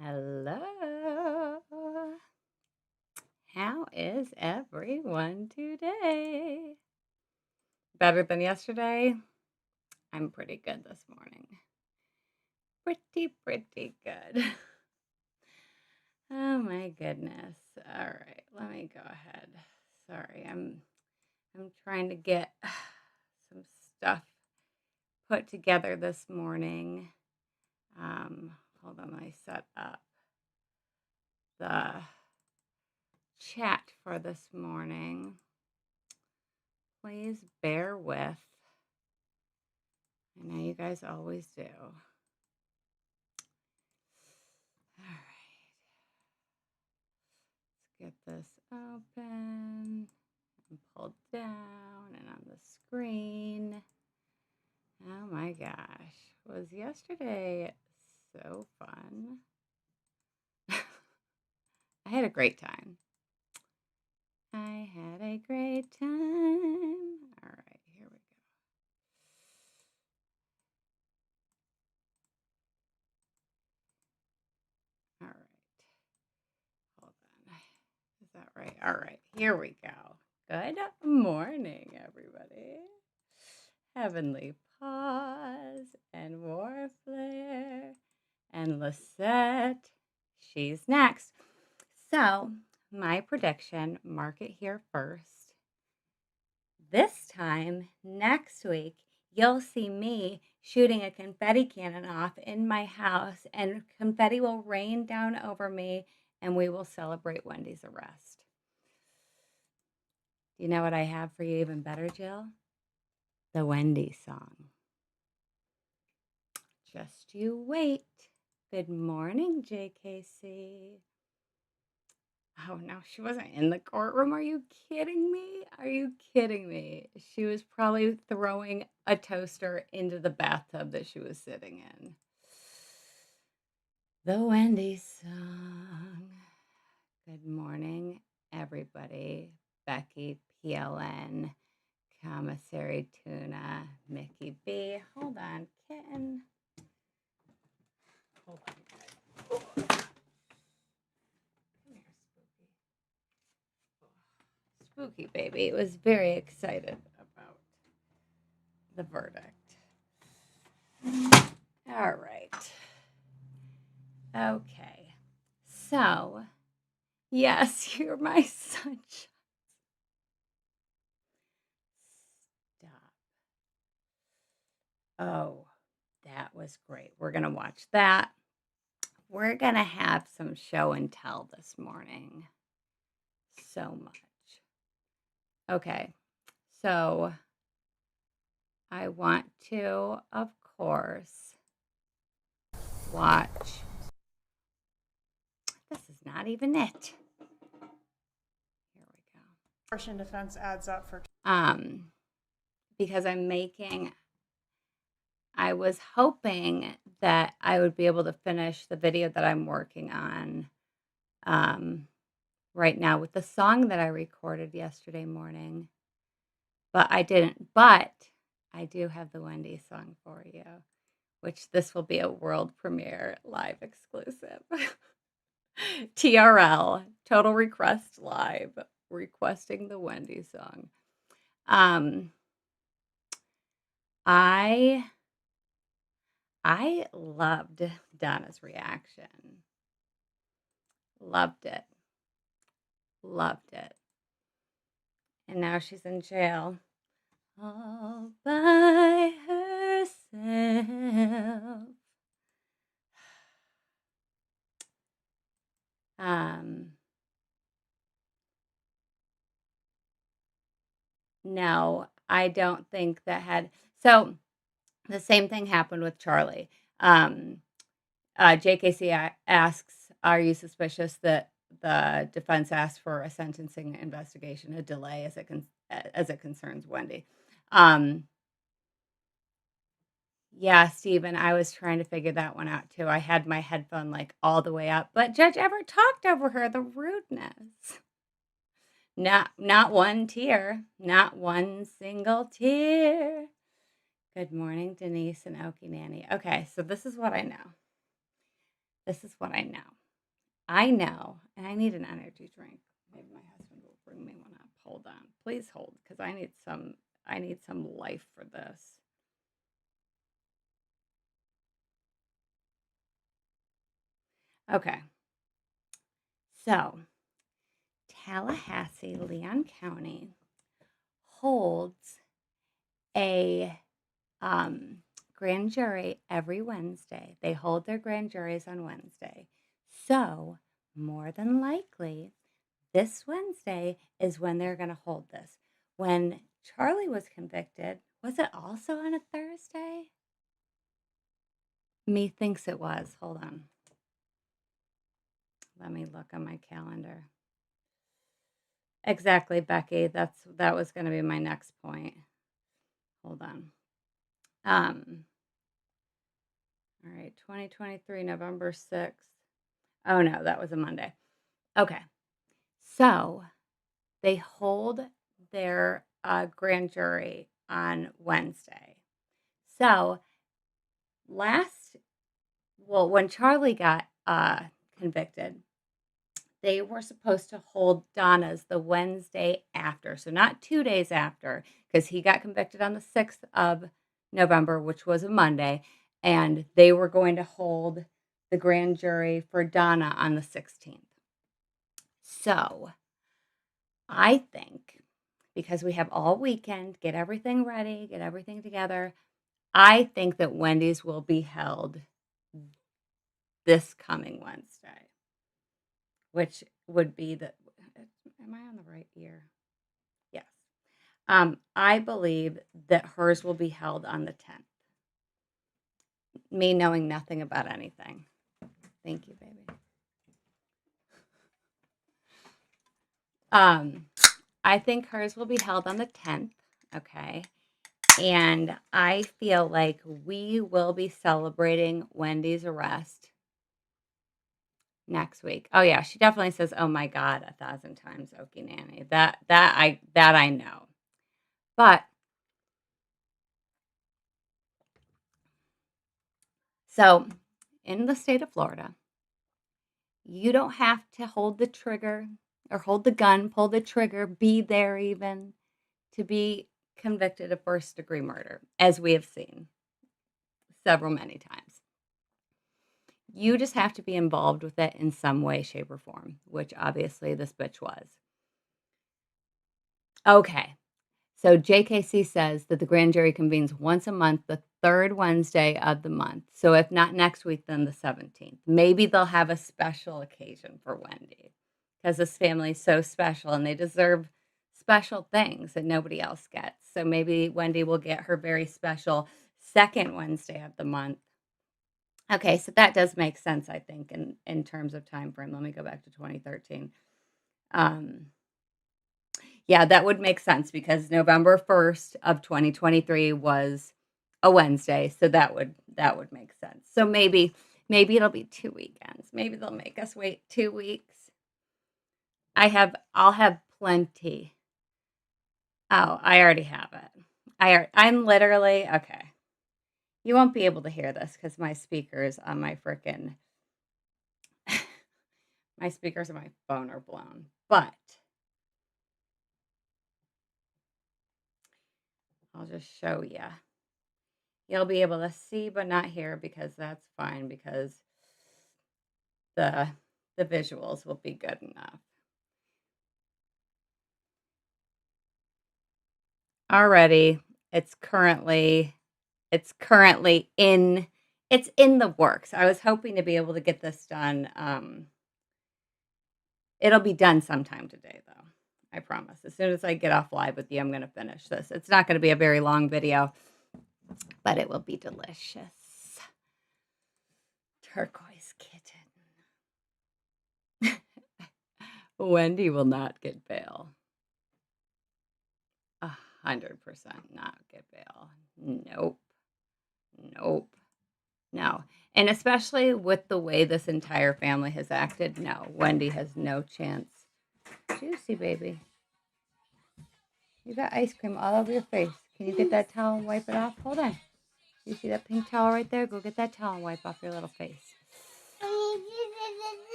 Hello. How is everyone today? Better than yesterday? I'm pretty good this morning. Pretty good. Oh my goodness. All right, let me go ahead. Sorry, I'm trying to get some stuff put together this morning. Hold on, let me set up the chat for this morning. Please bear with. I know you guys always do. All right. Let's get this open and pulled down and on the screen. Oh my gosh. Was yesterday so fun? I had a great time. I had a great time. All right, here we go. All right. Hold on. Is that right? All right, here we go. Good morning, everybody. Heavenly Pause and Warflare and Lisette. She's next. So, my prediction, mark it here first. This time, next week, you'll see me shooting a confetti cannon off in my house, and confetti will rain down over me, and we will celebrate Wendy's arrest. Do you know what I have for you even better, Jill? The Wendi song. Just you wait. Good morning, JKC. Oh, no, she wasn't in the courtroom. Are you kidding me? Are you kidding me? She was probably throwing a toaster into the bathtub that she was sitting in. The Wendi song. Good morning, everybody. Becky, PLN, Commissary Tuna, Mickey B. Hold on, kitten. Hold on, guys. Come here, Spooky. Spooky baby was very excited about the verdict. All right. Okay. So, yes, you're my sunshine. Stop. Oh, that was great. We're going to watch that. We're going to have some show and tell this morning. So much. Okay. So, I want to, of course, watch. This is not even it. Here we go. Portion defense adds up for. Because I was hoping that I would be able to finish the video that I'm working on right now with the song that I recorded yesterday morning, but I didn't. But I do have the Wendi song for you, which this will be a world premiere live exclusive. TRL, Total Request Live, requesting the Wendi song. I loved Donna's reaction. Loved it. Loved it. And now she's in jail all by herself. No, I don't think that had. So the same thing happened with Charlie. JKC asks, are you suspicious that the defense asked for a sentencing investigation, a delay as it concerns Wendi? Yeah, Stephen, I was trying to figure that one out too. I had my headphone like all the way up, but Judge Everett talked over her, the rudeness. Not one tear, not one single tear. Good morning, Denise and Okie Nanny. Okay, so this is what I know. This is what I know. I know, and I need an energy drink. Maybe my husband will bring me one up. Hold on. Please hold, because I need some life for this. Okay. So, Tallahassee, Leon County holds a grand jury every Wednesday. They hold their grand juries on Wednesday. So, more than likely, this Wednesday is when they're going to hold this. When Charlie was convicted, was it also on a Thursday? Me thinks it was. Hold on. Let me look on my calendar. Exactly, Becky. That was going to be my next point. Hold on. All right, 2023, November 6th. Oh no, that was a Monday. Okay. So they hold their grand jury on Wednesday. So when Charlie got convicted, they were supposed to hold Donna's the Wednesday after. So not 2 days after, because he got convicted on the 6th of November, which was a Monday, and they were going to hold the grand jury for Donna on the 16th. So I think, because we have all weekend, get everything ready, get everything together, I think that Wendi's will be held this coming Wednesday, which would be am I on the right year? Yes. I believe that hers will be held on the 10th. Me knowing nothing about anything. Thank you, baby. I think hers will be held on the 10th. Okay. And I feel like we will be celebrating Wendi's arrest next week. Oh yeah, she definitely says, "Oh my God," 1,000 times, Okie Nanny. That I know. But so in the state of Florida, you don't have to hold the trigger or hold the gun, pull the trigger, be there even to be convicted of first-degree murder, as we have seen many times. You just have to be involved with it in some way, shape, or form, which obviously this bitch was. Okay. So JKC says that the grand jury convenes once a month, the third Wednesday of the month. So if not next week, then the 17th. Maybe they'll have a special occasion for Wendi, because this family is so special and they deserve special things that nobody else gets. So maybe Wendi will get her very special second Wednesday of the month. Okay, so that does make sense, I think, in terms of time frame. Let me go back to 2013. Yeah, that would make sense because November 1st of 2023 was a Wednesday, so that would make sense. So maybe it'll be 2 weekends. Maybe they'll make us wait 2 weeks. I'll have plenty. Oh, I already have it. I'm literally okay. You won't be able to hear this because my speakers on my freaking my speakers on my phone are blown. But I'll just show you. You'll be able to see but not hear, because that's fine, because the visuals will be good enough. Already, it's currently in the works. I was hoping to be able to get this done. It'll be done sometime today, though. I promise. As soon as I get off live with you, I'm going to finish this. It's not going to be a very long video, but it will be delicious. Turquoise kitten. Wendi will not get bail. 100% not get bail. Nope. No. And especially with the way this entire family has acted, no. Wendi has no chance. Juicy, baby. You got ice cream all over your face. Can you get that towel and wipe it off? Hold on. You see that pink towel right there? Go get that towel and wipe off your little face.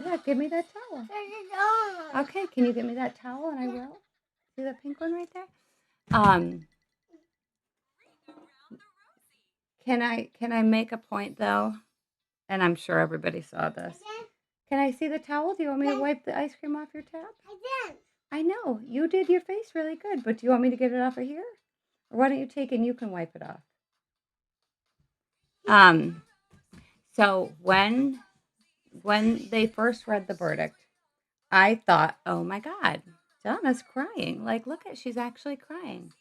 Yeah, give me that towel. Okay, can you give me that towel and I will? See that pink one right there? Can I make a point though? And I'm sure everybody saw this. Can I see the towel? Do you want me to wipe the ice cream off your tap? I know. You did your face really good, but do you want me to get it off of here? Or why don't you take it and you can wipe it off? So when they first read the verdict, I thought, oh my God, Donna's crying. Like, look at, she's actually crying.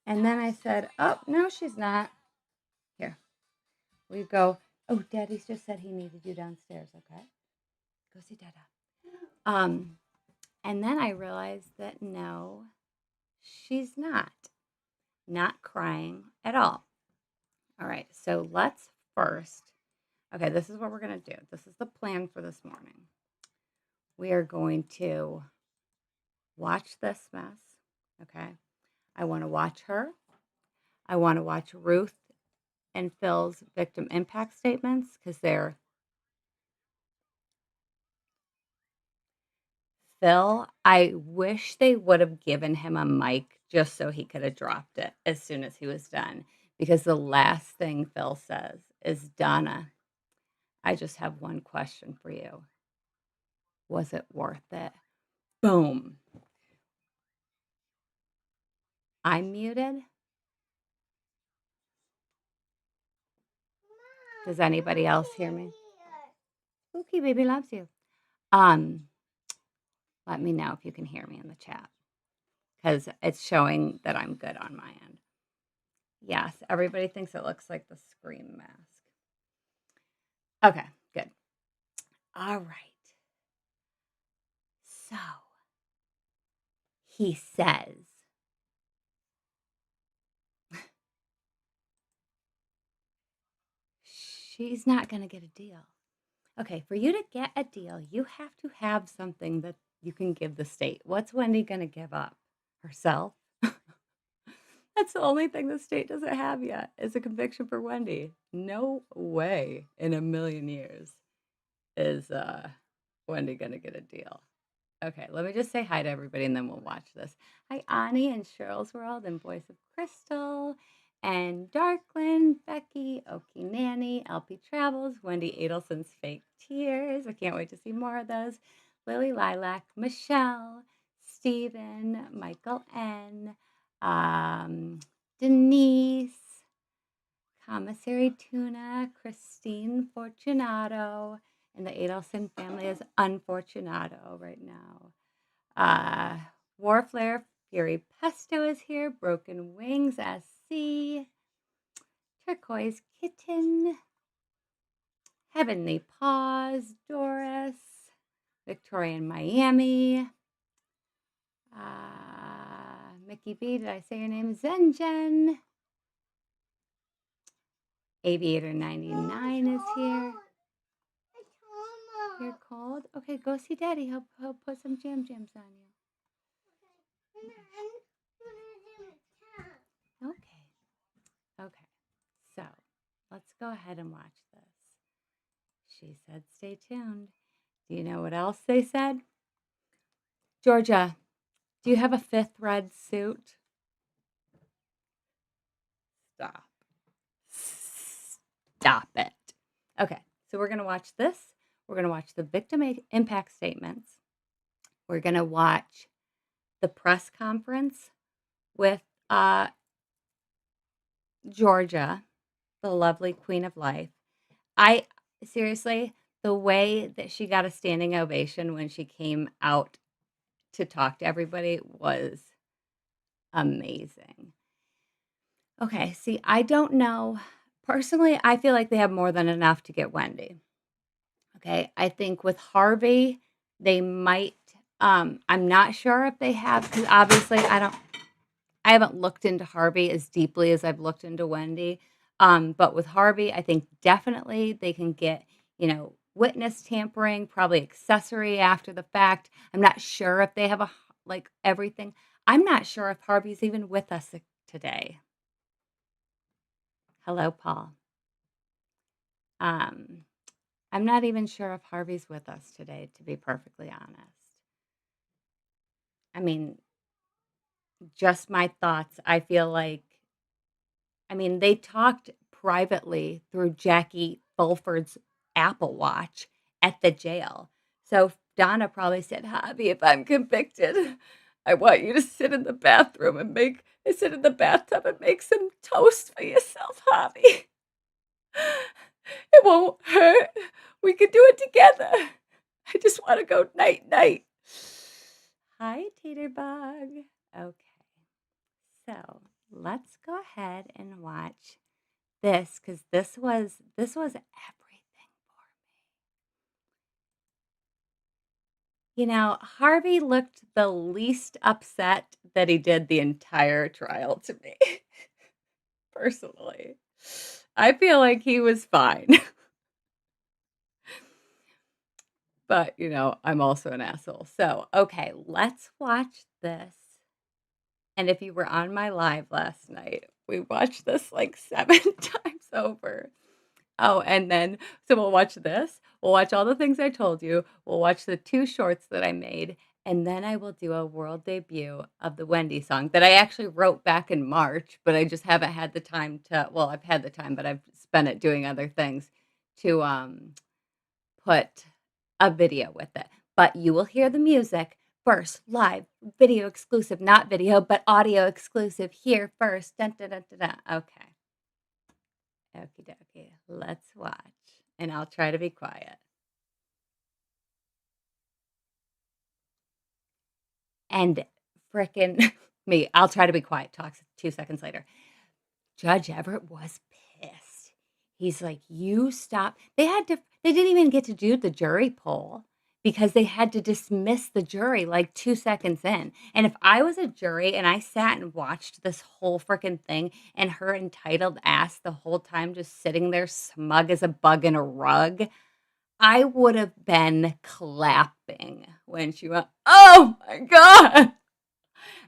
And then I said, oh, no, she's not. Here, we go. Oh, Daddy's just said he needed you downstairs, okay? Go see Dada. And then I realized that no, she's not crying at all. All right, so let's first, okay, this is what we're going to do. This is the plan for this morning. We are going to watch this mess, okay? I want to watch her. I want to watch Ruth and Phil's victim impact statements because they're Phil, I wish they would have given him a mic just so he could have dropped it as soon as he was done. Because the last thing Phil says is, Donna, I just have one question for you. Was it worth it? Boom. I'm muted. Does anybody else hear me? Spooky baby loves you. Let me know if you can hear me in the chat because it's showing that I'm good on my end. Yes, everybody thinks it looks like the Scream mask. Okay, good. All right. So he says, she's not going to get a deal. Okay, for you to get a deal, you have to have something that you can give the state. What's Wendi going to give up? Herself? That's the only thing the state doesn't have yet is a conviction for Wendi. No way in a million years is Wendi going to get a deal. Okay, let me just say hi to everybody and then we'll watch this. Hi, Ani and Cheryl's World and Voice of Crystal and Darkland, Becky, Okie Nanny, LP Travels, Wendi Adelson's Fake Tears. I can't wait to see more of those. Lily Lilac, Michelle, Stephen, Michael N., Denise, Commissary Tuna, Christine Fortunato, and the Adelson family is Unfortunato right now. Warflare, Fury Pesto is here. Broken Wings, SC. Turquoise Kitten. Heavenly Paws, Doris. Victorian Miami. Mickey B, did I say your name? Zenjen. Aviator 99 is here. You're cold? Okay, go see Daddy. He'll put some jams on you. Okay. So, let's go ahead and watch this. She said, stay tuned. Do you know what else they said? Georgia, do you have a fifth red suit? Stop it. Okay, so we're going to watch this. We're going to watch the victim impact statements. We're going to watch the press conference with Georgia, the lovely Queen of Life. I seriously, the way that she got a standing ovation when she came out to talk to everybody was amazing. Okay, see, I don't know. Personally, I feel like they have more than enough to get Wendi. Okay, I think with Harvey, they might. I'm not sure if they have, because obviously I haven't looked into Harvey as deeply as I've looked into Wendi. But with Harvey, I think definitely they can get, witness tampering, probably accessory after the fact. I'm not sure if they have everything. I'm not sure if Harvey's even with us today. Hello, Paul. I'm not even sure if Harvey's with us today, to be perfectly honest. I mean, just my thoughts. I feel like, I mean, they talked privately through Jackie Fulford's Apple Watch at the jail. So Donna probably said, Javi, if I'm convicted, I want you to sit in the bathroom and sit in the bathtub and make some toast for yourself, Javi. It won't hurt. We can do it together. I just want to go night night. Hi, Teeterbug. Okay, so let's go ahead and watch this because this was everything for me. You know, Harvey looked the least upset that he did the entire trial to me. Personally, I feel like he was fine. But, you know, I'm also an asshole. So, okay, let's watch this. And if you were on my live last night, we watched this like 7 times over. Oh, and then, so we'll watch this. We'll watch all the things I told you. We'll watch the 2 shorts that I made. And then I will do a world debut of the Wendi song that I actually wrote back in March, but I just haven't had the time to, well, I've had the time, but I've spent it doing other things to put a video with it. But you will hear the music first, live, video exclusive, not video, but audio exclusive here first. Dun, dun, dun, dun, dun. Okay. Okie dokie. Let's watch. And I'll try to be quiet. And frickin' me, I'll try to be quiet. Talks 2 seconds later. Judge Everett was pissed. He's like, you stop. They didn't even get to do the jury poll because they had to dismiss the jury like 2 seconds in. And if I was a jury and I sat and watched this whole freaking thing and her entitled ass the whole time just sitting there smug as a bug in a rug, I would have been clapping when she went, oh my God.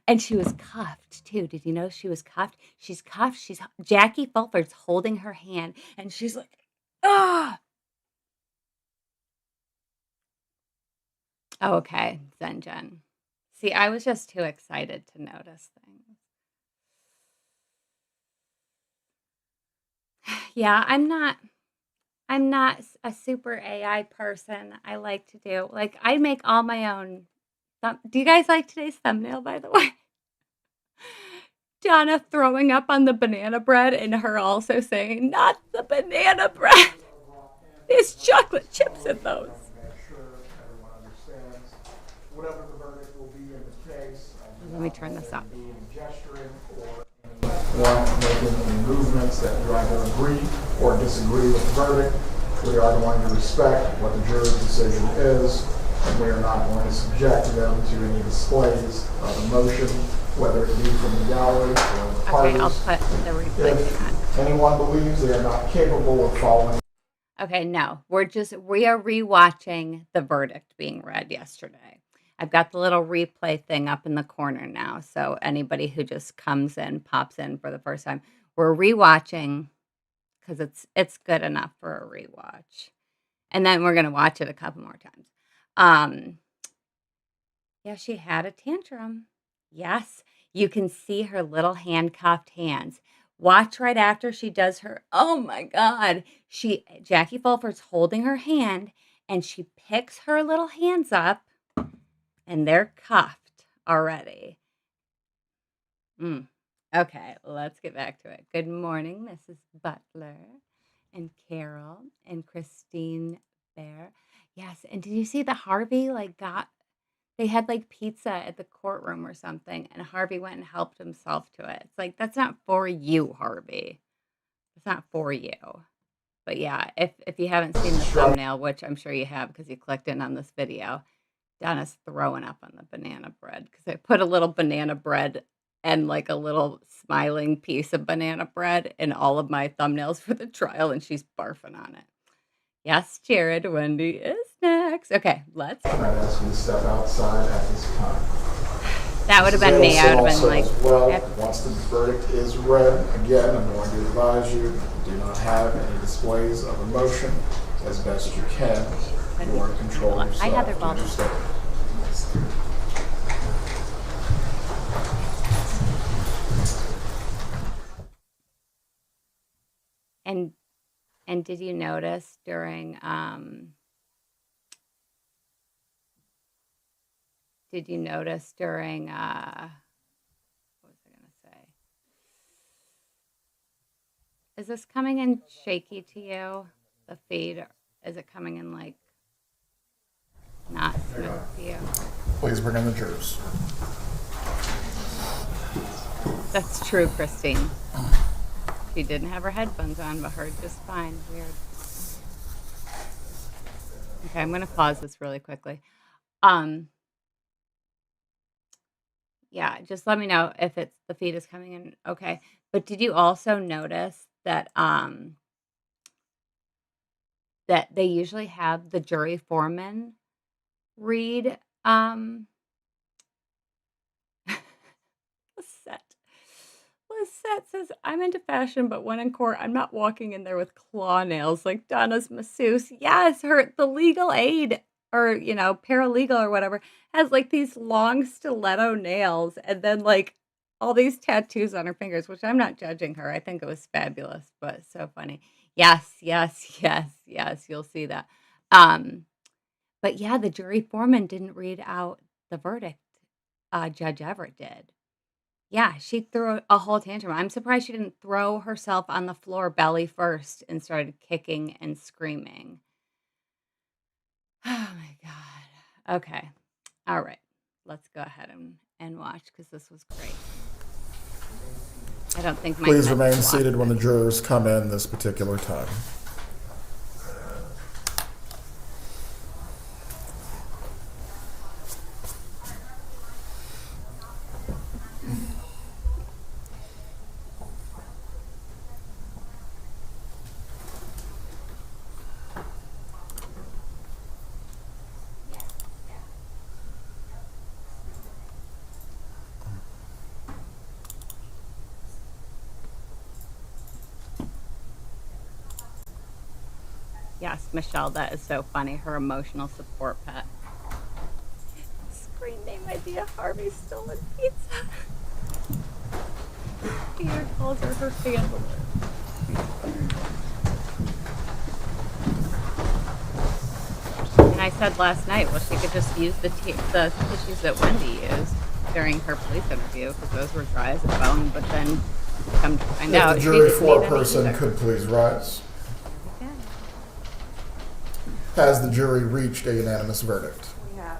And she was cuffed too. Did you know she was cuffed? She's cuffed. Jackie Fulford's holding her hand and she's like, ah. Oh, okay, Zen Jen. See, I was just too excited to notice things. Yeah, I'm not a super AI person. I like to do, like, I make all my own. Do you guys like today's thumbnail, by the way? Donna throwing up on the banana bread and her also saying, not the banana bread. There's chocolate chips in those. Whatever the verdict will be in the case. Let me turn this up. Gesturing or making any movements that you either agree or disagree with the verdict. We are going to respect what the jury's decision is, and we are not going to subject them to any displays of emotion, whether it be from the gallery or the parties. Okay, I'll put the replay on. If anyone believes they are not capable of following. Okay, no, we are rewatching the verdict being read yesterday. I've got the little replay thing up in the corner now, so anybody who just comes in, pops in for the first time, we're rewatching because it's good enough for a rewatch, and then we're gonna watch it a couple more times. Yeah, she had a tantrum. Yes, you can see her little handcuffed hands. Watch right after she does her. Oh my God, Jackie Fulford's holding her hand, and she picks her little hands up. And they're cuffed already. Okay, let's get back to it. Good morning, Mrs. Butler and Carol and Christine Bear. Yes, and did you see the Harvey they had like pizza at the courtroom or something, and Harvey went and helped himself to it. It's like, that's not for you, Harvey. It's not for you. But yeah, if you haven't seen the thumbnail, which I'm sure you have because you clicked in on this video, Donna's throwing up on the banana bread because I put a little banana bread and like a little smiling piece of banana bread in all of my thumbnails for the trial, and she's barfing on it. Yes, Jared, Wendi is next. Okay, let's. I'd ask you to step outside at this time. That would have been me. I would have been like. Well, once the verdict is read, again, I'm going to advise you, do not have any displays of emotion as best you can. You want to control yourself. I have their ball. And did you notice during what was I gonna say? Is this coming in shaky to you? The feed, is it coming in like not smooth to you? Please bring in the jurors. That's true, Christine. She didn't have her headphones on, but heard just fine. Weird. Okay, I'm gonna pause this really quickly. Yeah, just let me know if it's the feed is coming in okay. But did you also notice that that they usually have the jury foreman read Lisette. Lisette says, I'm into fashion, but when in court, I'm not walking in there with claw nails like Donna's masseuse. Yes, the legal aid or, paralegal or whatever has like these long stiletto nails and then like all these tattoos on her fingers, which I'm not judging her. I think it was fabulous, but so funny. Yes, yes, yes, yes, you'll see that. But yeah, the jury foreman didn't read out the verdict. Judge Everett did. Yeah, she threw a whole tantrum. I'm surprised she didn't throw herself on the floor belly first and started kicking and screaming. Oh my God. Okay. All right. Let's go ahead and watch because this was great. I don't think my Please remain seated when the jurors come in this particular time. Yes, Michelle, that is so funny. Her emotional support pet. Screen name idea, Harvey Stolen Pizza. Peter calls her handler. And I said last night, well, she could just use the tissues that Wendi used during her police interview because those were dry as a bone, but then come to find out, If the jury foreperson could please rise. Has the jury reached a unanimous verdict? We have.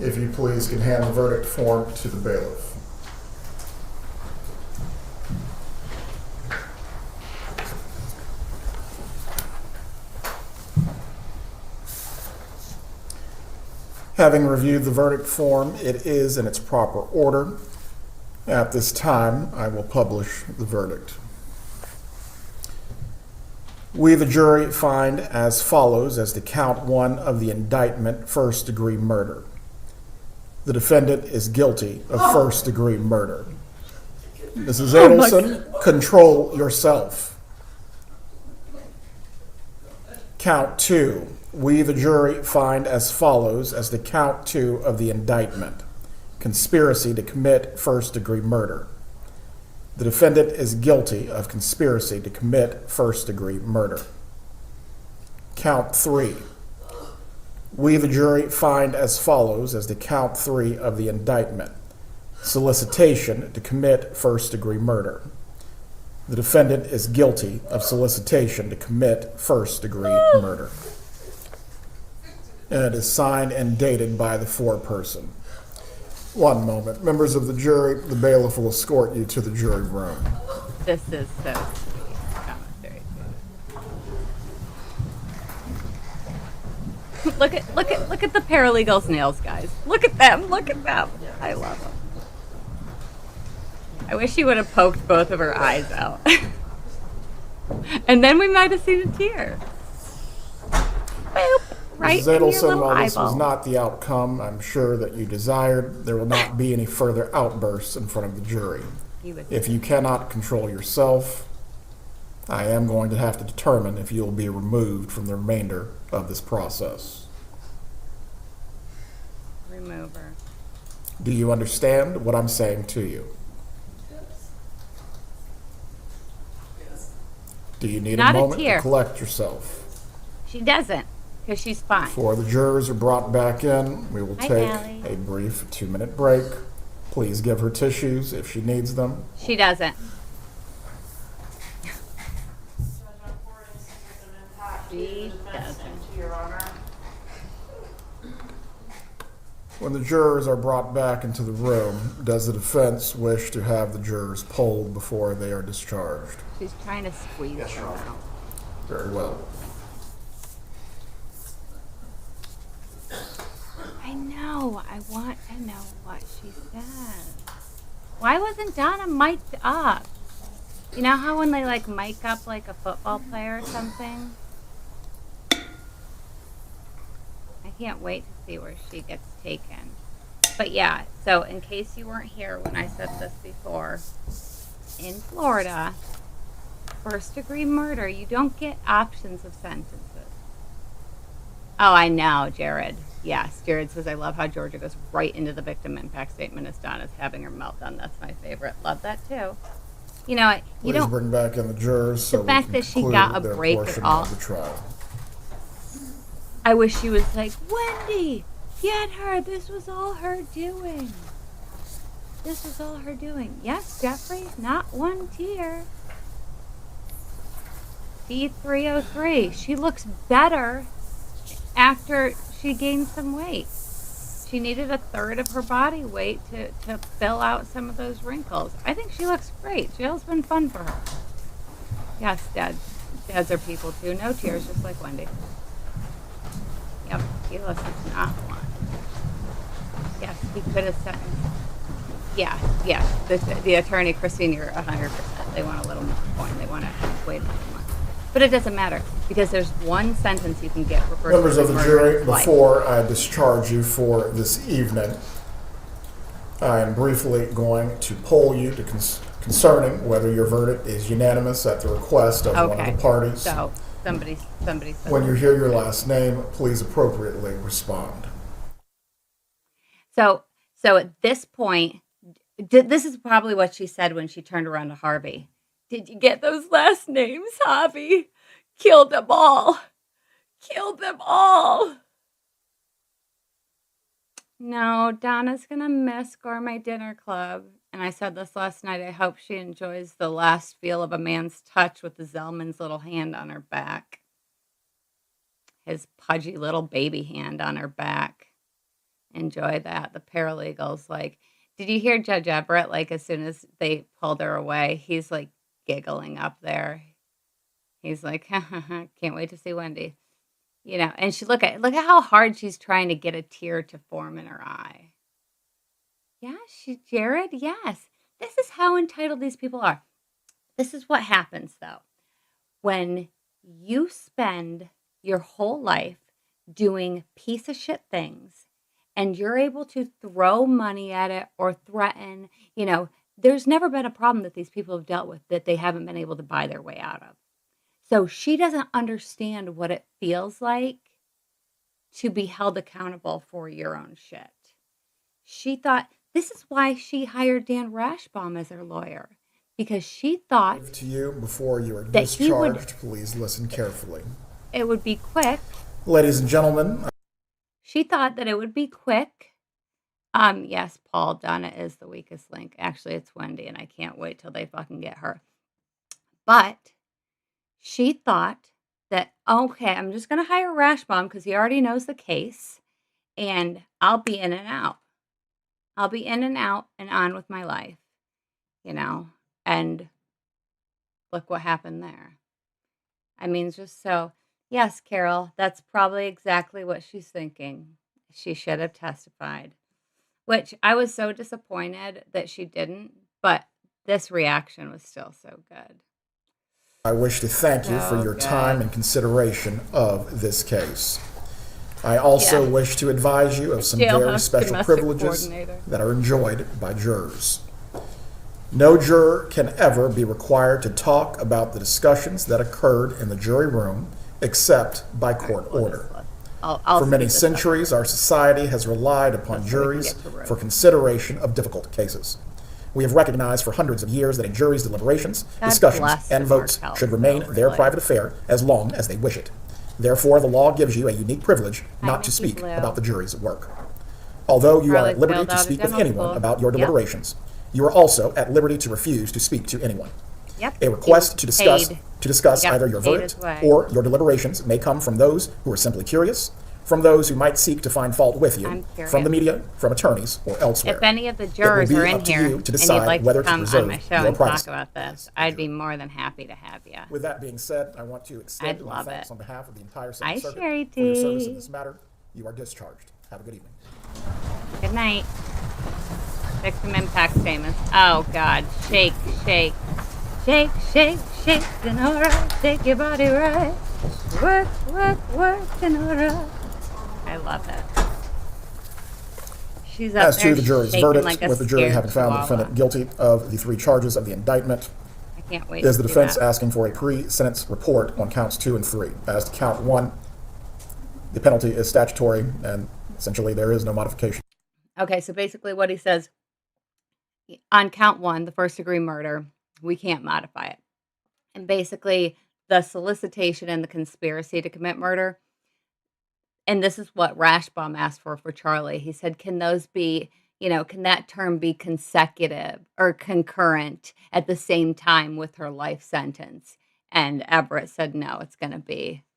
If you please can hand the verdict form to the bailiff. Having reviewed the verdict form, it is in its proper order. At this time, I will publish the verdict. We, the jury, find as follows as to count one of the indictment, first-degree murder. The defendant is guilty of first-degree murder. Mrs. Adelson, control yourself. Count two. We, the jury, find as follows as to count two of the indictment. Conspiracy to commit first-degree murder. The defendant is guilty of conspiracy to commit first-degree murder. Count three. We, the jury, find as follows as to count three of the indictment. Solicitation to commit first-degree murder. The defendant is guilty of solicitation to commit first-degree murder. And it is signed and dated by the foreperson. One moment. Members of the jury, the bailiff will escort you to the jury room. This is so sweet. That was very sweet. Look at the paralegal's nails, guys. Look at them. Look at them. I love them. I wish she would have poked both of her eyes out. And then we might have seen a tear. Boop. Right Mrs. Adelson, in while this eyeball. was not the outcome I'm sure that you desired, there will not be any further outbursts in front of the jury. If you cannot control yourself, I am going to have to determine if you'll be removed from the remainder of this process. Remove her. Do you understand what I'm saying to you? Do you need Not a a moment tear. to collect yourself? She doesn't, because she's fine. Before the jurors are brought back in, we will Hi, take Allie. a brief 2-minute break. Please give her tissues if she needs them. She doesn't. She doesn't. When the jurors are brought back into the room, does the defense wish to have the jurors polled before they are discharged? She's trying to squeeze them out. Very well. I know. I want to know what she says. Why wasn't Donna mic'd up? You know how when they like mic up like a football player or something? I can't wait to see where she gets taken. But yeah, so in case you weren't here when I said this before, in Florida, first-degree murder, you don't get options of sentences. Oh, I know, Jared. Yes, Jared says, I love how Georgia goes right into the victim impact statement as Donna's having her meltdown. That's my favorite. Love that, too. You know, you Please don't... bring back in the jurors so The we fact can that she conclude got a their break at portion all. of the trial. I wish she was like, Wendi, get her. This was all her doing. This was all her doing. Yes, Jeffrey, not one tear. D303. She looks better after she gained some weight. She needed a third of her body weight to fill out some of those wrinkles. I think she looks great. Jail's been fun for her. Yes, dads are people too. No tears, just like Wendi. Yep, Keyless is not one. Yes, he could have sent. Yeah. The attorney, Christine, you're 100%. They want a little more coin. They want to wait a little more. But it doesn't matter because there's one sentence you can get for first Members of the murder jury, in life. before I discharge you for this evening, I am briefly going to poll you to concerning whether your verdict is unanimous at the request of one of the parties. So somebody said When you hear your last name, please appropriately respond. So at this point, this is probably what she said when she turned around to Harvey. Did you get those last names, Harvey? Killed them all. Killed them all. No, Donna's going to miss Gourmet Dinner Club. And I said this last night. I hope she enjoys the last feel of a man's touch with the Zellman's little hand on her back. His pudgy little baby hand on her back. Enjoy that. The paralegal's like, did you hear Judge Everett? Like, as soon as they pulled her away, he's like giggling up there. He's like, can't wait to see Wendi. You know, and she look at how hard she's trying to get a tear to form in her eye. Yeah, Jared, yes. This is how entitled these people are. This is what happens, though. When you spend your whole life doing piece of shit things and you're able to throw money at it or threaten, you know, there's never been a problem that these people have dealt with that they haven't been able to buy their way out of. So she doesn't understand what it feels like to be held accountable for your own shit. She thought, this is why she hired Dan Rashbaum as her lawyer, because she thought To you, before you are that he would- discharged, please listen carefully. it would be quick. Ladies and gentlemen, She thought that it would be quick. Yes, Paul, Donna is the weakest link. Actually, it's Wendi, and I can't wait till they fucking get her. But she thought that, okay, I'm just going to hire Rashbaum because he already knows the case, and I'll be in and out. I'll be in and out and on with my life, you know, and look what happened there. I mean, just so, yes, Carol, that's probably exactly what she's thinking. She should have testified, which I was so disappointed that she didn't, but this reaction was still so good. I wish to thank you for your good. time and consideration of this case. I also wish to advise you of some very Jailhouse special domestic privileges coordinator. that are enjoyed by jurors. No juror can ever be required to talk about the discussions that occurred in the jury room except by court order. I'll For many speed this up. centuries, our society has relied upon Just so we can juries get to road. for consideration of difficult cases. We have recognized for hundreds of years that a jury's deliberations, God discussions, bless and the votes Martels, should remain though, their really. private affair as long as they wish it. Therefore, the law gives you a unique privilege not to Nikki speak Blue. about the jury's work. Although you are Charlie at liberty failed to out of speak with dental anyone school. about your Yep. deliberations, you are also at liberty to refuse to speak to anyone. Yep. A request He was to paid. discuss He got either your paid verdict his way. or your deliberations may come from those who are simply curious, from those who might seek to find fault with you, I'm curious. from the media, from attorneys, or elsewhere. If any of the It will jurors be are in up to here you and to you'd decide like whether to to come on preserve my show your and talk privacy. about this, I'd be more than happy to have you. With that being said, I want to extend I'd my love thanks it. on behalf of the entire Hi, Second Circuit Sherry for your service T. in this matter. You are discharged. Have a good evening. Good night. Victim impact statements. Oh, God. Shake, shake. Shake, shake, shake, Denora. Shake your body right. Work, work, work, Denora. I love it. She's up As there to the jury's shaking verdict, like a with the jury scared having found the chihuahua. defendant guilty of the 3 charges of the indictment, I can't wait is to the see defense that. asking for a pre-sentence report on counts 2 and 3. As to count 1, the penalty is statutory, and essentially there is no modification. Okay, so basically what he says, on count 1, the first degree murder, we can't modify it. And basically the solicitation and the conspiracy to commit murder, and this is what Rashbaum asked for Charlie. He said, can those be, can that term be consecutive or concurrent at the same time with her life sentence? And Everett said, no,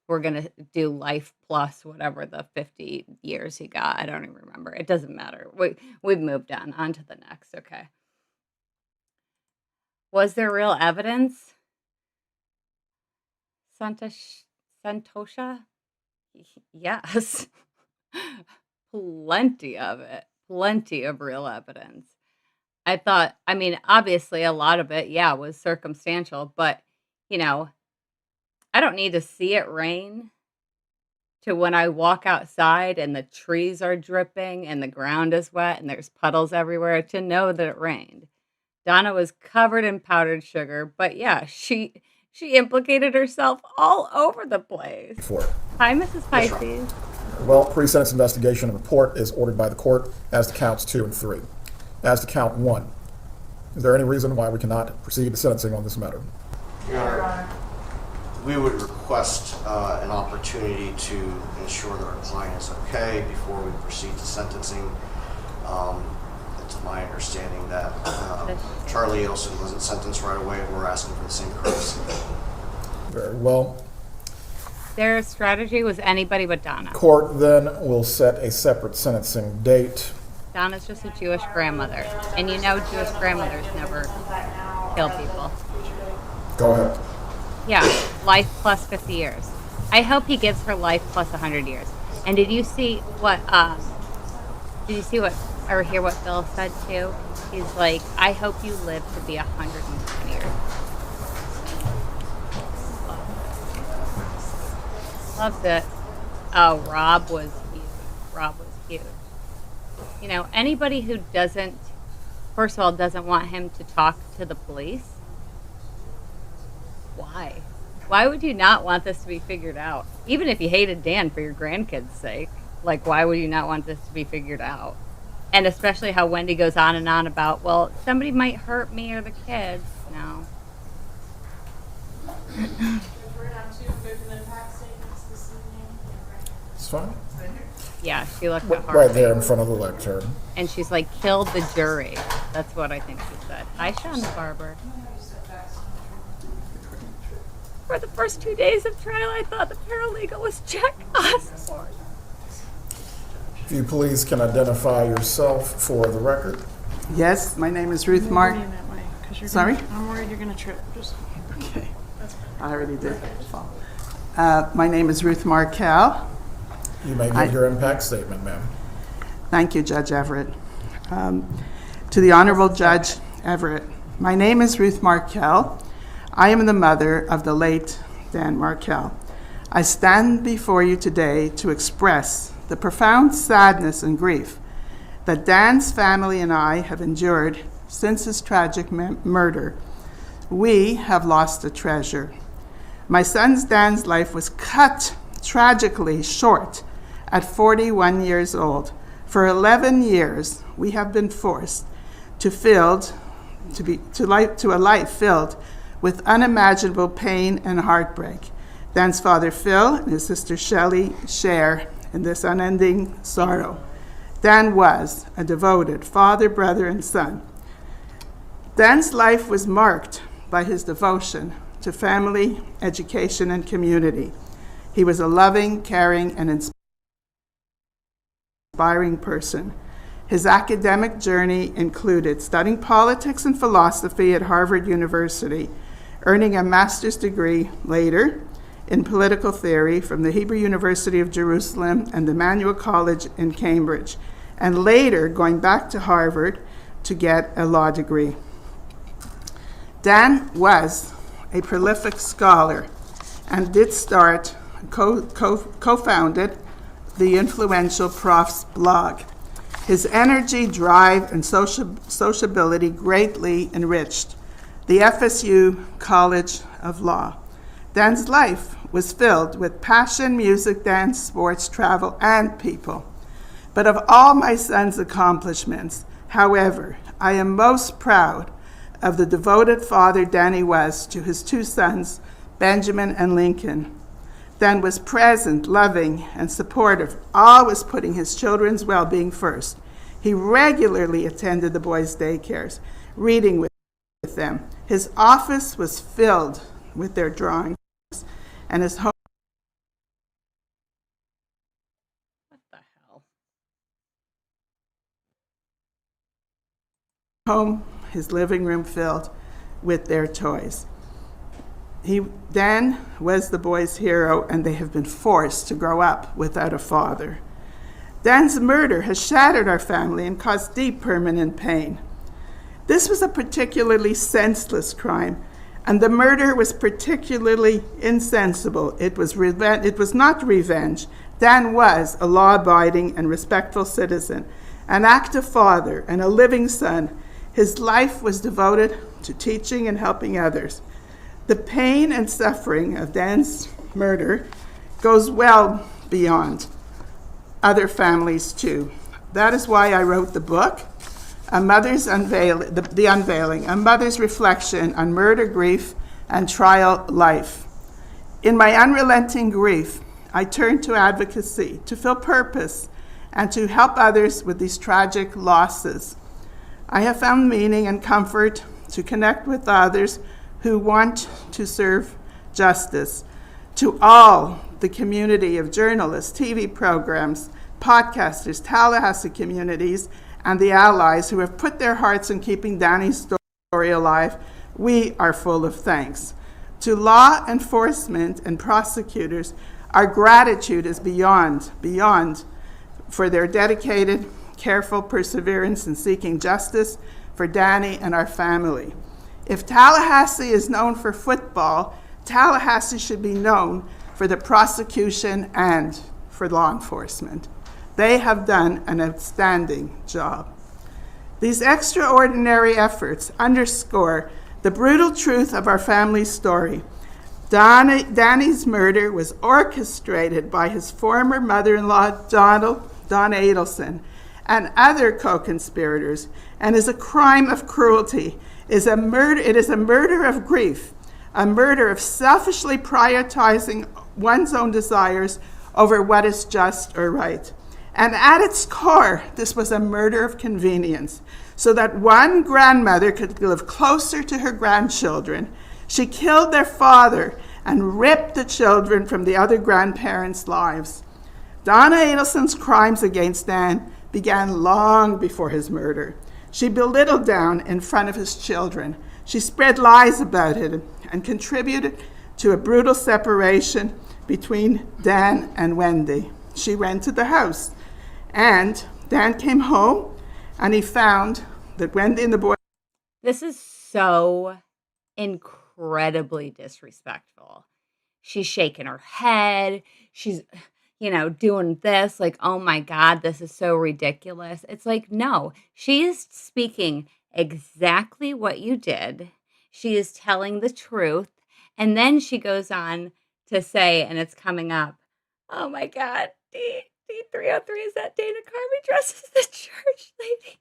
we're going to do life plus whatever the 50 years he got. I don't even remember. It doesn't matter. We've moved on to the next. Okay. Was there real evidence? Santosha? Yes. Plenty of it. Plenty of real evidence. Obviously a lot of it, was circumstantial, but, I don't need to see it rain to when I walk outside and the trees are dripping and the ground is wet and there's puddles everywhere to know that it rained. Donna was covered in powdered sugar, but she implicated herself all over the place. For it. Hi, Mrs. Pisces. Well, pre-sentence investigation report is ordered by the court as to counts 2 and 3. As to count 1, is there any reason why we cannot proceed to sentencing on this matter? Your Honor, we would request an opportunity to ensure that our client is okay before we proceed to sentencing. It's my understanding that Charlie Adelson wasn't sentenced right away. We're asking for the same courtesy. Very well. Their strategy was anybody but Donna. Court then will set a separate sentencing date. Donna's just a Jewish grandmother. And Jewish grandmothers never kill people. Go ahead. Yeah, life plus 50 years. I hope he gives her life plus 100 years. And did you see what, or hear what Phil said too? He's like, I hope you live to be 110 years. Loved it. Oh, Rob was huge. Anybody who first of all, doesn't want him to talk to the police, why? Why would you not want this to be figured out? Even if you hated Dan for your grandkids' sake, why would you not want this to be figured out? And especially how Wendi goes on and on about, well, somebody might hurt me or the kids. No. We're going to have 2 victim impact statements this evening. It's fine. Yeah, she looked at Right there in front of the lectern. And she's like, killed the jury. That's what I think she said. Hi, Sean the Barber. For the first 2 days of trial, I thought the paralegal was Jack Osborne. If you please can identify yourself for the record. Yes, my name is Ruth Mark. That way, 'cause you're Sorry? I'm worried you're going to trip. Just, Okay, that's fine. I already did fall. My name is Ruth Markel. You may give your impact statement, ma'am. Thank you, Judge Everett. To the Honorable Judge Everett, my name is Ruth Markel. I am the mother of the late Dan Markel. I stand before you today to express the profound sadness and grief that Dan's family and I have endured since his tragic murder. We have lost a treasure. My son Dan's life was cut tragically short at 41 years old. For 11 years, we have been forced to a life filled with unimaginable pain and heartbreak. Dan's father Phil and his sister Shelley share in this unending sorrow. Dan was a devoted father, brother, and son. Dan's life was marked by his devotion to family, education, and community. He was a loving, caring, and inspiring person. His academic journey included studying politics and philosophy at Harvard University, earning a master's degree later in political theory from the Hebrew University of Jerusalem and the Emmanuel College in Cambridge, and later going back to Harvard to get a law degree. Dan was a prolific scholar and did start, co-founded the influential Prof's blog. His energy, drive, and sociability greatly enriched the FSU College of Law. Dan's life was filled with passion, music, dance, sports, travel, and people. But of all my son's accomplishments, however, I am most proud of the devoted father Danny was to his two sons, Benjamin and Lincoln. Dan was present, loving, and supportive, always putting his children's well-being first. He regularly attended the boys' daycares, reading with them. His office was filled with their drawings, and his home, What the hell? his living room filled with their toys. Dan was the boys' hero, and they have been forced to grow up without a father. Dan's murder has shattered our family and caused deep permanent pain. This was a particularly senseless crime, and the murder was particularly insensible. It was not revenge. Dan was a law-abiding and respectful citizen, an active father, and a living son. His life was devoted to teaching and helping others. The pain and suffering of Dan's murder goes well beyond other families too. That is why I wrote the book, The Unveiling, a mother's reflection on murder, grief, and trial life. In my unrelenting grief, I turned to advocacy to feel purpose and to help others with these tragic losses. I have found meaning and comfort to connect with others who want to serve justice. To all the community of journalists, TV programs, podcasters, Tallahassee communities, and the allies who have put their hearts in keeping Danny's story alive, we are full of thanks. To law enforcement and prosecutors, our gratitude is beyond for their dedicated, careful perseverance in seeking justice for Danny and our family. If Tallahassee is known for football, Tallahassee should be known for the prosecution and for law enforcement. They have done an outstanding job. These extraordinary efforts underscore the brutal truth of our family story. Danny's murder was orchestrated by his former mother-in-law, Donna Adelson, and other co-conspirators, and is a crime of cruelty. It is a murder of grief, a murder of selfishly prioritizing one's own desires over what is just or right. And at its core, this was a murder of convenience, so that one grandmother could live closer to her grandchildren. She killed their father and ripped the children from the other grandparents' lives. Donna Adelson's crimes against Dan began long before his murder. She belittled Dan in front of his children. She spread lies about it and contributed to a brutal separation between Dan and Wendi. She rented the house, and Dan came home, and he found that Wendi and the boy. This is so incredibly disrespectful. She's shaking her head. She's, doing this like, oh my God, this is so ridiculous. It's like, no, she is speaking exactly what you did. She is telling the truth. And then she goes on to say, and it's coming up, oh my God, D303 is that Dana Carvey dresses the church lady.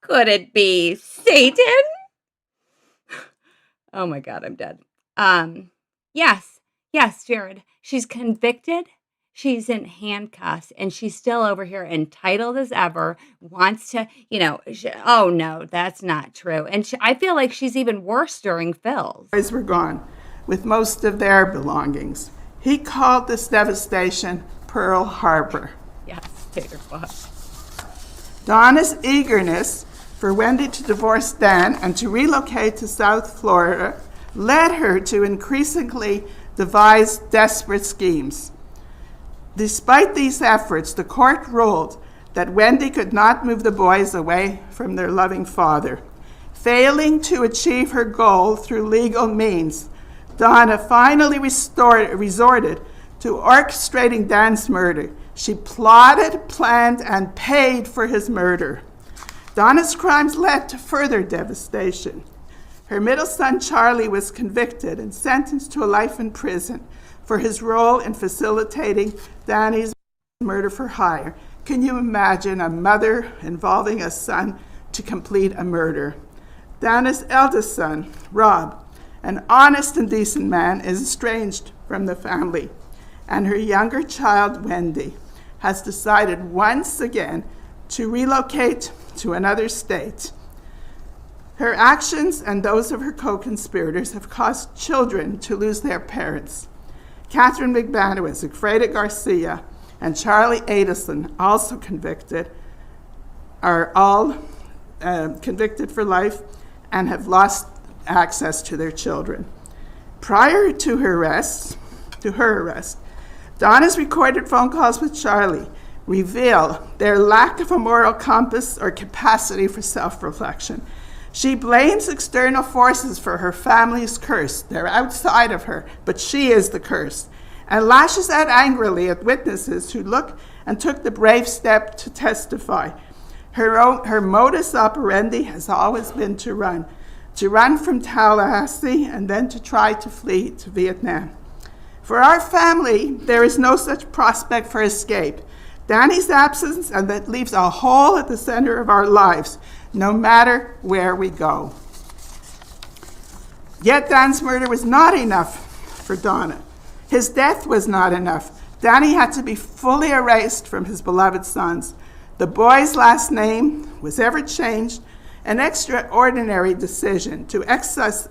Could it be Satan? Oh my God, I'm dead. Yes, Jared. She's convicted. She's in handcuffs, and she's still over here entitled as ever. Wants to, oh no, that's not true. And I feel like she's even worse during Phil's. Boys were gone, with most of their belongings. He called this devastation Pearl Harbor. Yes, Tater Fuck. Donna's eagerness for Wendi to divorce Dan and to relocate to South Florida led her to increasingly devise desperate schemes. Despite these efforts, the court ruled that Wendi could not move the boys away from their loving father. Failing to achieve her goal through legal means, Donna finally resorted to orchestrating Dan's murder. She plotted, planned, and paid for his murder. Donna's crimes led to further devastation. Her middle son, Charlie, was convicted and sentenced to a life in prison for his role in facilitating Danny's murder for hire. Can you imagine a mother involving a son to complete a murder? Donna's eldest son, Rob, an honest and decent man, is estranged from the family. And her younger child, Wendi, has decided once again to relocate to another state. Her actions and those of her co-conspirators have caused children to lose their parents. Catherine McManus, Freda Garcia, and Charlie Adelson, also convicted, are all convicted for life and have lost access to their children. Prior to her arrest, Donna's recorded phone calls with Charlie reveal their lack of a moral compass or capacity for self-reflection. She blames external forces for her family's curse. They're outside of her, but she is the curse, and lashes out angrily at witnesses who took the brave step to testify. Her modus operandi has always been to run from Tallahassee and then to try to flee to Vietnam. For our family, there is no such prospect for escape. Danny's absence, and that leaves a hole at the center of our lives, no matter where we go. Yet Dan's murder was not enough for Donna. His death was not enough. Danny had to be fully erased from his beloved sons. The boy's last name was ever changed, an extraordinary decision to excise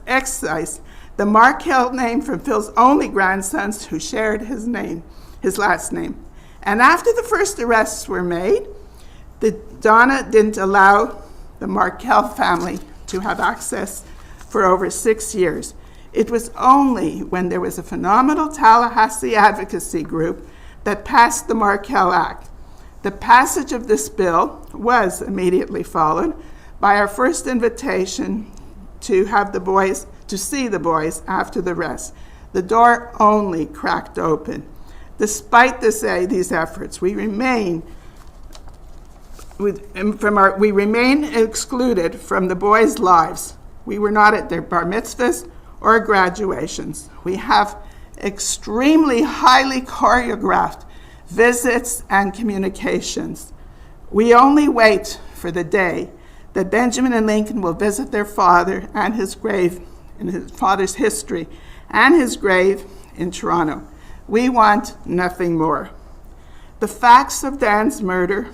the Markell name from Phil's only grandsons who shared his last name. And after the first arrests were made, Donna didn't allow the Markell family to have access for over 6 years. It was only when there was a phenomenal Tallahassee advocacy group that passed the Markell Act. The passage of this bill was immediately followed by our first invitation to see the boys after the arrest. The door only cracked open. Despite these efforts, we remain excluded from the boys' lives. We were not at their bar mitzvahs or graduations. We have extremely highly choreographed visits and communications. We only wait for the day that Benjamin and Lincoln will visit their father and his grave in his father's history and his grave in Toronto. We want nothing more. The facts of Danny's murder,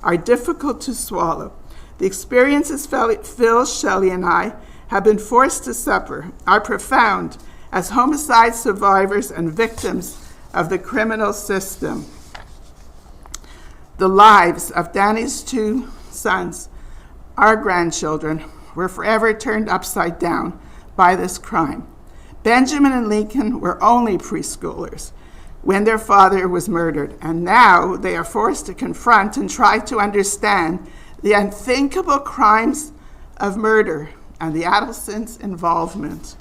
are difficult to swallow. The experiences Phil, Shelley, and I have been forced to suffer are profound as homicide survivors and victims of the criminal system. The lives of Danny's 2 sons, our grandchildren, were forever turned upside down by this crime. Benjamin and Lincoln were only preschoolers when their father was murdered, and now they are forced to confront and try to understand the unthinkable crimes of murder and the Adelsons' involvement.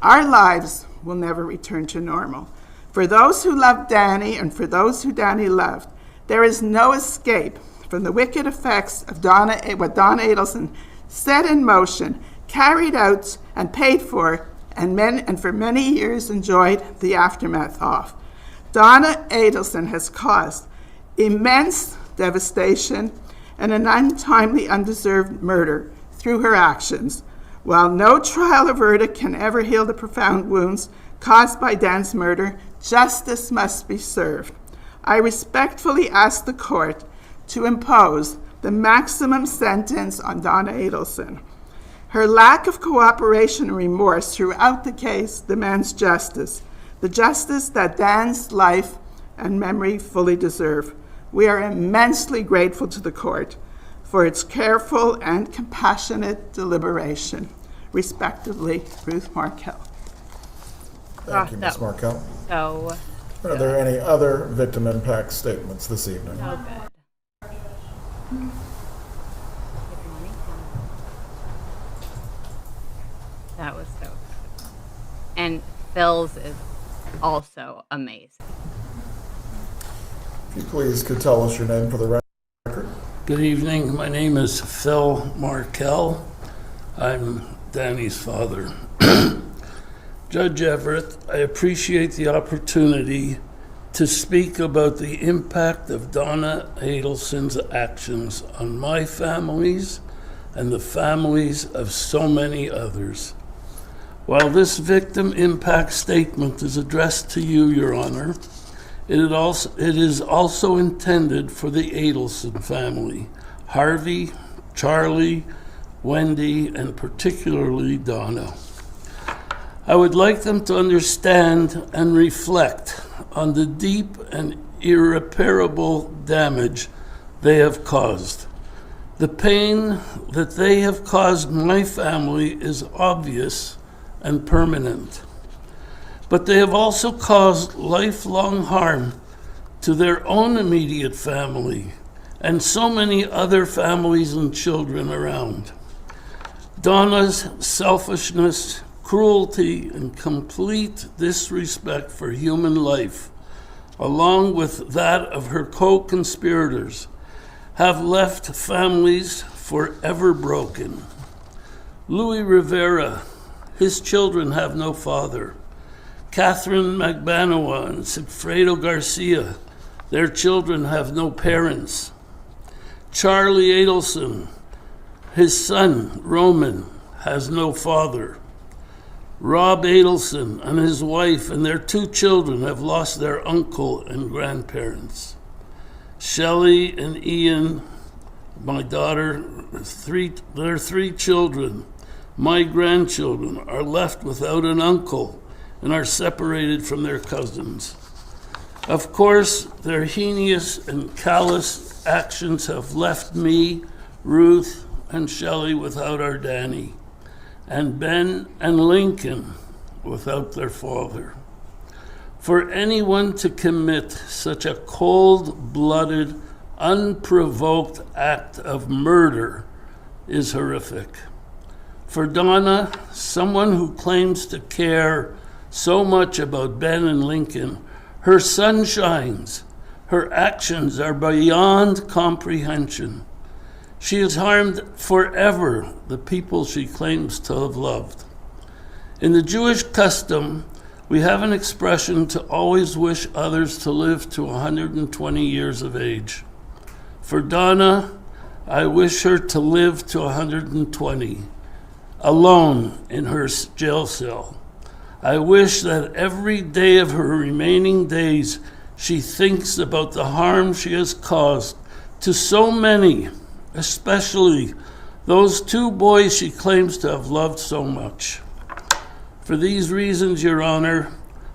Our lives will never return to normal. For those who loved Danny and for those who Danny loved, there is no escape from the wicked effects of what Donna Adelson set in motion, carried out, and paid for, and for many years enjoyed the aftermath of. Donna Adelson has caused immense devastation and an untimely, undeserved murder through her actions. While no trial or verdict can ever heal the profound wounds caused by Dan's murder, justice must be served. I respectfully ask the court to impose the maximum sentence on Donna Adelson. Her lack of cooperation and remorse throughout the case demands justice, the justice that Dan's life and memory fully deserve. We are immensely grateful to the court for its careful and compassionate deliberation. Respectively, Ruth Markell. Thank you, Ms. Markell. So Are there any other victim impact statements this evening? good. That was so good. And Phil's is also amazing. If you please could tell us your name for the record. Good evening. My name is Phil Markell. I'm Danny's father. Judge Everett, I appreciate the opportunity to speak about the impact of Donna Adelson's actions on my families and the families of so many others. While this victim impact statement is addressed to you, Your Honor, it is also intended for the Adelson family, Harvey, Charlie, Wendi, and particularly Donna. I would like them to understand and reflect on the deep and irreparable damage they have caused. The pain that they have caused my family is obvious and permanent, but they have also caused lifelong harm to their own immediate family and so many other families and children around. Donna's selfishness, cruelty, and complete disrespect for human life, along with that of her co-conspirators, have left families forever broken. Louis Rivera, his children have no father. Catherine Magbanawa and Sigfredo Garcia, their children have no parents. Charlie Adelson, his son, Roman, has no father. Rob Adelson and his wife and their 2 children have lost their uncle and grandparents. Shelley and Ian, my daughter, their 3 children, my grandchildren, are left without an uncle and are separated from their cousins. Of course, their heinous and callous actions have left me, Ruth, and Shelley without our Danny, and Ben and Lincoln without their father. For anyone to commit such a cold-blooded, unprovoked act of murder is horrific. For Donna, someone who claims to care so much about Ben and Lincoln, her sun shines. Her actions are beyond comprehension. She has harmed forever the people she claims to have loved. In the Jewish custom, we have an expression to always wish others to live to 120 years of age. For Donna, I wish her to live to 120, alone in her jail cell. I wish that every day of her remaining days she thinks about the harm she has caused to so many, especially those 2 boys she claims to have loved so much. For these reasons, Your Honor,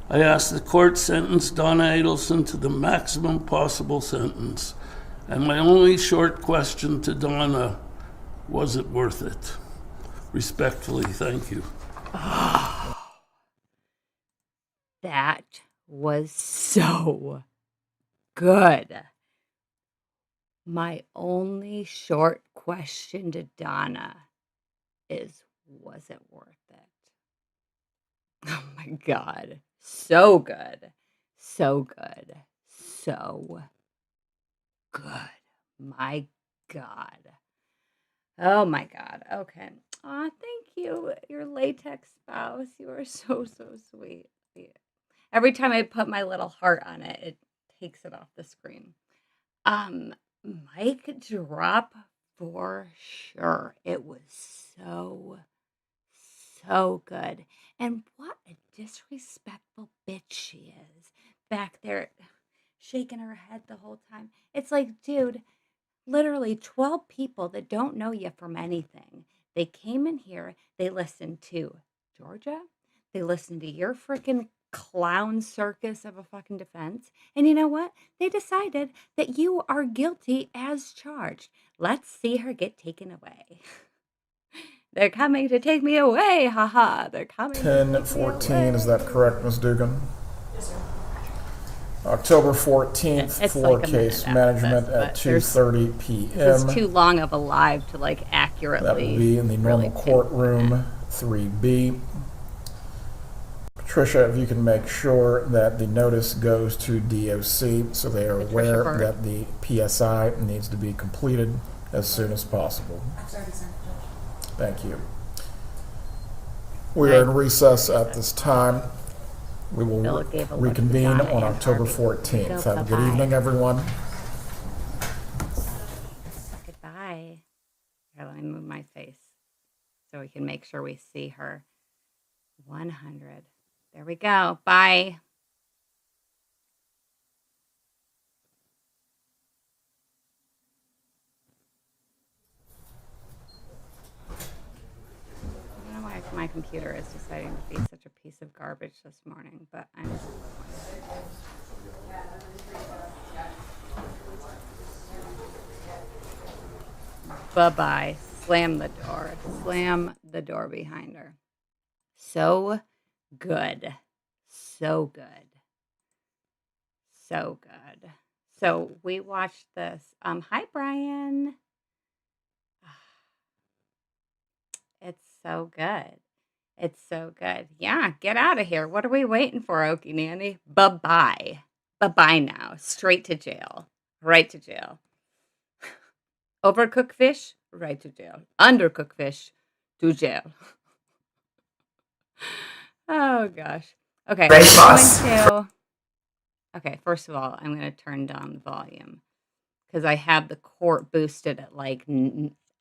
I ask the court sentence Donna Adelson to the maximum possible sentence. And my only short question to Donna, was it worth it? Respectfully, thank you. That was so good. My only short question to Donna is, was it worth it? Oh my God. So good. So good. So good. my God. Oh my God. Okay. Aw, thank you, your latex spouse. You are so, so sweet. Yeah. Every time I put my little heart on it, it takes it off the screen. Um, Mic drop for sure. It was so, so good. And what a disrespectful bitch she is back there shaking her head the whole time. It's like, dude, literally 12 people that don't know you from anything. They came in here, they listened to Georgia, they listened to your freaking clown circus of a fucking defense. And you know what? They decided that you are guilty as charged. Let's see her get taken away. They're coming to take me away. Haha. They're coming. 10/14, is that correct, Ms. Dugan? October 14th It's for like a case minute after management this, at but there's- 2:30 p.m. It's too long of a live to like accurately. That will be in the really normal pinpoint courtroom, that. 3B. Patricia, if you can make sure that the notice goes to DOC so they are Patricia aware Bird. that the PSI needs to be completed as soon as possible. Thank you. We are in recess at this time. We will Bill gave a look to reconvene Donna on and October Harvey. 14th. Go, Have a good bye-bye. evening, everyone. Goodbye. Here, let me move my face so we can make sure we see her. 100. There we go. Bye. I don't know why my computer is deciding to be such a piece of garbage this morning, but I'm disappointed. Bye-bye. Slam the door. Slam the door behind her. So good. So good. So good. So we watched this. Hi, Brian. It's so good. It's so good. Yeah, get out of here. What are we waiting for, Okie Nanny? Bye-bye. Bye-bye now. Straight to jail. Right to jail. Overcooked fish? Right to jail. Undercooked fish? To jail. Oh, gosh. Okay. Okay, first of all, I'm going to turn down the volume because I have the court boosted at like...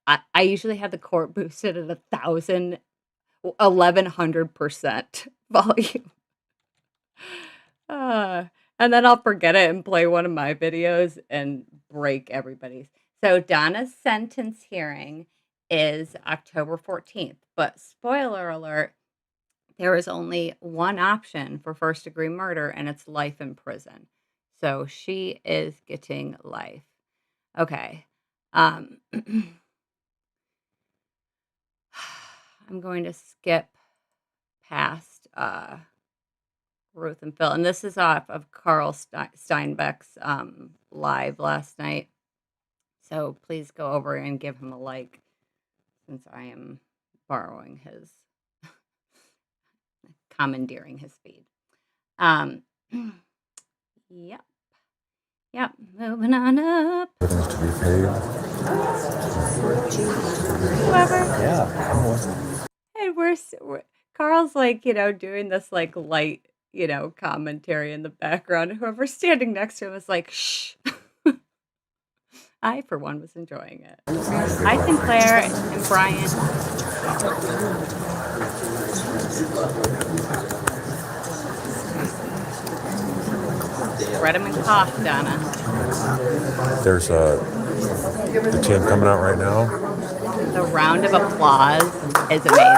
I usually have the court boosted at 1,100% volume. And then I'll forget it and play one of my videos and break everybody's. So Donna's sentence hearing is October 14th. But spoiler alert, there is only one option for first-degree murder, and it's life in prison. So she is getting life. Okay. I'm going to skip past Ruth and Phil. And this is off of Carl Steinbeck's live last night. So please go over and give him a like since I am borrowing his, commandeering his feed. Yep. Yep. Moving on up. Things to be paid. Whoever. Yeah. And we're Carl's like, doing this like light, commentary in the background. Whoever's standing next to him is like, shh. I, for one, was enjoying it. Hi, Sinclair and Brian. Spread 'em and cough, Donna. There's the team coming out right now. The round of applause is amazing.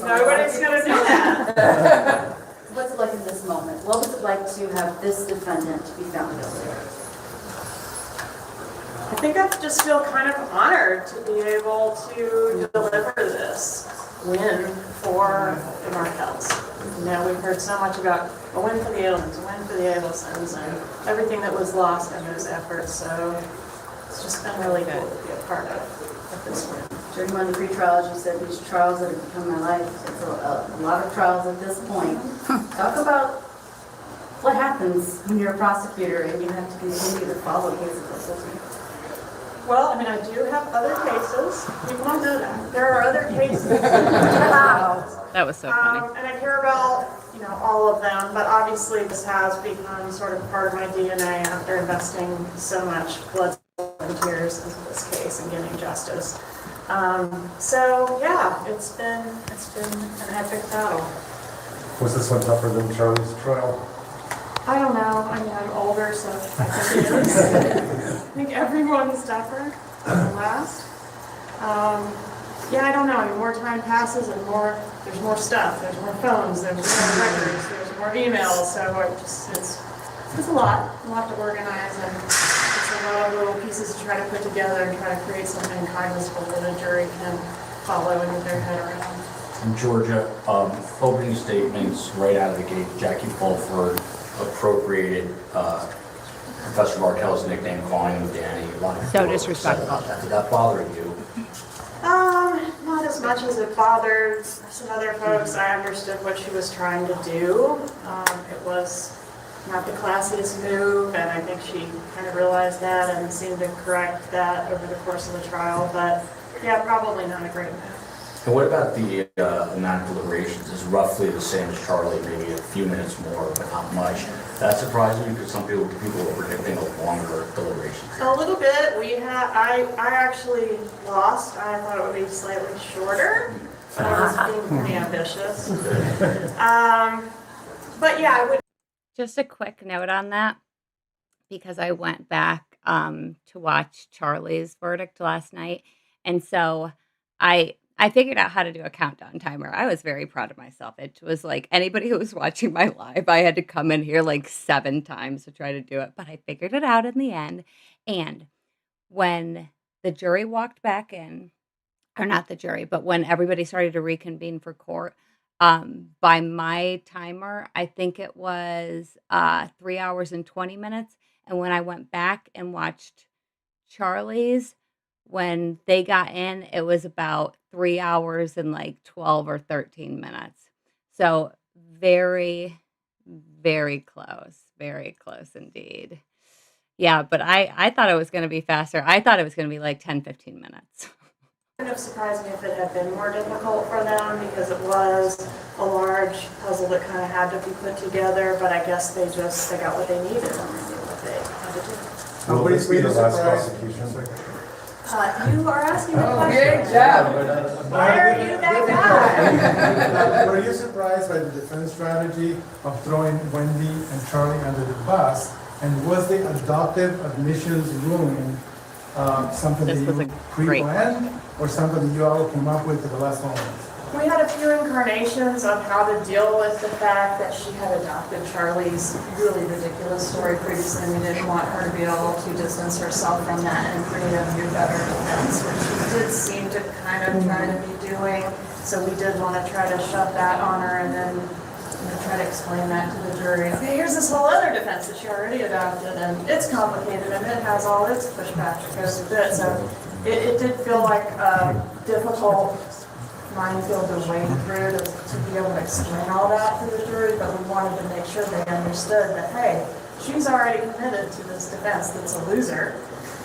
Nobody's gonna do that. What's it like in this moment? What was it like to have this defendant be found guilty? I think I just feel kind of honored to be able to deliver this. win for the Markells. You know, we've heard so much about a win for the Adelsons, a win for the Adelsons, and everything that was lost in those efforts. So it's just been really good to be a part of this win. During one of the pre-trials, you said these trials that have become my life. It's a lot of trials at this point. Talk about what happens when you're a prosecutor and you have to continue to follow cases like this one. Well, I mean, I do have other cases. People don't know that. There are other cases. That was so funny. And I care about, you know, all of them, but obviously this has become sort of part of my DNA after investing so much blood, sweat, and tears into this case and getting justice. So yeah, it's been an epic battle. Was this one tougher than Charlie's trial? I don't know. I mean, I'm older, so I think it is. I think everyone's tougher than the last. Yeah, I don't know. I mean, more time passes and there's more stuff. There's more phones. There's more records. There's more emails. So it's a lot to organize, and it's a lot of little pieces to try to put together and try to create something cognizable that a jury can follow and get their head around. In Georgia, opening statements right out of the gate, Jackie Fulford appropriated Professor Markel's nickname, calling him Danny. A lot of So people were upset disrespectful. about that. Did that bother you? Not as much as it bothered some other folks. I understood what she was trying to do. It was not the classiest move, and I think she kind of realized that and seemed to correct that over the course of the trial. But yeah, probably not a great move. And what about the amount of deliberations? Is roughly the same as Charlie, maybe a few minutes more, but not much. That surprised me because some people were predicting a longer deliberation. A little bit. I actually lost. I thought it would be slightly shorter. But I was being pretty ambitious. But yeah, I would. Just a quick note on that, because I went back to watch Charlie's verdict last night, and so I figured out how to do a countdown timer. I was very proud of myself. It was like anybody who was watching my live, I had to come in here like 7 times to try to do it, but I figured it out in the end. And when the jury walked back in, or not the jury, but when everybody started to reconvene for court, by my timer, I think it was 3 hours and 20 minutes. And when I went back and watched Charlie's, when they got in, it was about 3 hours and like 12 or 13 minutes. So very, very close indeed. Yeah, but I thought it was going to be faster. I thought it was going to be like 10, 15 minutes. It would have surprised me if it had been more difficult for them because it was a large puzzle that kind of had to be put together, but I guess they got what they needed and they knew what they had to do. Will this be the last surprised? prosecution? You are asking the question. Good job. Why are you that guy? Were you surprised by the defense strategy of throwing Wendi and Charlie under the bus? And was the adoptive admissions ruling something that This was you a great pre-planned or something that you all came up with at the last moment? We had a few incarnations of how to deal with the fact that she had adopted Charlie's really ridiculous story previously, and we didn't want her to be able to distance herself from that and create a new, better defense, which she did seem to kind of try to be doing. So we did want to try to shove that on her and then try to explain that to the jury. Okay, here's this whole other defense that she already adopted, and it's complicated, and it has all its pushback that goes with it. So it did feel like a difficult minefield to wade through to be able to explain all that to the jury, but we wanted to make sure they understood that, hey, she's already committed to this defense that's a loser,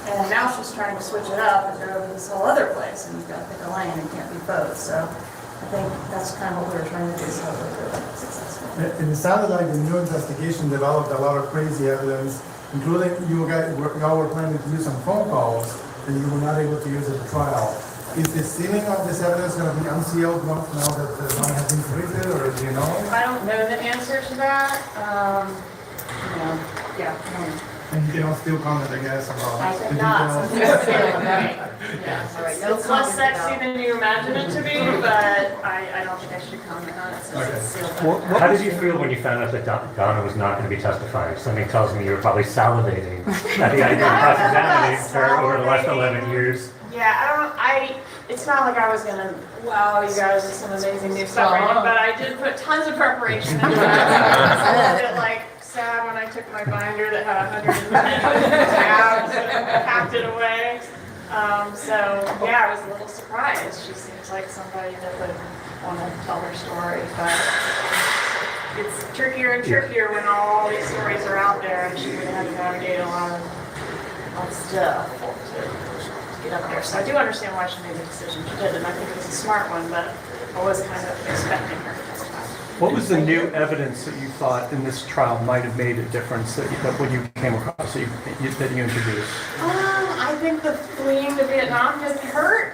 and now she's trying to switch it up and go to this whole other place, and you've got to pick a lane and can't be both. So I think that's kind of what we were trying to do, so we were really successful. And it sounded like the new investigation developed a lot of crazy evidence, including y'all were planning to use some phone calls that you were not able to use at the trial. Is the sealing of this evidence going to be unsealed now that the one has been completed, or do you know? I don't know the answer to that. Yeah. And you can still comment, I guess, about I the cannot. details. Yeah. All right, no It's less comment sexy about- than you imagine it to be, but I don't think I should comment on it since it's sealed. How did you feel when you found out that Donna was not going to be testifying? Something tells me you were probably salivating at the idea of cross-examining her over the last 11 years. Yeah, it's not like I was gonna, wow, you guys are some amazing new stuff right now, but I did put tons of preparation into it. I was a little bit like sad when I took my binder that had 100 tabs and packed it away. So yeah, I was a little surprised. She seems like somebody that would want to tell her story, but it's trickier and trickier when all these stories are out there, and she would have to navigate a lot of stuff to get up there. So I do understand why she made the decision she did, and I think it was a smart one, but I was kind of expecting her to testify. What was the new evidence that you thought in this trial might have made a difference that when you came across that you introduced? I think the fleeing to Vietnam didn't hurt,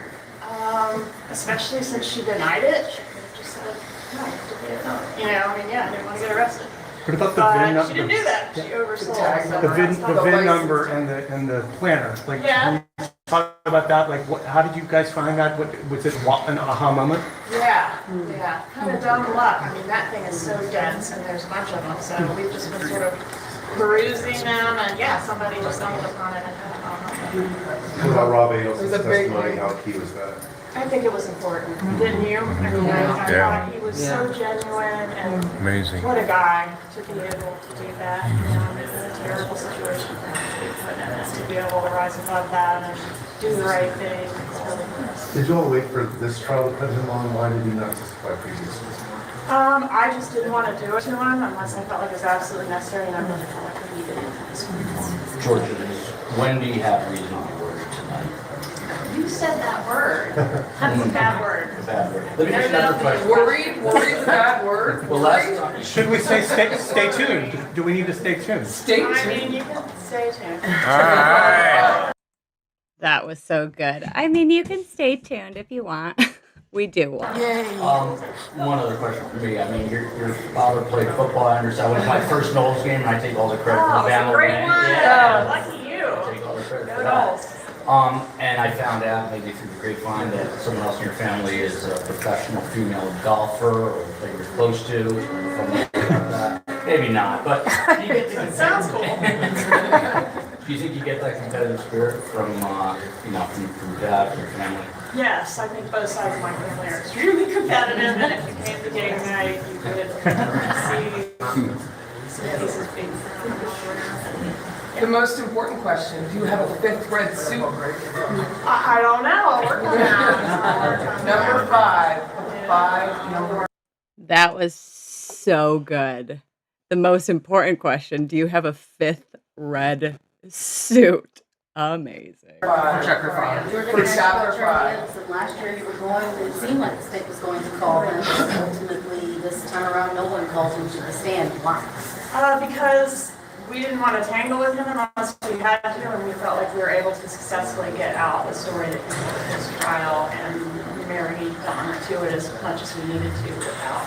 especially since she denied it. She could have just said, no, to Vietnam. You know, I mean, yeah, I didn't want to get arrested. What about the VIN number? She didn't do that. She oversold. The VIN number and the planner. Like, Yeah. can you talk about that? Like, how did you guys find that? Was it an aha moment? Yeah, yeah. Kind of dumb luck. I mean, that thing is so dense, and there's a bunch of them. So we've just been sort of perusing them, and yeah, somebody just stumbled upon it. What about Rob Adelson's testimony, how key was that? I think it was important, didn't you? I mean, I thought he was so genuine, and Amazing. what a guy to be able to do that. You know, it's a terrible situation for him to be put in, and to be able to rise above that and do the right thing. It's really nice. Did you all wait for this trial to put him on? Why did he not testify previously? I just didn't want to do it to him unless I felt like it was absolutely necessary, and I really felt like we needed it. Georgia, does Wendy have reason to be worried tonight? You said that word. That's a bad word. A bad word. Let me ask another question. Worried's a bad word. Well, last time. Should we say stay tuned? Do we need to stay tuned? I mean, you can stay tuned. That was so good. I mean, you can stay tuned if you want. We do want. One other question for me. I mean, your father played football. I understand. I went to my first Knowles game, and I take all the credit for Oh, the it's a Bama great win. one. Yeah. Lucky you. I take all the credit Go for that. Knowles. And I found out, maybe through the grapevine, that someone else in your family is a professional female golfer, or that you're close to, or something like that. Maybe not, but do you get the It sounds cool. Do you think you get that competitive spirit from, from dad, from your family? Yes, I think both sides of my family are extremely competitive, and if you came to game night, you could see some pieces being The most important question, do you have a fifth red suit? I don't know, I'll work on that. Number 5. Number That was so good. The most important question, do you have a fifth red suit? Amazing. 5. Checker 5. You were going to ask Germain, last year you were going, it seemed like the state was going to call him, but ultimately this time around no one called him to the stand. Why? Because we didn't want to tangle with him unless we had to, and we felt like we were able to successfully get out the story that came out of his trial and marry Donna to it as much as we needed to without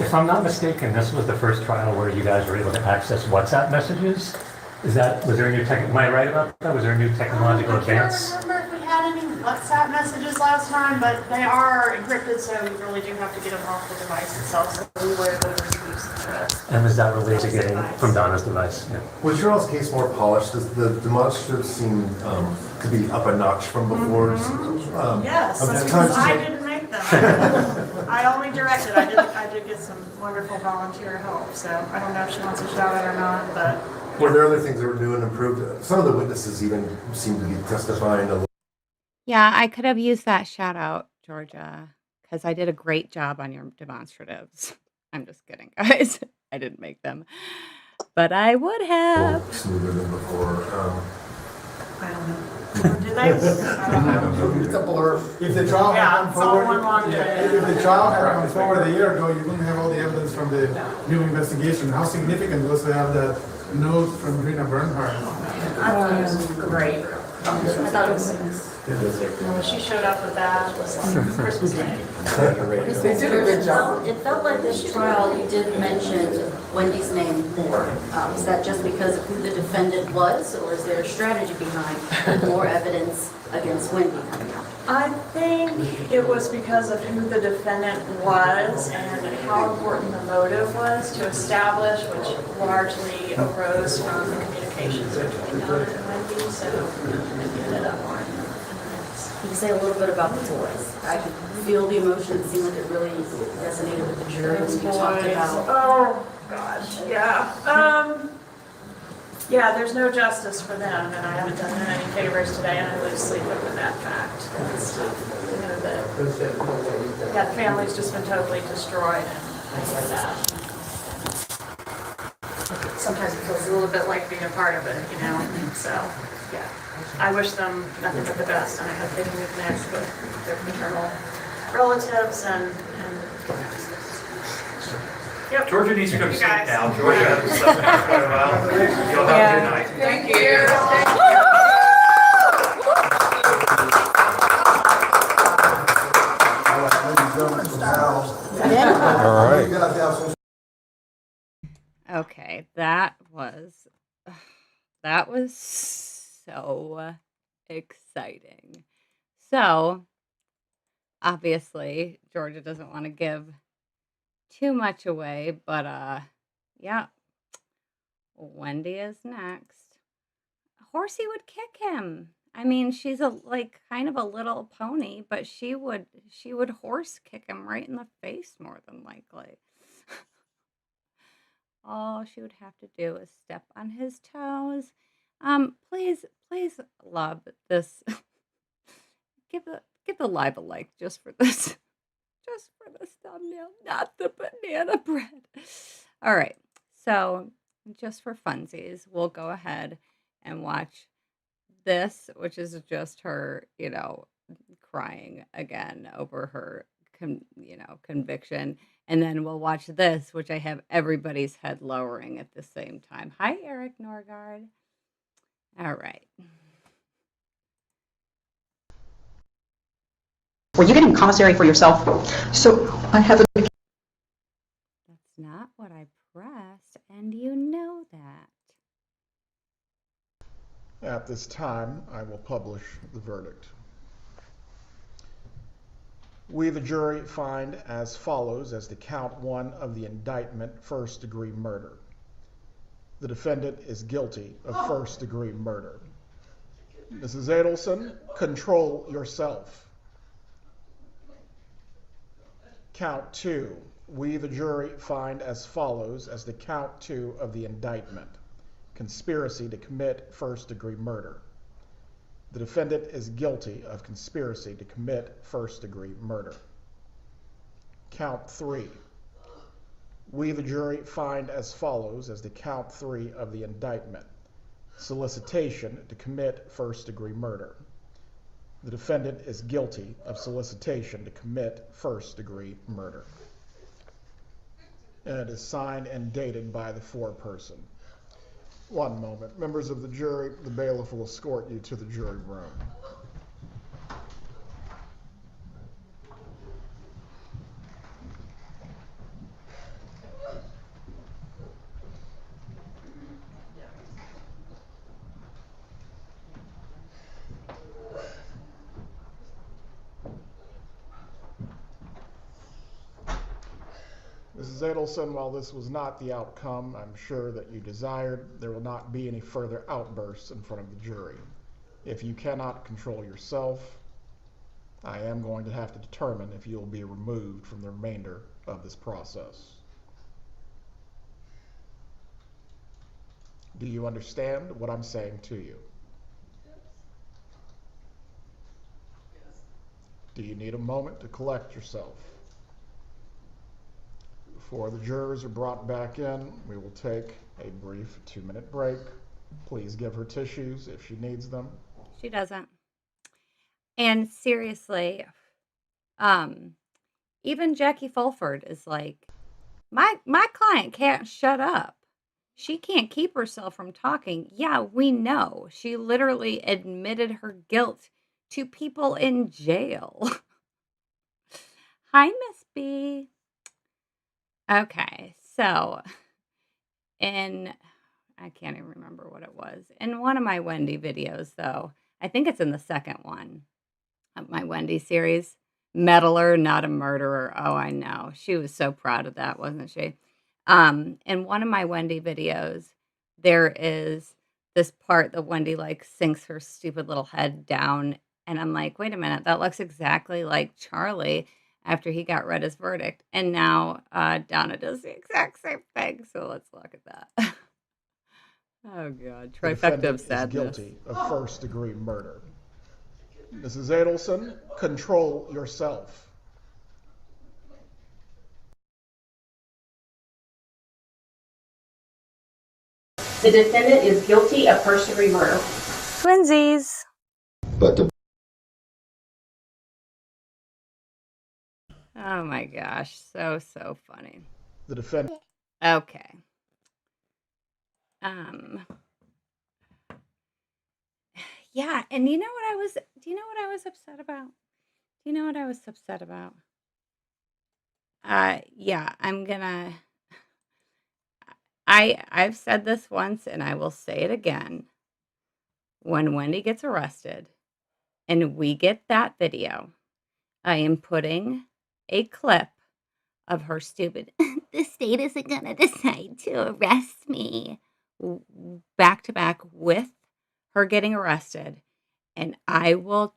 If I'm not mistaken, this was the first trial where you guys were able to access WhatsApp messages. Was there a new am I right about that? Was there a new technological advance? I can't remember if we had any WhatsApp messages last time, but they are encrypted, so we really do have to get them off the device itself, so we were able to receive some And was that related to getting from Donna's device? Yeah. Was your all's case more polished? Does the demonstratives seem to be up a notch from before? Yes, I'm just because conscious I of- didn't make them. I only directed. I did get some wonderful volunteer help, so I don't know if she wants to shout it or not, but Were there other things that were new and improved? Some of the witnesses even seem to be testifying a little. Yeah, I could have used that shout out, Georgia, because I did a great job on your demonstratives. I'm just kidding, guys. I didn't make them, but I would have. Smoother than before. I don't know. Did they? I don't know. It's a blur. If the trial had Yeah, come it's all one forward, long day. if the trial had come forward a year ago, you wouldn't have all the evidence from the new investigation. How significant was to have that note from Rena Bernhardt? I thought it was great. I thought it was, when she showed up with that, it was like Christmas Day. They did a good job. It felt like this trial, you did mention Wendy's name more. Is that just because of who the defendant was, or is there a strategy behind more evidence against Wendy coming out? I think it was because of who the defendant was and how important the motive was to establish, which largely arose from the communications between Donna and Wendi. you, so I gave it up on. You can say a little bit about the toys. I could feel the emotion. It seemed like it really resonated with the jury when you talked about. Oh, gosh, yeah. Yeah, there's no justice for them, and I haven't done them any favors today, and I lose sleep over that fact. It's, you know, that family's just been totally destroyed, and I hate that. Sometimes it feels a little bit like being a part of it, you know, so, yeah. I wish them nothing but the best, and I hope they can reconnect with their paternal relatives and yep. Georgia needs to go to You sleep guys. now. Georgia hasn't slept now for a while. You'll have a good night. Thank you. All right. Okay, that was so exciting. So, obviously, Georgia doesn't want to give too much away, but yeah, Wendi is next. Horsey would kick him. I mean, she's kind of a little pony, but she would horse kick him right in the face more than likely. All she would have to do is step on his toes. Please love this. give the live a like just for this. Just for this thumbnail, not the banana bread. All right. So, just for funsies, we'll go ahead and watch this, which is just her, crying again over her, conviction. And then we'll watch this, which I have everybody's head lowering at the same time. Hi, Eric Norgard. All right. Were you getting commissary for yourself? So I have a... That's not what I pressed, and you know that. At this time, I will publish the verdict. We, the jury, find as follows as to count 1 of the indictment, first-degree murder. The defendant is guilty of first-degree murder. Mrs. Adelson, control yourself. Count 2. We, the jury, find as follows as to count 2 of the indictment, conspiracy to commit first-degree murder. The defendant is guilty of conspiracy to commit first-degree murder. Count 3. We, the jury, find as follows as to count 3 of the indictment, solicitation to commit first-degree murder. The defendant is guilty of solicitation to commit first-degree murder. And it is signed and dated by the foreperson. One moment. Members of the jury, the bailiff will escort you to the jury room. Mrs. Adelson, while this was not the outcome I'm sure that you desired, there will not be any further outbursts in front of the jury. If you cannot control yourself, I am going to have to determine if you will be removed from the remainder of this process. Do you understand what I'm saying to you? Do you need a moment to collect yourself? Before the jurors are brought back in, we will take a brief 2-minute break. Please give her tissues if she needs them. She doesn't. And seriously, even Jackie Fulford is like, my client can't shut up. She can't keep herself from talking. Yeah, we know. She literally admitted her guilt to people in jail. Hi, Miss B. Okay, so I can't even remember what it was. In one of my Wendi videos, though, I think it's in the second one of my Wendi series, Meddler, Not a Murderer. Oh, I know. She was so proud of that, wasn't she? In one of my Wendi videos, there is this part that Wendi like sinks her stupid little head down, and I'm like, wait a minute, that looks exactly like Charlie after he got read his verdict, and now Donna does the exact same thing. So let's look at that. Oh God, The trifecta defendant of is sadness. guilty of first-degree murder. Mrs. Adelson, control yourself. The defendant is guilty of first-degree murder. Twinsies. But the Oh my gosh, so funny. The defendant. Okay. Yeah, and you know what I was do you know what I was upset about? Do you know what I was upset about? Yeah, I've said this once and I will say it again. When Wendi gets arrested and we get that video, I am putting a clip of her stupid, the state isn't going to decide to arrest me, back to back with her getting arrested. And I will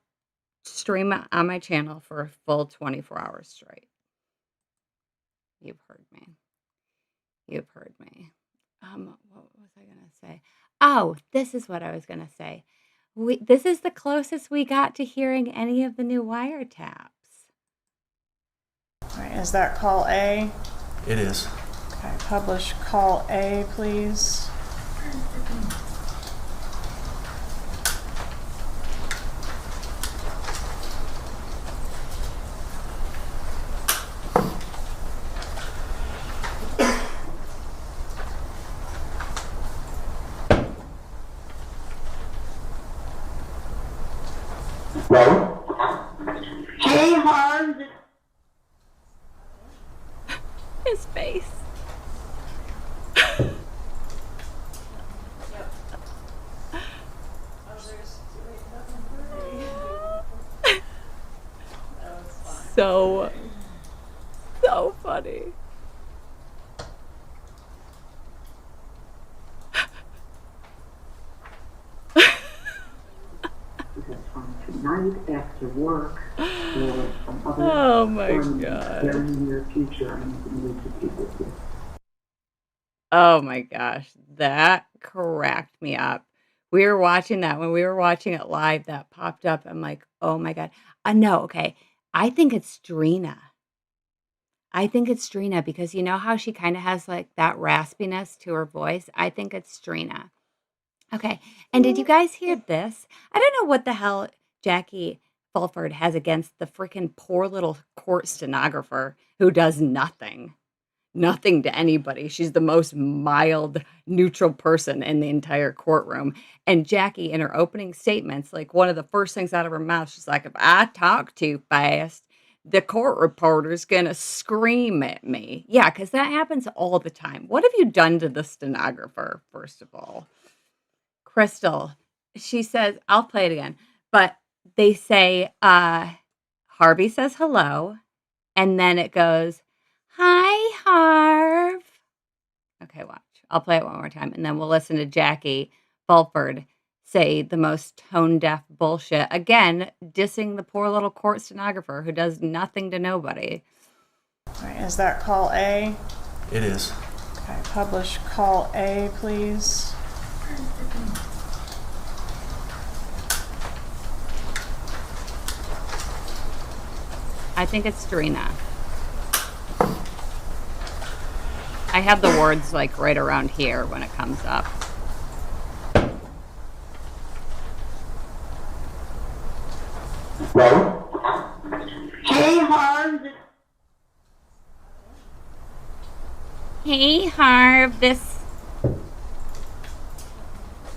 stream it on my channel for a full 24 hours straight. You've heard me. You've heard me. What was I going to say? Oh, this is what I was going to say. This is the closest we got to hearing any of the new wiretaps. All right, is that call A? It is. Okay, publish call A, please. Hey, Harv. His face. So funny. Tonight after work, or some other Oh my appointment God. very near future, I need to be with you. Oh my gosh, that cracked me up. We were watching that when we were watching it live, that popped up. I'm like, oh my God. No, okay. I think it's Drina. I think it's Drina because you know how she kind of has like that raspiness to her voice? I think it's Drina. Okay. And did you guys hear this? I don't know what the hell Jackie Fulford has against the freaking poor little court stenographer who does nothing. Nothing to anybody. She's the most mild, neutral person in the entire courtroom. And Jackie, in her opening statements, like one of the first things out of her mouth, she's like, if I talk too fast, the court reporter's gonna scream at me. Yeah, because that happens all the time. What have you done to the stenographer, first of all? Crystal, she says, I'll play it again, but they say, Harvey says hello, and then it goes, hi, Harv. Okay, watch. I'll play it one more time, and then we'll listen to Jackie Fulford say the most tone-deaf bullshit. Again, dissing the poor little court stenographer who does nothing to nobody. All right, is that call A? It is. Okay, publish call A, please. I think it's Drina. I have the words like right around here when it comes up. Hey, Harv. Hey, Harv, this...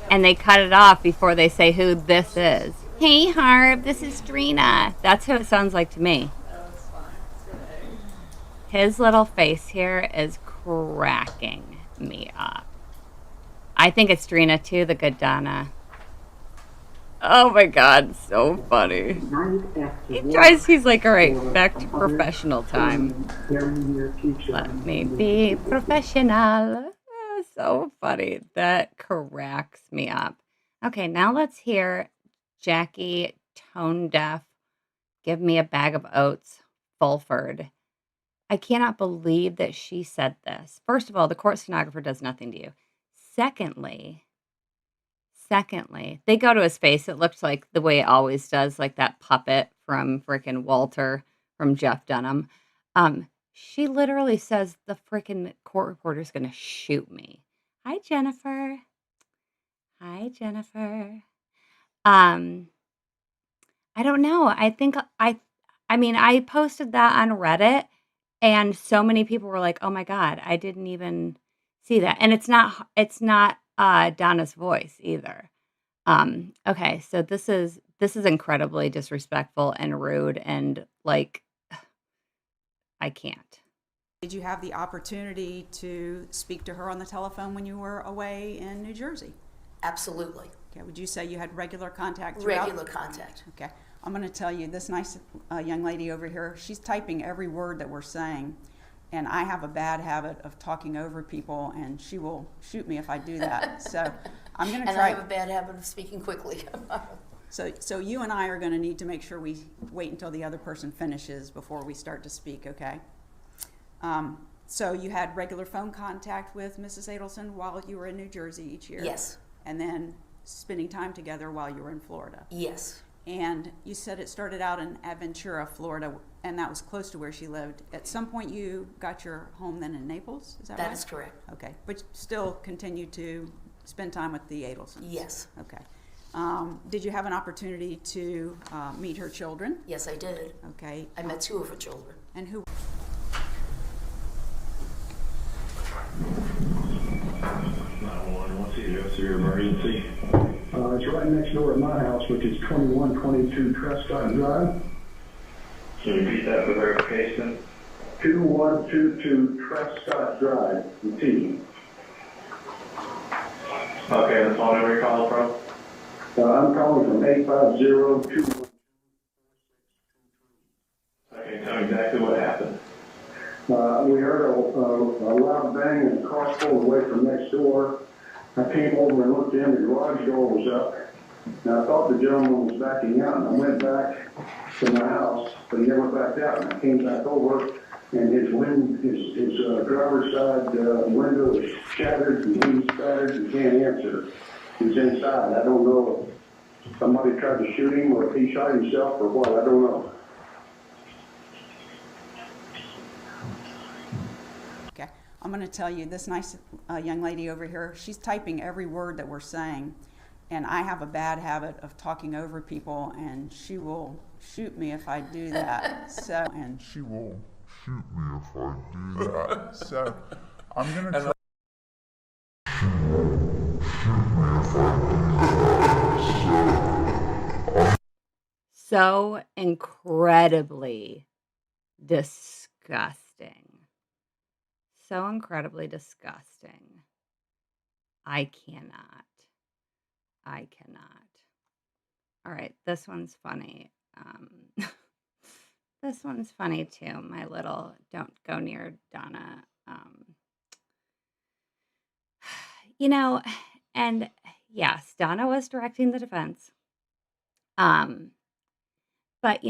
And they cut it off before they say who this is. Hey, Harv, this is Drina. That's who it sounds like to me. His little face here is cracking me up. I think it's Drina too, the good Donna. Oh my God, so funny. He's like, all right, back to professional time. Let me be professional. Oh, so funny. That cracks me up. Okay, now let's hear Jackie, tone deaf, give me a bag of oats, Fulford. I cannot believe that she said this. First of all, the court stenographer does nothing to you. Secondly, they go to his face. It looks like the way it always does, like that puppet from frickin' Walter from Jeff Dunham. She literally says the frickin' court reporter's gonna shoot me. Hi, Jennifer. Hi, Jennifer. Um, I don't know. I mean, I posted that on Reddit, and so many people were like, "Oh my god, I didn't even see that." And it's not Donna's voice either. Okay, so this is incredibly disrespectful and rude, and like I can't. Did you have the opportunity to speak to her on the telephone when you were away in New Jersey? Absolutely. Okay, would you say you had regular contact throughout? Regular contact. Okay, I'm going to tell you, this nice young lady over here, she's typing every word that we're saying, and I have a bad habit of talking over people, and she will shoot me if I do that. So I'm going to try. And I have a bad habit of speaking quickly. So you and I are going to need to make sure we wait until the other person finishes before we start to speak, okay? So you had regular phone contact with Mrs. Adelson while you were in New Jersey each year? Yes. And then spending time together while you were in Florida? Yes. And you said it started out in Aventura, Florida, and that was close to where she lived. At some point you got your home then in Naples, is that right? That is correct. Okay, but still continued to spend time with the Adelsons? Yes. Okay. Did you have an opportunity to meet her children? Yes, I did. Okay. I met two of her children. And who? 911, what's your emergency? It's right next door at my house, which is 2122 Trescott Drive. Can you repeat that for verification? 2122 Trescott Drive, with T. Okay, the phone number you're calling from? I'm calling from 850-2. Okay, tell me exactly what happened. We heard a loud bang and a car pulled away from next door. I came over and looked in, the garage door was up. And I thought the gentleman was backing out, and I went back to my house, but he never backed out. And I came back over, and his driver's side window is shattered, and he's battered, and can't answer. He's inside. I don't know if somebody tried to shoot him, or if he shot himself, or what. I don't know. Okay, I'm going to tell you, this nice young lady over here, she's typing every word that we're saying, and I have a bad habit of talking over people, and she will shoot me if I do that. So, and she will shoot me if I do that. So, I'm going to try. She will shoot me if I do that. So incredibly disgusting. So incredibly disgusting. I cannot. All right, this one's funny. This one's funny too. My little don't go near Donna. And yes, Donna was directing the defense. But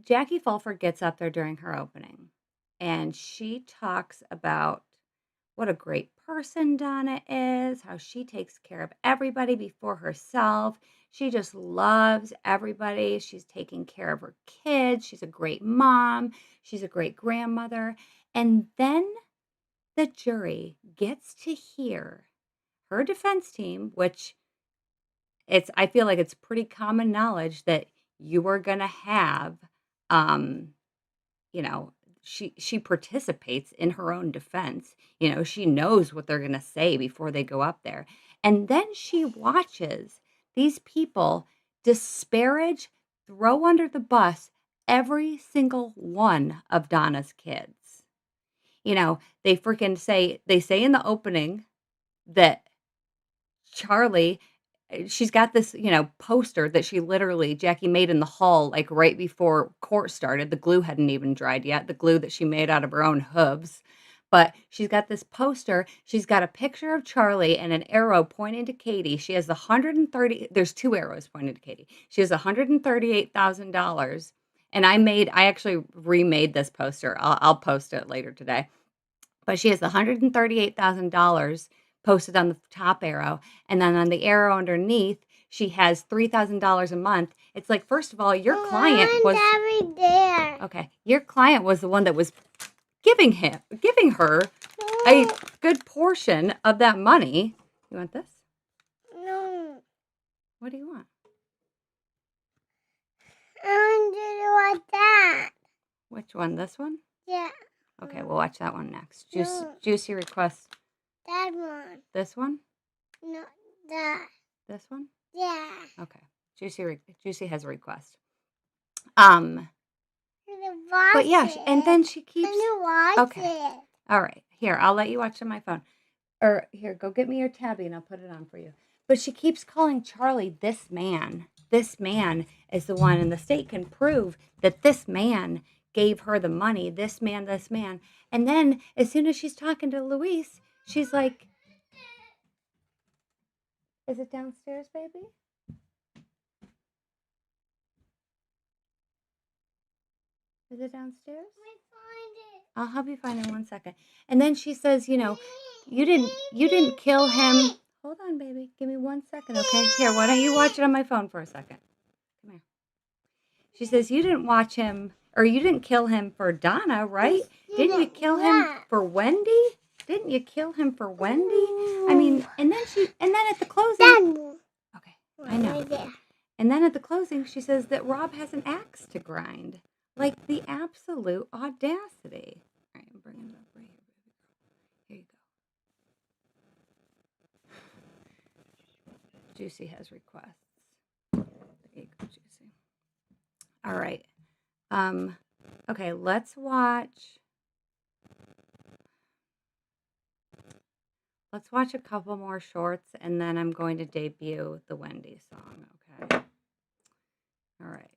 Jackie Fulford gets up there during her opening, and she talks about what a great person Donna is, how she takes care of everybody before herself. She just loves everybody. She's taking care of her kids. She's a great mom. She's a great grandmother. And then the jury gets to hear her defense team, which I feel like it's pretty common knowledge that you are going to have, she participates in her own defense. She knows what they're going to say before they go up there. And then she watches these people disparage, throw under the bus every single one of Donna's kids. They say in the opening that Charlie, she's got this, poster that Jackie made in the hall, like right before court started. The glue hadn't even dried yet, the glue that she made out of her own hooves. But she's got this poster. She's got a picture of Charlie and an arrow pointing to Katie. She has there's 2 arrows pointing to Katie. She has $138,000. And I actually remade this poster. I'll post it later today. But she has $138,000 posted on the top arrow. And then on the arrow underneath, she has $3,000 a month. It's like, first of all, your client was there. okay. Your client was the one that was giving her a good portion of that money. You want this? No. What do you want? I want that. Which one? This one? Yeah. Okay, we'll watch that one next. No. Juicy request. That one. This one? No, that. This one? Yeah. Okay. Juicy has a request. Watch But yeah, it. and then she keeps. Can you watch Okay. it? All right. Here, I'll let you watch on my phone. Or here, go get me your tabby and I'll put it on for you. But she keeps calling Charlie this man. This man is the one, and the state can prove that this man gave her the money. This man. And then as soon as she's talking to Luis, she's like, "Is it downstairs, baby?" Is it downstairs? I'll help you find it in 1 second. And then she says, you didn't kill him. Hold on, baby. Give me 1 second, okay? Here, why don't you watch it on my phone for a second? Come here. She says, you didn't watch him, or you didn't kill him for Donna, right? Didn't you kill him for Wendi? Didn't you kill him for Wendi? I mean, and then at the closing. Okay, I know. And then at the closing, she says that Rob has an axe to grind. Like the absolute audacity. All right, I'm bringing it up right here. Here you go. Juicy has requests. There you go, Juicy. All right. Okay, let's watch a couple more shorts, and then I'm going to debut the Wendi song, okay? All right.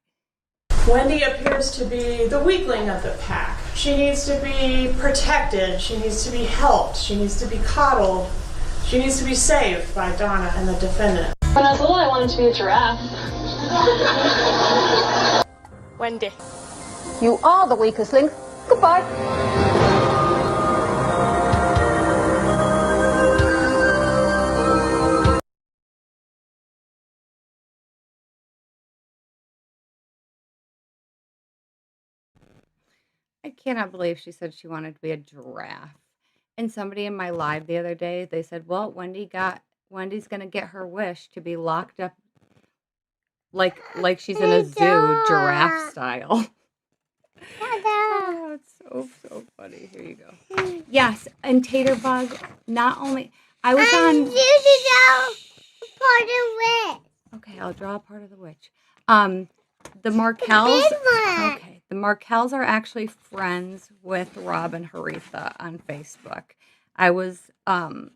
Wendi appears to be the weakling of the pack. She needs to be protected. She needs to be helped. She needs to be coddled. She needs to be saved by Donna and the defendant. When I was little, I wanted to be a giraffe. Wendi. You are the weakest link. Goodbye. I cannot believe she said she wanted to be a giraffe. And somebody in my live the other day, they said, well, Wendy's going to get her wish to be locked up like she's in a zoo, giraffe style. Oh, it's so funny. Here you go. Yes, and Tater Bug, not only, I was on. Part of it. Okay, I'll draw a part of the witch. The Markells. Okay, the Markells are actually friends with Rob and Haritha on Facebook. I was on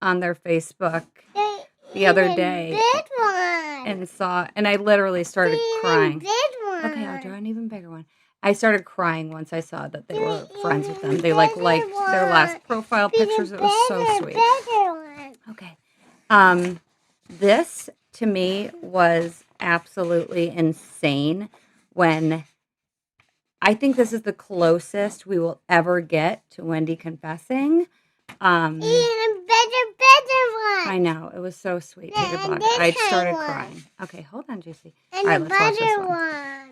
their Facebook the other day and I literally started crying. Okay, I'll draw an even bigger one. I started crying once I saw that they were friends with them. They liked their last profile pictures. It was so sweet. Okay. This to me was absolutely insane when I think this is the closest we will ever get to Wendi confessing. Even better one. I know, it was so sweet. I started crying. Okay, hold on, Juicy. And all right, a let's watch this better one.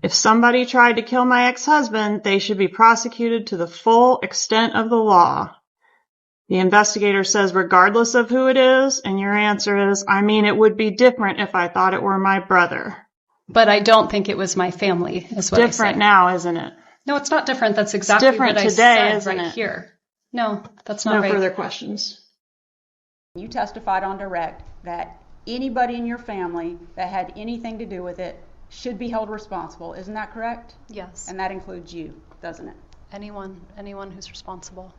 If somebody tried to kill my ex-husband, they should be prosecuted to the full extent of the law. The investigator says regardless of who it is, and your answer is, I mean, it would be different if I thought it were my brother. But I don't think it was my family, is what I say. Different now, isn't it? No, it's not different. That's exactly different what I today, said isn't right it? here. No, that's not right. No further questions. You testified on direct that anybody in your family that had anything to do with it should be held responsible. Isn't that correct? Yes. And that includes you, doesn't it? Anyone who's responsible.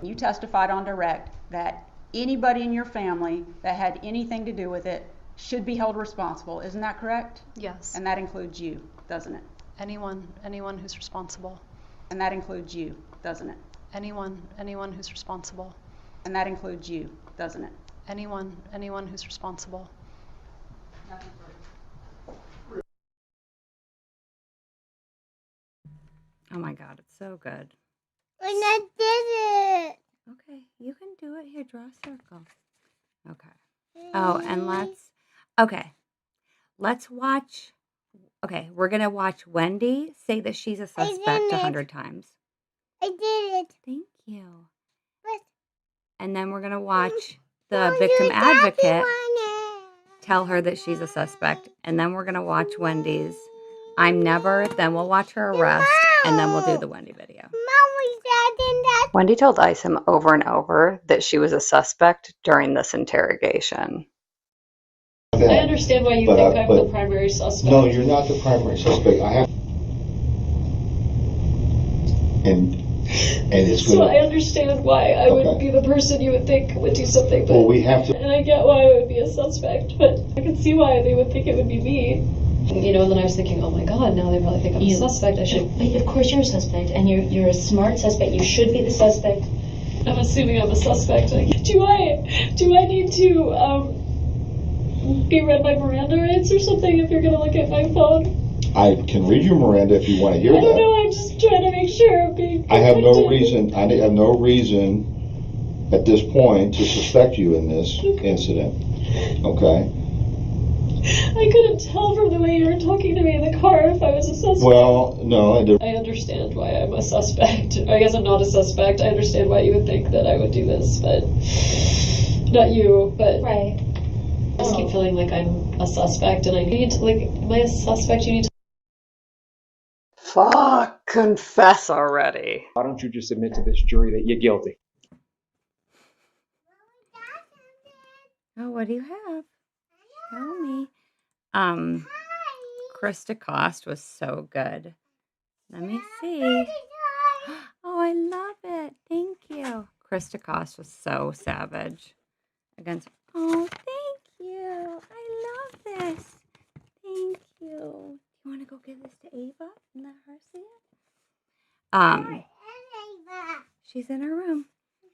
You testified on direct that anybody in your family that had anything to do with it should be held responsible. Isn't that correct? Yes. And that includes you, doesn't it? Anyone who's responsible. And that includes you, doesn't it? Anyone who's responsible. And that includes you, doesn't it? Anyone who's responsible. Oh my God, it's so good. And I did it. Okay, you can do it. Here, draw a circle. Okay. Oh, and let's watch. Okay, we're going to watch Wendi say that she's a suspect 100 times. I did it. Thank you. But And then we're going to watch the victim advocate tell her that she's a suspect. And then we're going to watch Wendi's I'm never. Then we'll watch her arrest. And then we'll do the Wendi video. Wendi told Isom over and over that she was a suspect during this interrogation. I understand why you think I'm the primary suspect. No, you're not the primary suspect. I have, and it's so I understand why I would be the person you would think would do something. But, well, we have to. And I get why I would be a suspect, but I can see why they would think it would be me. You know, and then I was thinking, oh my God, now they probably think I'm a suspect. I should. But of course you're a suspect, and you're a smart suspect. You should be the suspect. I'm assuming I'm a suspect. Like, do I need to be read my Miranda rights or something if you're gonna look at my phone? I can read you Miranda if you want to hear that. I don't know. I'm just trying to make sure I'm being protected. I have no reason at this point to suspect you in this incident. Okay. I couldn't tell from the way you were talking to me in the car if I was a suspect. Well, no, I understand why I'm a suspect. I guess I'm not a suspect. I understand why you would think that I would do this, but not you, but right. I just keep feeling like I'm a suspect, and I need to, like, am I a suspect? You need to. Fuck, confess already. Why don't you just admit to this jury that you're guilty? Oh, what do you have? Tell me. Krista Cost was so good. Let me see. Oh, I love it. Thank you. Krista Cost was so savage. Oh, thank you. I love this. Thank you. You want to go give this to Ava and let her see it? She's in her room.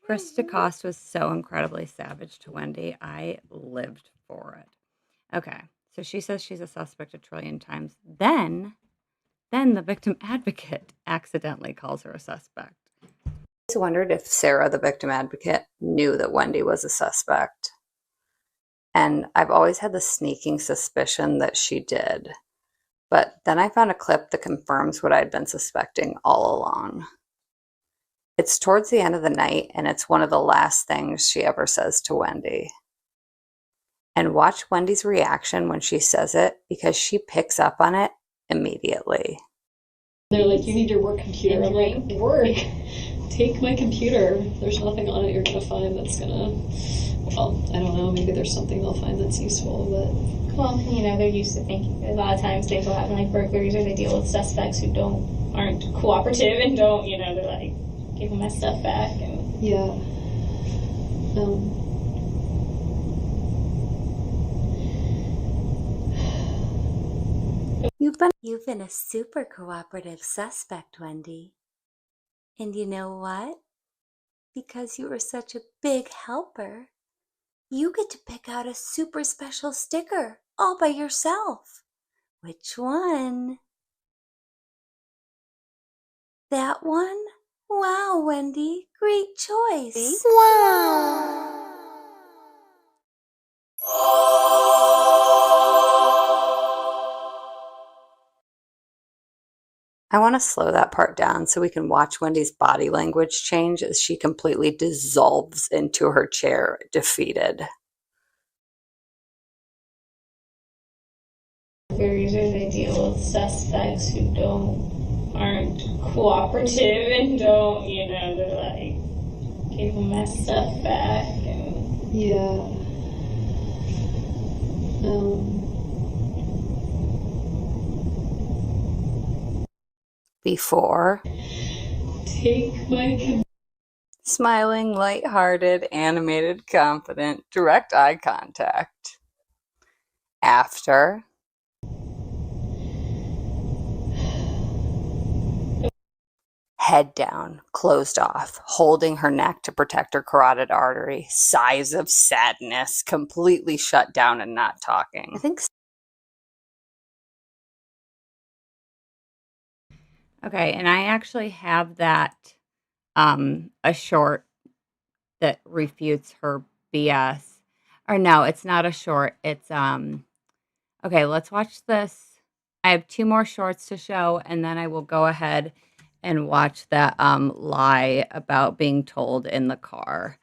Krista Cost was so incredibly savage to Wendi. I lived for it. Okay, so she says she's a suspect a trillion times. Then the victim advocate accidentally calls her a suspect. I always wondered if Sarah, the victim advocate, knew that Wendi was a suspect. And I've always had the sneaking suspicion that she did. But then I found a clip that confirms what I'd been suspecting all along. It's towards the end of the night, and it's one of the last things she ever says to Wendi. And watch Wendi's reaction when she says it, because she picks up on it immediately. They're like, you need your work computer. I'm like, work? Take my computer. There's nothing on it you're going to find that's going to, well, I don't know, maybe there's something they'll find that's useful, but... Well, you know, they're used to thinking, a lot of times things will happen like burglaries, or they deal with suspects who aren't cooperative and don't, you know, they're like, give me my stuff back. And yeah. You've been a super cooperative suspect, Wendi. And you know what? Because you were such a big helper, you get to pick out a super special sticker all by yourself. Which one? That one? Wow, Wendi, great choice. Wow. I want to slow that part down so we can watch Wendi's body language change as she completely dissolves into her chair, defeated. Usually they deal with suspects who aren't cooperative and don't, you know, they're like, give them my stuff back. And yeah. Before. Take my... Smiling, lighthearted, animated, confident, direct eye contact. After. head down, closed off, holding her neck to protect her carotid artery, sighs of sadness, completely shut down and not talking. I think. Okay, and I actually have that, a short that refutes her BS. Or no, it's not a short. It's, okay, let's watch this. I have 2 more shorts to show, and then I will go ahead and watch that lie about being told in the car.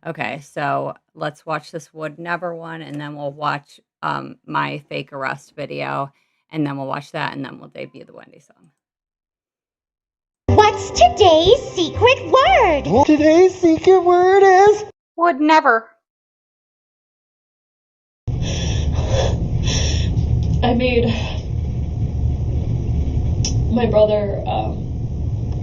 Okay, so let's watch this would never one, and then we'll watch my fake arrest video, and then we'll watch that, and then we'll debut the Wendi song. What's today's secret word? Today's secret word is would never. I made my brother,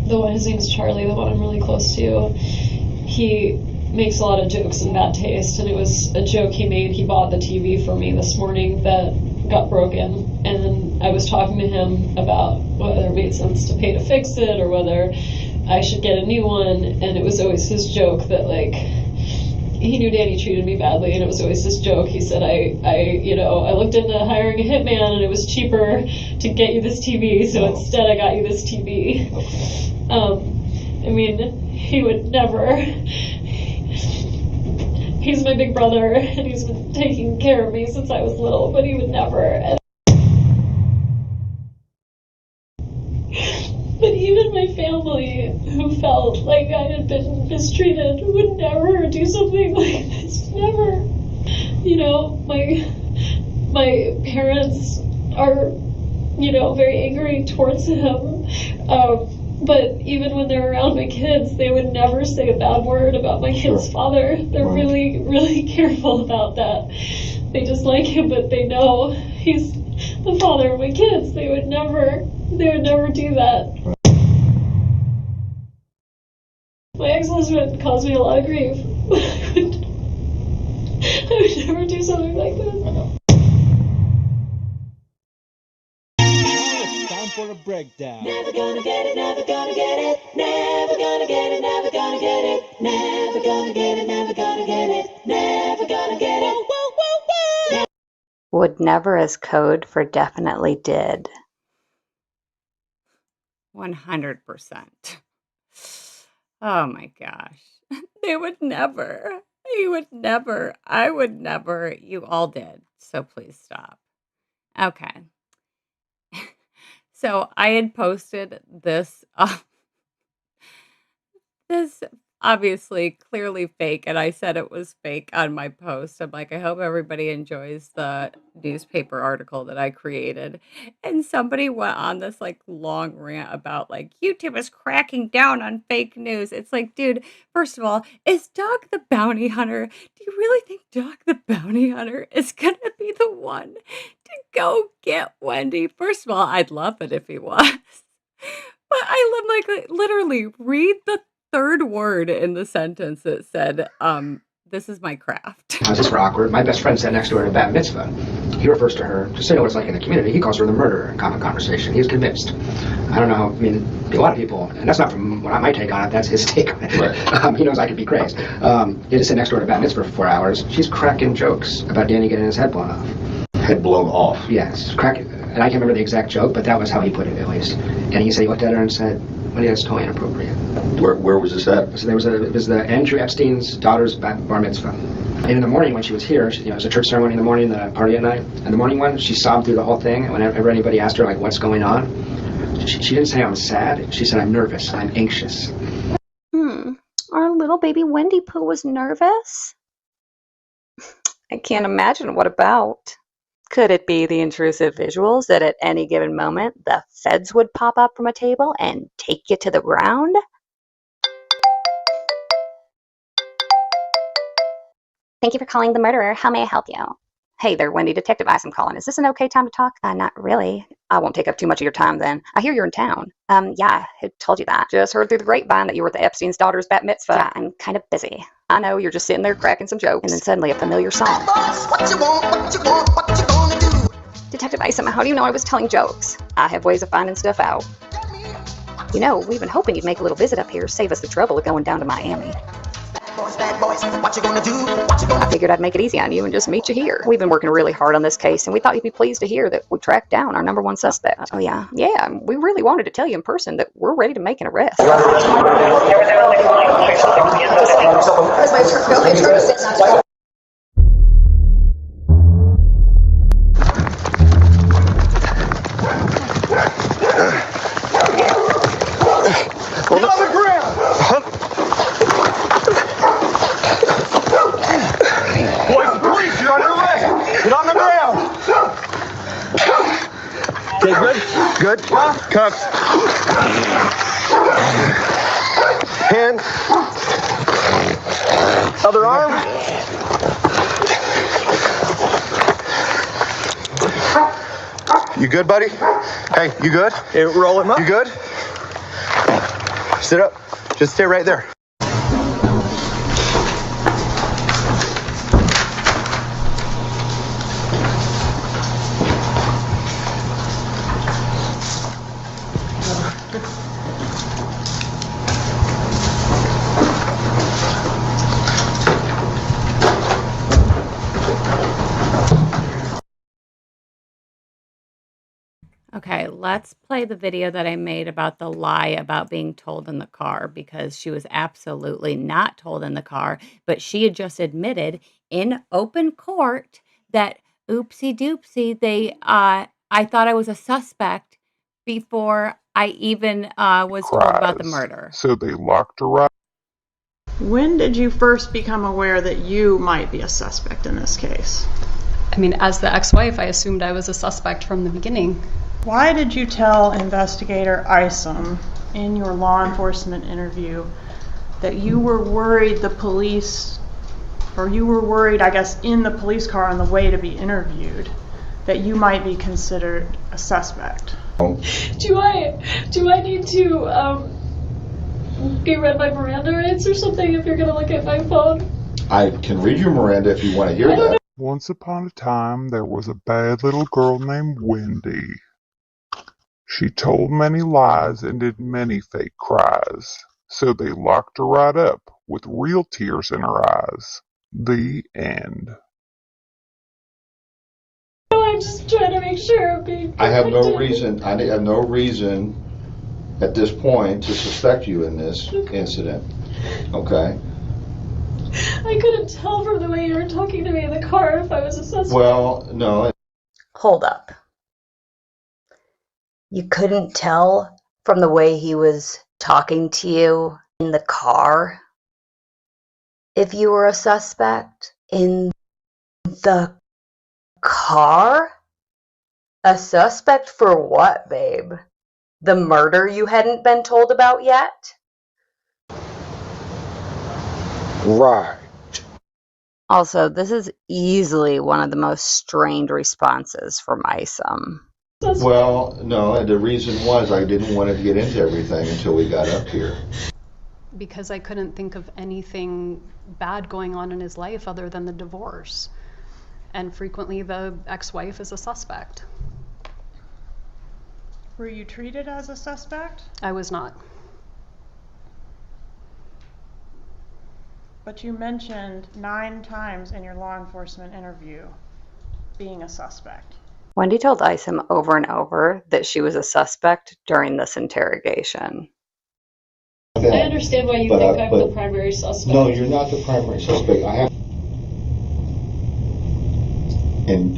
the one, his name's Charlie, the one I'm really close to, he makes a lot of jokes in bad taste, and it was a joke he made. He bought the TV for me this morning that got broken, and I was talking to him about whether it made sense to pay to fix it or whether I should get a new one, and it was always his joke that, like, he knew Danny treated me badly, and it was always his joke. He said, I looked into hiring a hitman, and it was cheaper to get you this TV, so instead I got you this TV. I mean, he would never. He's my big brother, and he's been taking care of me since I was little, but he would never. But even my family, who felt like I had been mistreated, would never do something like this. Never. You know, my parents are, very angry towards him. But even when they're around my kids, they would never say a bad word about my kid's father. They're really, really careful about that. They just like him, but they know he's the father of my kids. They would never do that. My ex-husband caused me a lot of grief. I would never do something like this. time for a breakdown. Never gonna get it, never gonna get it, never gonna get it, never gonna get it, never gonna get it, never gonna get it, never gonna get it. Whoa, whoa, whoa, whoa. Would never is code for definitely did. 100%. Oh my gosh. They would never. You would never. I would never. You all did. So please stop. Okay. So I had posted this, this obviously clearly fake, and I said it was fake on my post. I'm like, I hope everybody enjoys the newspaper article that I created. And somebody went on this like long rant about like YouTube is cracking down on fake news. It's like, dude, first of all, is Dog the Bounty Hunter? Do you really think Dog the Bounty Hunter is gonna be the one to go get Wendi? First of all, I'd love it if he was. But I like literally read the third word in the sentence that said, this is my craft. How's this for awkward? My best friend sat next to her at a bat mitzvah. He refers to her, just so you know what it's like in the community, he calls her the murderer in common conversation. He's convinced. I don't know, I mean, a lot of people, and that's not from my take on it, that's his take on it. Right. He knows I could be crazed. He had to sit next to her at a bat mitzvah for 4 hours. She's cracking jokes about Danny getting his head blown off. Head blown off? Yes, cracking. And I can't remember the exact joke, but that was how he put it, at least. And he said he looked at her and said, well, yeah, that's totally inappropriate. Where was this at? So it was the Andrew Epstein's daughter's bar mitzvah. And in the morning when she was here, it was a church ceremony in the morning, the party at night. In the morning one, she sobbed through the whole thing. And whenever anybody asked her, like, what's going on, she didn't say I'm sad. She said I'm nervous, I'm anxious. Our little baby Wendi Pooh was nervous? I can't imagine what about. Could it be the intrusive visuals that at any given moment the feds would pop up from a table and take you to the ground? Thank you for calling the murderer. How may I help you? Hey there, Wendi, Detective Ice, I'm calling. Is this an okay time to talk? Not really. I won't take up too much of your time then. I hear you're in town. Yeah, who told you that? Just heard through the grapevine that you were at the Epstein's daughter's bat mitzvah. Yeah, I'm kind of busy. I know, you're just sitting there cracking some jokes, and then suddenly a familiar song. What you want, what you want, what you gonna do? Detective Ice, how do you know I was telling jokes? I have ways of finding stuff out. You know, we've been hoping you'd make a little visit up here, save us the trouble of going down to Miami. Bad boys, what you gonna do? What you gonna... I figured I'd make it easy on you and just meet you here. We've been working really hard on this case, and we thought you'd be pleased to hear that we tracked down our #1 suspect. Oh, yeah? Yeah, we really wanted to tell you in person that we're ready to make an arrest. Get on the ground! Boys, the police, you're under arrest! Get on the ground! Okay, good? Good. Cuffs. Hand. Other arm. You good, buddy? Hey, you good? Hey, roll him up. You good? Sit up. Just stay right there. Okay, let's play the video that I made about the lie about being told in the car, because she was absolutely not told in the car, but she had just admitted in open court that oopsie doopsie, I thought I was a suspect before I even was told about the murder. So they locked her up. When did you first become aware that you might be a suspect in this case? I mean, as the ex-wife, I assumed I was a suspect from the beginning. Why did you tell Investigator Isom in your law enforcement interview that you were worried the police, or you were worried, I guess, in the police car on the way to be interviewed, that you might be considered a suspect? Do I need to be read my Miranda rights or something if you're gonna look at my phone? I can read you Miranda if you want to hear that. Once upon a time, there was a bad little girl named Wendi. She told many lies and did many fake cries, so they locked her right up with real tears in her eyes. The end. I'm just trying to make sure I'm being I have no reason at this point to suspect you in this incident. Okay? I couldn't tell from the way you were talking to me in the car if I was a suspect. Well, no. Hold up. You couldn't tell from the way he was talking to you in the car if you were a suspect? In the car? A suspect for what, babe? The murder you hadn't been told about yet? Right. Also, this is easily one of the most strained responses from Isom. Well, no, the reason was I didn't want to get into everything until we got up here. Because I couldn't think of anything bad going on in his life other than the divorce. And frequently the ex-wife is a suspect. Were you treated as a suspect? I was not. But you mentioned 9 times in your law enforcement interview being a suspect. Wendi told Isom over and over that she was a suspect during this interrogation. I understand why you think I'm the primary suspect. No, you're not the primary suspect. I have, and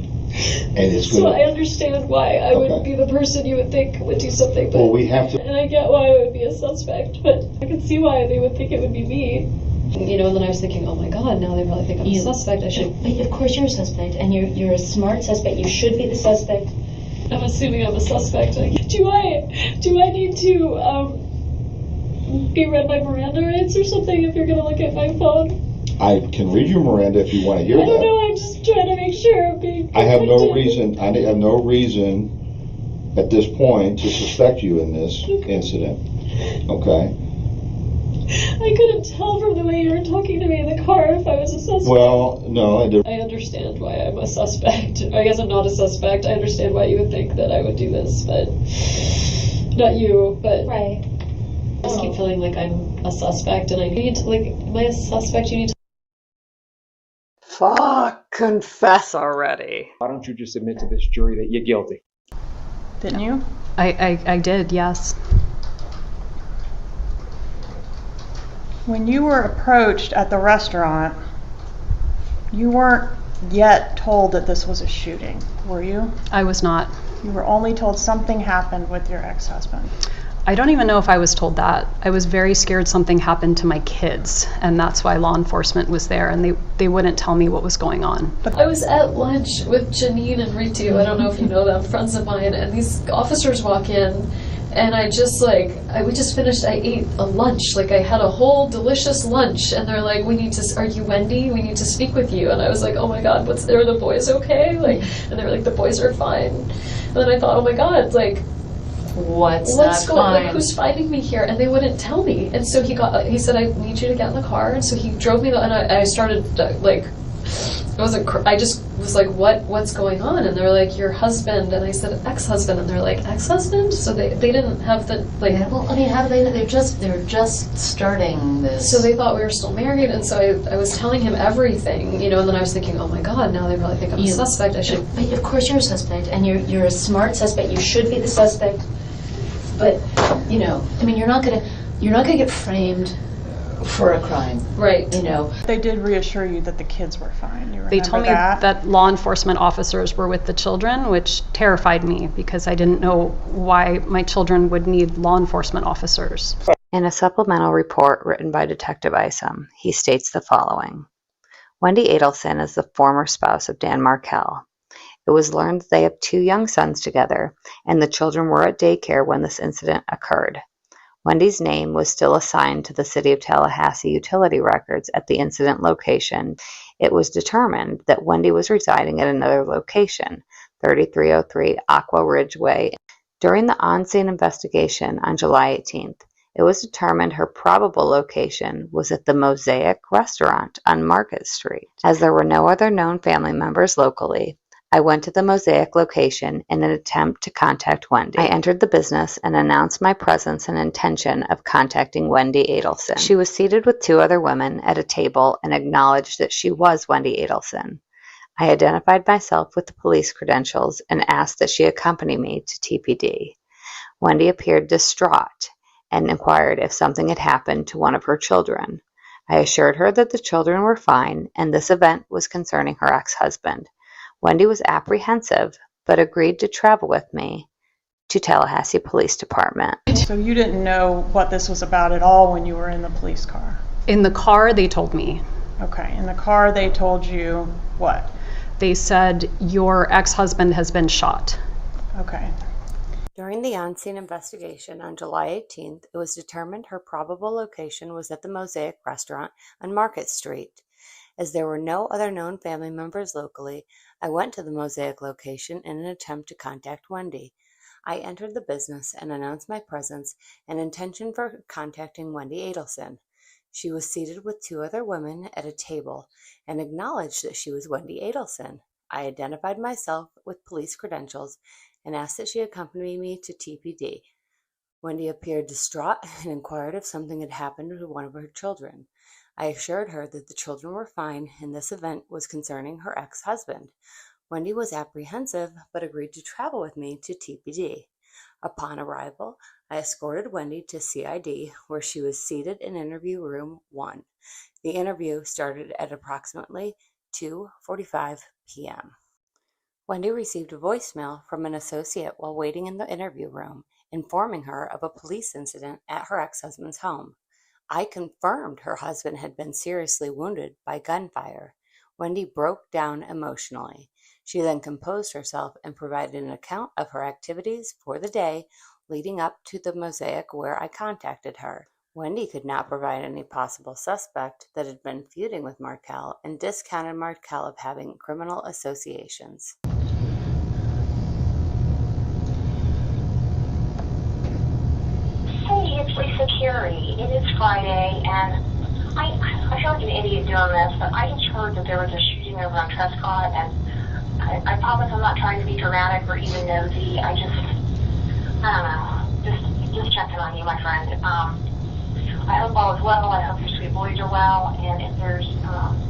it's So good. I understand why I would be the person you would think would do something, but Well, we have to. and I get why I would be a suspect, but I can see why they would think it would be me. You know, and then I was thinking, oh my god, now they probably think I'm a suspect. I should. But of course you're a suspect, and you're a smart suspect. You should be the suspect. I'm assuming I'm a suspect. Do I need to be read my Miranda rights or something if you're gonna look at my phone? I can read you Miranda if you want to hear I don't that. know. I'm just trying to make sure I'm being. I have no reason. I have no reason at this point to suspect you in this incident. Okay. I couldn't tell from the way you were talking to me in the car if I was a suspect. Well, no. I understand why I'm a suspect. I guess I'm not a suspect. I understand why you would think that I would do this, but not you. But right. I just keep feeling like I'm a suspect, and I need to, like, am I a suspect? You need to. Fuck, confess already. Why don't you just admit to this jury that you're guilty? Didn't you? I did, yes. When you were approached at the restaurant, you weren't yet told that this was a shooting, were you? I was not. You were only told something happened with your ex-husband. I don't even know if I was told that. I was very scared something happened to my kids, and that's why law enforcement was there, and they wouldn't tell me what was going on. I was at lunch with Janine and Ritu, I don't know if you know them, friends of mine, and these officers walk in, and we just finished, I ate a lunch, like I had a whole delicious lunch, and they're like, are you Wendi? We need to speak with you. And I was like, oh my God, are the boys okay? Like, and they were like, the boys are fine. And then I thought, oh my God, like, what's going on? Like, who's finding me here? And they wouldn't tell me. And so he said, I need you to get in the car. And so he drove me, and I started I just was like, what's going on? And they're like, your husband. And I said, ex-husband. And they're like, ex-husband? So they didn't have the, like. Yeah, well, I mean, how do they know? They're just starting this. So they thought we were still married. And so I was telling him everything, and then I was thinking, oh my God, now they probably think I'm a suspect. I should. But of course you're a suspect, and you're a smart suspect. You should be the suspect. But, I mean, you're not gonna get framed for a crime. Right. They did reassure you that the kids were fine. You remember They told me that law enforcement officers were with the children, which terrified me because I didn't know why my children would need law enforcement officers. In a supplemental report written by Detective Isom, he states the following. Wendi Adelson is the former spouse of Dan Markell. It was learned that they have 2 young sons together, and the children were at daycare when this incident occurred. Wendi's name was still assigned to the City of Tallahassee utility records at the incident location. It was determined that Wendi was residing at another location, 3303 Aqua Ridge Way. During the on-scene investigation on July 18th, it was determined her probable location was at the Mosaic restaurant on Market Street. As there were no other known family members locally, I went to the Mosaic location in an attempt to contact Wendi. I entered the business and announced my presence and intention of contacting Wendi Adelson. She was seated with 2 other women at a table and acknowledged that she was Wendi Adelson. I identified myself with the police credentials and asked that she accompany me to TPD. Wendi appeared distraught and inquired if something had happened to one of her children. I assured her that the children were fine and this event was concerning her ex-husband. Wendi was apprehensive, but agreed to travel with me to Tallahassee Police Department. So you didn't know what this was about at all when you were in the police car? In the car, they told me. Okay, in the car they told you what? They said, your ex-husband has been shot. Okay. During the on-scene investigation on July 18th, it was determined her probable location was at the Mosaic restaurant on Market Street. As there were no other known family members locally, I went to the Mosaic location in an attempt to contact Wendi. I entered the business and announced my presence and intention for contacting Wendi Adelson. She was seated with 2 other women at a table and acknowledged that she was Wendi Adelson. I identified myself with police credentials and asked that she accompany me to TPD. Wendi appeared distraught and inquired if something had happened to one of her children. I assured her that the children were fine and this event was concerning her ex-husband. Wendi was apprehensive but agreed to travel with me to TPD. Upon arrival, I escorted Wendi to CID where she was seated in interview room 1. The interview started at approximately 2:45 p.m. Wendi received a voicemail from an associate while waiting in the interview room, informing her of a police incident at her ex-husband's home. I confirmed her husband had been seriously wounded by gunfire. Wendi broke down emotionally. She then composed herself and provided an account of her activities for the day leading up to the Mosaic where I contacted her. Wendi could not provide any possible suspect that had been feuding with Markell and discounted Markell of having criminal associations. Hey, it's Lisa Carey. It is Friday, and I feel like an idiot doing this, but I just heard that there was a shooting over on Trescott, and I promise I'm not trying to be dramatic or even nosy. I don't know, just checking on you, my friend. I hope all is well. I hope your sweet boys are well. And if there's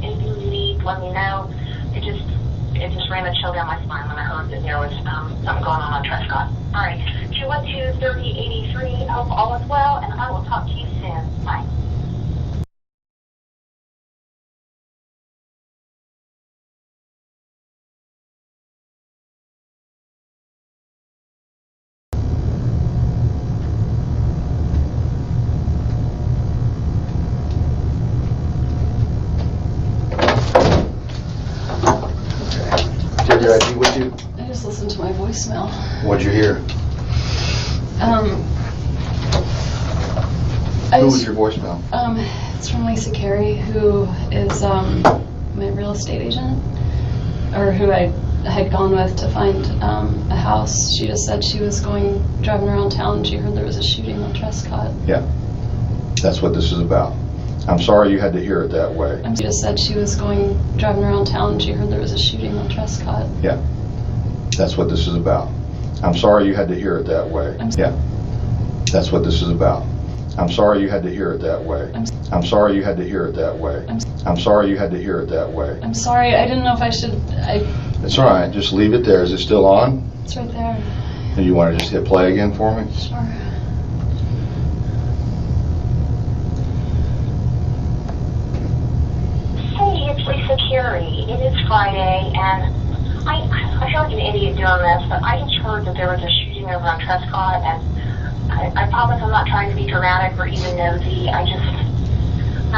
anything you need, let me know. It just ran a chill down my spine when I heard that there was something going on Trescott. All right, 212-3083. Hope all is well, and I will talk to you soon. Bye. Do you have your ID with you? I just listened to my voicemail. What'd you hear? I Who was just- your voicemail? It's from Lisa Carey, who is my real estate agent, or who I had gone with to find a house. She just said she was driving around town and she heard there was a shooting on Trescott. Yeah. That's what this is about. I'm sorry you had to hear it that way. And she just said she was driving around town and she heard there was a shooting on Trescott. Yeah. That's what this is about. I'm sorry you had to hear it that way. Yeah. That's what this is about. I'm sorry you had to hear it that way. I'm sorry you had to hear it that way. I'm sorry you had to hear it that way. I'm sorry, I didn't know if I should. It's all right. Just leave it there. Is it still on? It's right there. And you want to just hit play again for me? Sure. Hey, it's Lisa Carey. It is Friday, and I feel like an idiot doing this, but I just heard that there was a shooting over on Trescott, and I promise I'm not trying to be dramatic or even nosy. I don't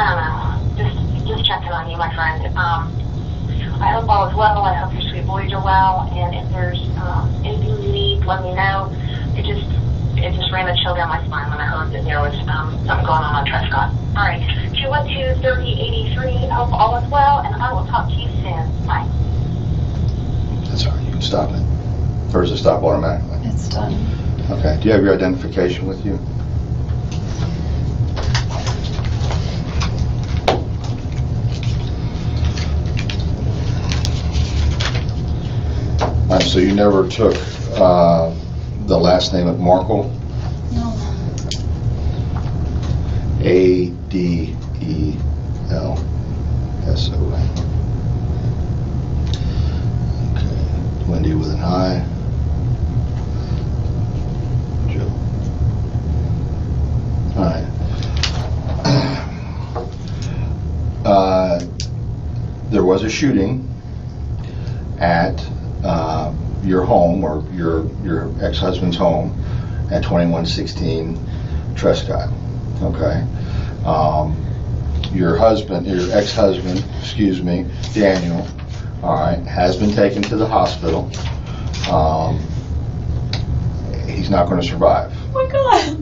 know, just checking on you, my friend. I hope all is well. I hope your sweet boys are well, and if there's anything you need, let me know. It just ran a chill down my spine when I heard that there was something going on Trescott. All right, 212-3083. Hope all is well, and I will talk to you soon. Bye. That's all right. You can stop it. Or does it stop automatically? It's done. Okay. Do you have your identification with you? All right, so you never took the last name of Markle? No. Adelson. Okay. Wendi with an I. Joe. All right. There was a shooting at your home, or your ex-husband's home, at 2116 Trescott. Okay. Your ex-husband, Daniel, all right, has been taken to the hospital. He's not going to survive. Oh my God.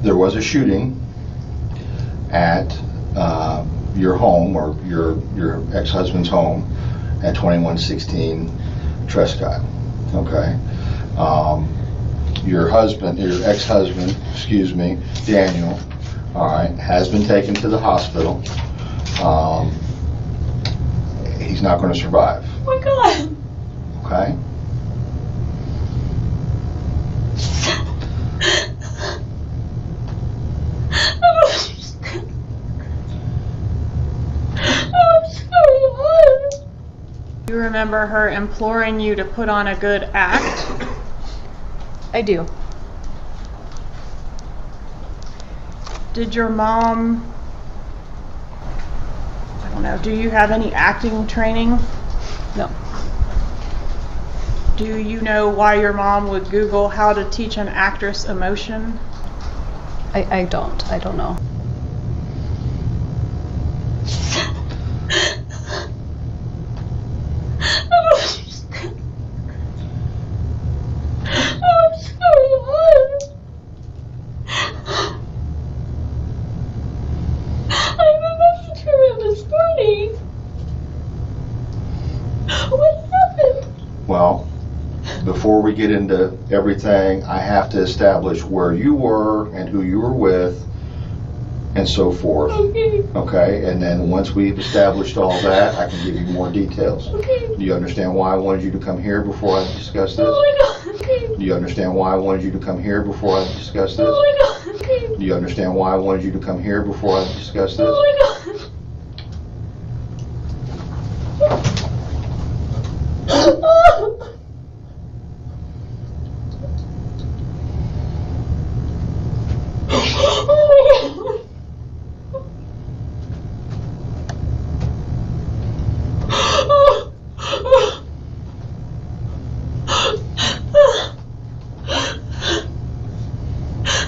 There was a shooting at your home, or your ex-husband's home, at 2116 Trescott. Okay. Your ex-husband, Daniel, all right, has been taken to the hospital. He's not going to survive. Oh my God. Okay. You remember her imploring you to put on a good act? I do. Did your mom, I don't know, do you have any acting training? No. Do you know why your mom would Google how to teach an actress emotion? I don't. I don't know. Well, before we get into everything, I have to establish where you were and who you were with and so forth. Okay, and then once we've established all that, I can give you more details. Do you understand why I wanted you to come here before I discuss this? Do you understand why I wanted you to come here before I discuss this? Do you understand why I wanted you to come here before I discuss this?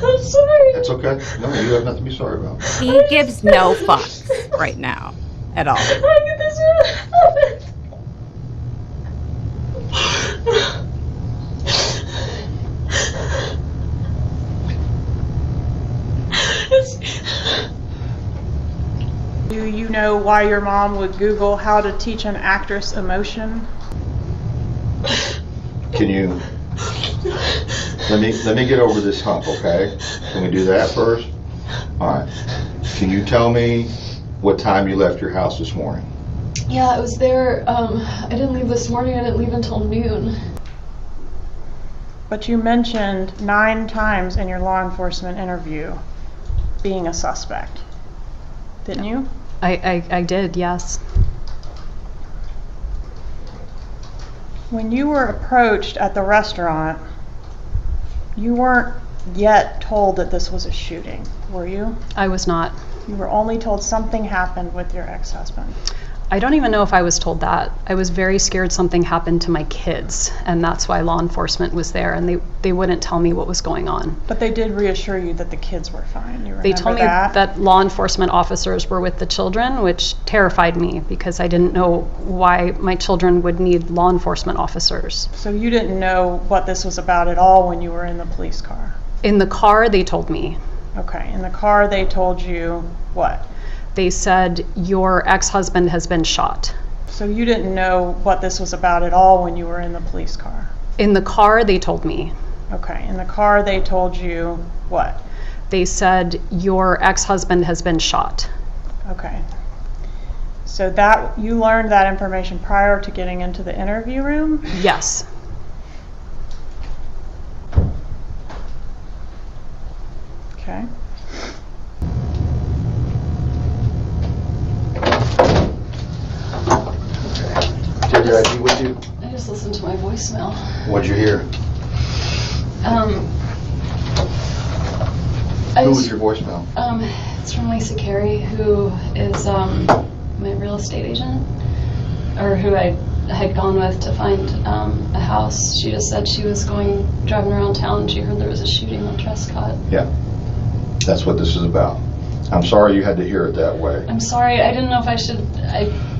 I'm sorry. It's okay. No, you have nothing to be sorry about. He gives no fucks right now at all. How did this really happen? Do you know why your mom would Google how to teach an actress emotion? Can you let me get over this hump, okay? Can we do that first? All right. Can you tell me what time you left your house this morning? Yeah, I was there. I didn't leave this morning. I didn't leave until noon. But you mentioned 9 times in your law enforcement interview being a suspect. Didn't you? I did, yes. When you were approached at the restaurant, you weren't yet told that this was a shooting, were you? I was not. You were only told something happened with your ex-husband. I don't even know if I was told that. I was very scared something happened to my kids, and that's why law enforcement was there, and they wouldn't tell me what was going on. But they did reassure you that the kids were fine. You remember They told me that law enforcement officers were with the children, which terrified me because I didn't know why my children would need law enforcement officers. So you didn't know what this was about at all when you were in the police car? In the car, they told me. Okay, in the car they told you what? They said, your ex-husband has been shot. So you didn't know what this was about at all when you were in the police car? In the car, they told me. Okay, in the car they told you what? They said, your ex-husband has been shot. Okay. So that you learned that information prior to getting into the interview room? Yes. Okay. Do you have your ID with you? I just listened to my voicemail. What'd you hear? Who was your voicemail? It's from Lisa Carey, who is my real estate agent, or who I had gone with to find a house. She just said she was driving around town and she heard there was a shooting on Trescott. Yeah. That's what this is about. I'm sorry you had to hear it that way. I'm sorry, I didn't know if I should.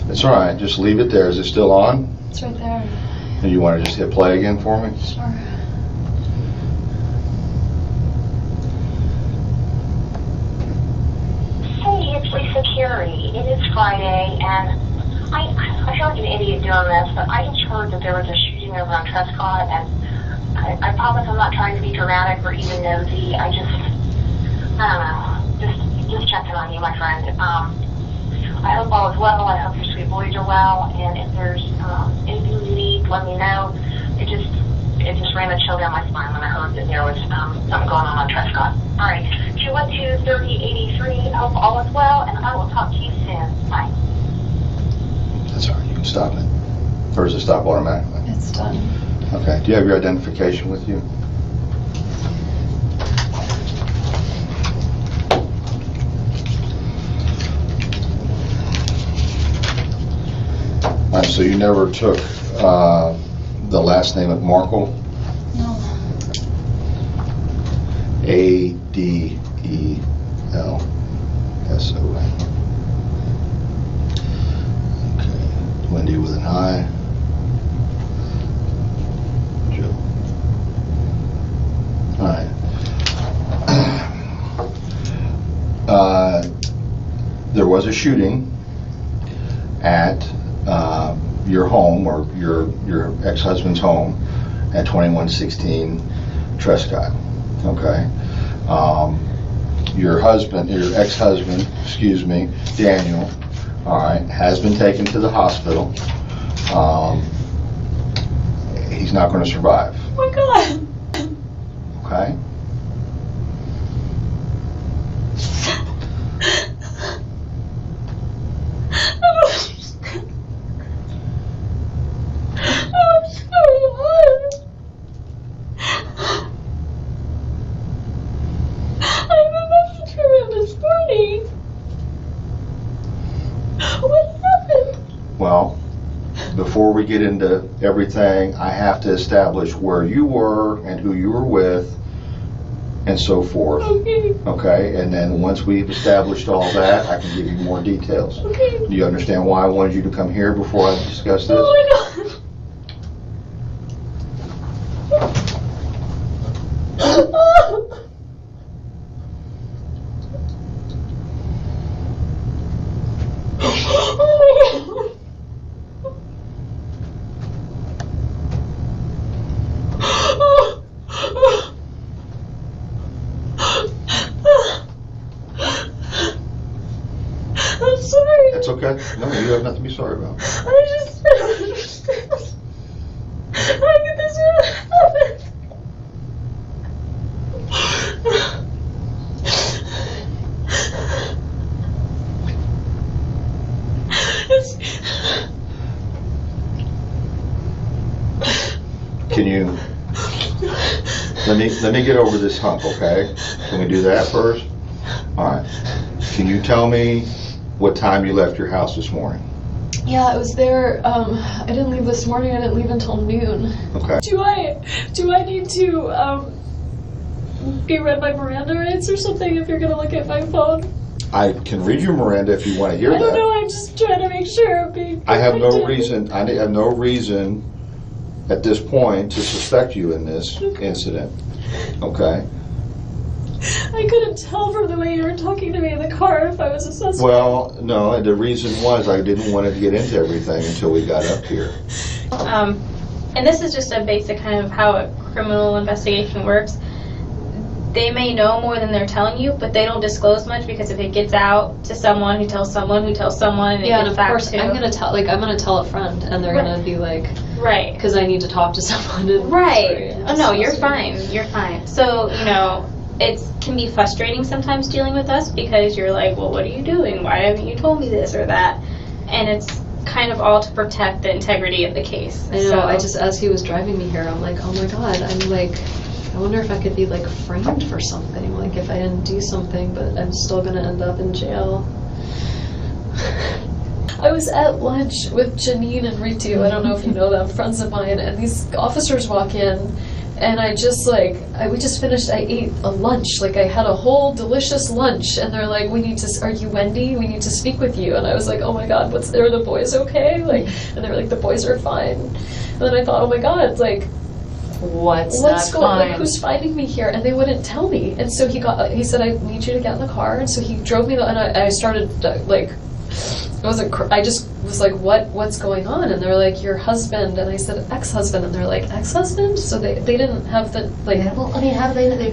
It's all right. Just leave it there. Is it still on? It's right there. And you want to just hit play again for me? Sure. Hey, it's Lisa Carey. It is Friday, and I feel like an idiot doing this, but I just heard that there was a shooting over on Trescott, and I promise I'm not trying to be dramatic or even nosy. I don't know, just checking on you, my friend. I hope all is well. I hope your sweet boys are well, and if there's anything you need, let me know. It just ran a chill down my spine when I heard that there was something going on Trescott. All right, 212-3083. Hope all is well, and I will talk to you soon. Bye. That's all right. You can stop it. Or does it stop automatically? It's done. Okay. Do you have your identification with you? All right, so you never took the last name of Markle? No. Adelson. Okay. Wendi with an I. Joe. All right. There was a shooting at your home, or your ex-husband's home, at 2116 Trescott. Okay. You your husband, your ex-husband, excuse me, Daniel, all right, has been taken to the hospital. He's not going to survive. Oh my God. Okay? What happened? Well, before we get into everything, I have to establish where you were and who you were with and so forth. Okay. Okay? And then once we've established all that, I can give you more details. Okay. Do you understand why I wanted you to come here before I discuss this? Oh my God. I'm sorry. That's okay. No, you have nothing to be sorry about. I just don't understand. How could this really happen? Can you let me get over this hump, okay? Can we do that first? All right. Can you tell me what time you left your house this morning? Yeah, I was there. I didn't leave this morning. I didn't leave until noon. Okay. Do I need to be read my Miranda rights or something if you're gonna look at my phone? I can read your Miranda if you want to hear I don't that. know. I'm just trying to make sure I'm being. I have no protected. reason. I have no reason at this point to suspect you in this incident. Okay. I couldn't tell from the way you were talking to me in the car if I was a suspect. Well, no. The reason was I didn't want to get into everything until we got up here. And this is just a basic kind of how a criminal investigation works. They may know more than they're telling you, but they don't disclose much because if it gets out to someone who tells someone who tells someone, and it Yeah, and gets of back course to I'm gonna tell a friend, and they're gonna be like, right, because I need to talk to someone. And right. Oh no, you're fine. You're fine. So it can be frustrating sometimes dealing with us because you're like, well, what are you doing? Why haven't you told me this or that? And it's kind of all to protect the integrity of the case. I know. So, I just, as he was driving me here, I'm like, oh my God. I'm like, I wonder if I could be like framed for something. Like if I didn't do something, but I'm still gonna end up in jail. I was at lunch with Janine and Ritu. I don't know if you know them, friends of mine, and these officers walk in. And I just we just finished, I ate a lunch, I had a whole delicious lunch, and they're like, are you Wendi? We need to speak with you. And I was like, oh my God, are the boys okay? And they were like, the boys are fine. And then I thought, oh my God, what's going on? Who's finding me here? And they wouldn't tell me. And so he said, I need you to get in the car. And so he drove me, and I started, I just was like, what's going on? And they're like, your husband. And I said, ex-husband. And they're like, ex-husband? So they didn't have the, Well, I mean, how do they know? They're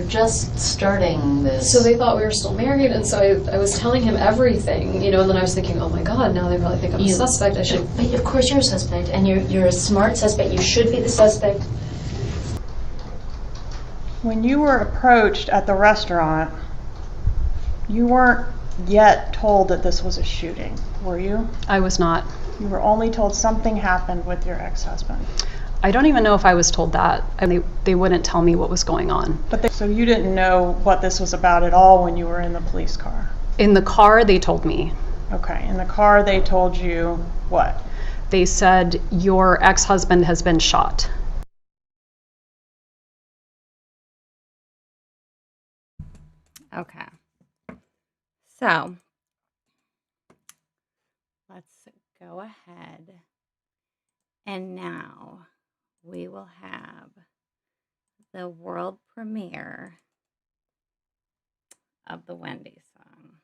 just starting this. So they thought we were still married, and so I was telling him everything, and then I was thinking, oh my God, now they probably think I'm a suspect. I should. But of course you're a suspect, and you're a smart suspect. You should be the suspect. When you were approached at the restaurant, you weren't yet told that this was a shooting, were you? I was not. You were only told something happened with your ex-husband. I don't even know if I was told that. They wouldn't tell me what was going on. So you didn't know what this was about at all when you were in the police car? In the car, they told me. Okay, in the car they told you what? They said, your ex-husband has been shot. Okay. So, let's go ahead. And now we will have the world premiere of the Wendy song.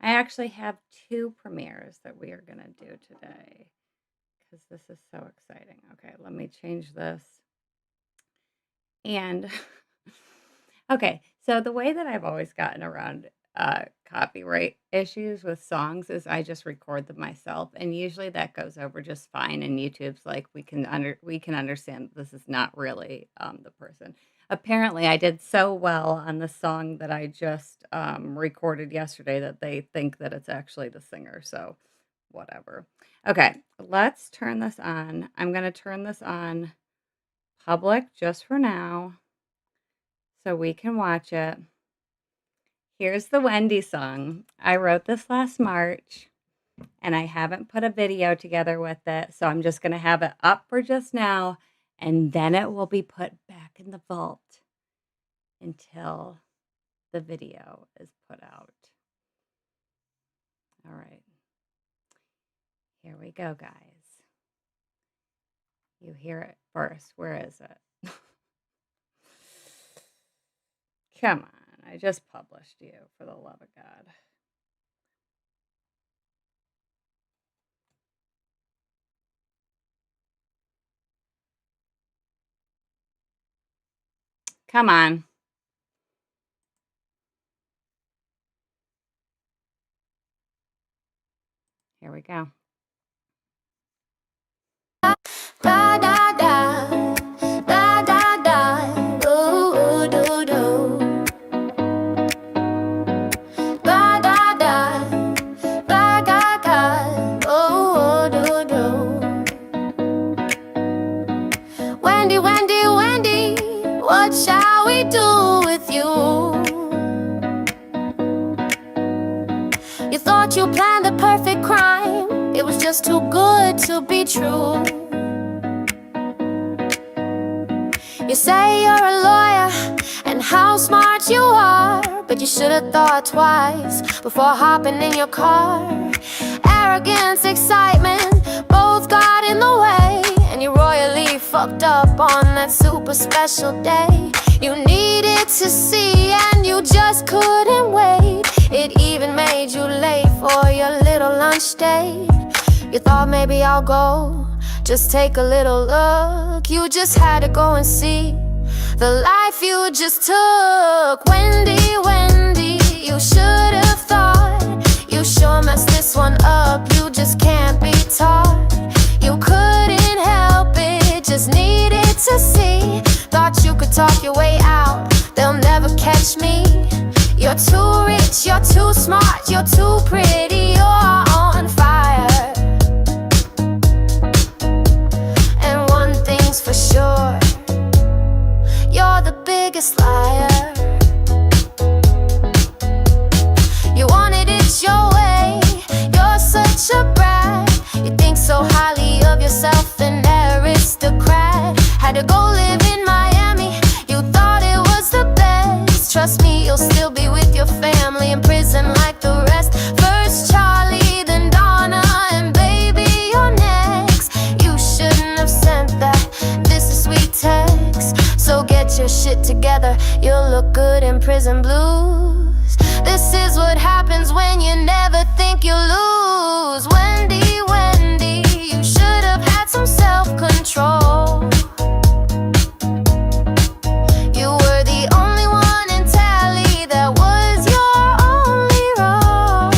I actually have 2 premieres that we are going to do today because this is so exciting. Okay, let me change this. And, okay, So the way that I've always gotten around copyright issues with songs is I just record them myself, and usually that goes over just fine. And YouTube's like, we can understand this is not really the person. Apparently, I did so well on the song that I just recorded yesterday that they think that it's actually the singer. So whatever. Okay, let's turn this on. I'm going to turn this on public just for now so we can watch it. Here's the Wendi song. I wrote this last March, and I haven't put a video together with it, so I'm just going to have it up for just now, and then it will be put back in the vault until the video is put out. All right. Here we go, guys. You hear it first. Where is it? Come on. I just published you, for the love of God. Come on. Here we go. Da da da, da da da, ooh doo doo. Da da da, da ga ga, ooh doo doo. Wendi, Wendi, Wendi, what shall we do with you? You thought you planned the perfect crime. It was just too good to be true. You say you're a lawyer and how smart you are, but you should have thought twice before hopping in your car. Arrogance, excitement, both got in the way, and you royally fucked up on that super special day. You needed to see and you just couldn't wait. It even made you late for your little lunch date. You thought maybe I'll go, just take a little look. You just had to go and see the life you just took. Wendi, Wendi, you should have thought. You sure messed this one up, you just can't be taught. You couldn't help it, just needed to see. Thought you could talk your way out, they'll never catch me. You're too rich, you're too smart, you're too pretty, you're on fire. And one thing's for sure, you're the biggest liar. You wanted it your way, you're such a brat. You think so highly of yourself, an aristocrat. Had to go live in Miami, you thought it was the best. Trust me, you'll still be with your family in prison like the rest. First Charlie, then Donna, and baby, you're next. You shouldn't have sent that, this is sweet text. So get your shit together, you'll look good in prison blues. This is what happens when you never think you lose. Wendi, Wendi, you should have had some self-control. You were the only one in tally, that was your only role.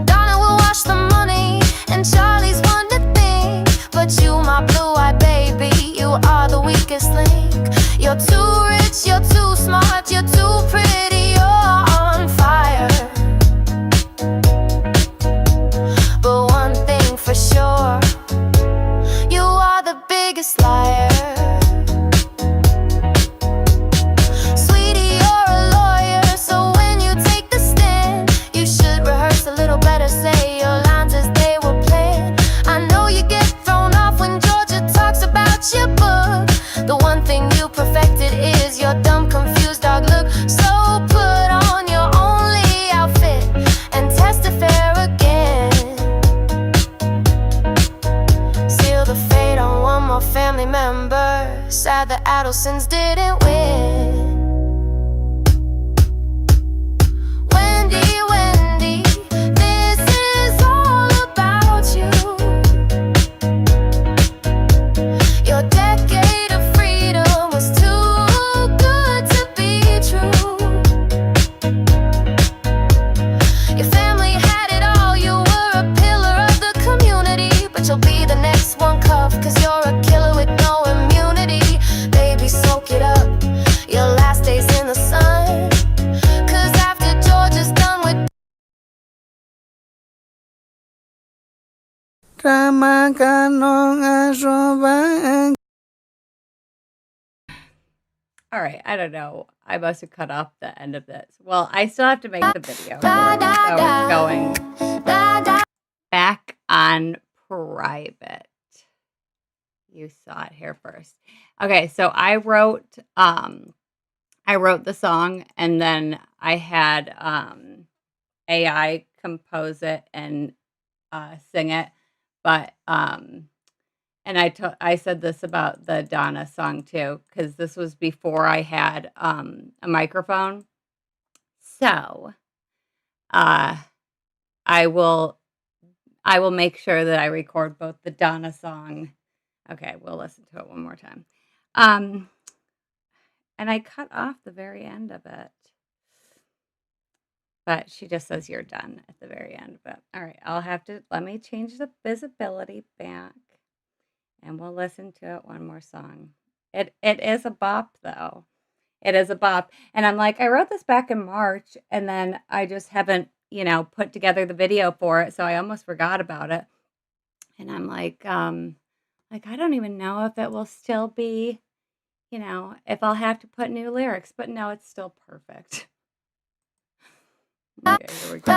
Donna will wash the money, and Charlie's one to think. But you, my blue-eyed baby, you are the weakest link. You're too rich, you're too smart, you're too pretty, you're on fire. But one thing for sure, you are the biggest liar. Sweetie, you're a lawyer, so when you take the stand, you should rehearse a little better, say your lines as they were planned. I know you get thrown off when Georgia talks about your book. The one thing you perfected is your dumb, confused dog look. So put on your only outfit and testify again. Seal the fate on one more family member. Sad the Adelsons didn't win. Wendi, Wendi, this is all about you. Your decade of freedom was too All right, I don't know. I must have cut off the end of this. Well, I still have to make the video for it, so it's going back on private. You saw it here first. Okay, so I wrote the song, and then I had AI compose it and sing it, but and I said this about the Donna song too, because this was before I had a microphone. So I will make sure that I record both the Donna song. Okay, we'll listen to it one more time. And I cut off the very end of it. But she just says you're done at the very end of it. All right, let me change the visibility back. And we'll listen to it one more song. It is a bop, though. It is a bop. And I'm like, I wrote this back in March, and then I just haven't, put together the video for it, so I almost forgot about it. And I'm like, I don't even know if it will still be, if I'll have to put new lyrics. But no, it's still perfect. Okay, here we go.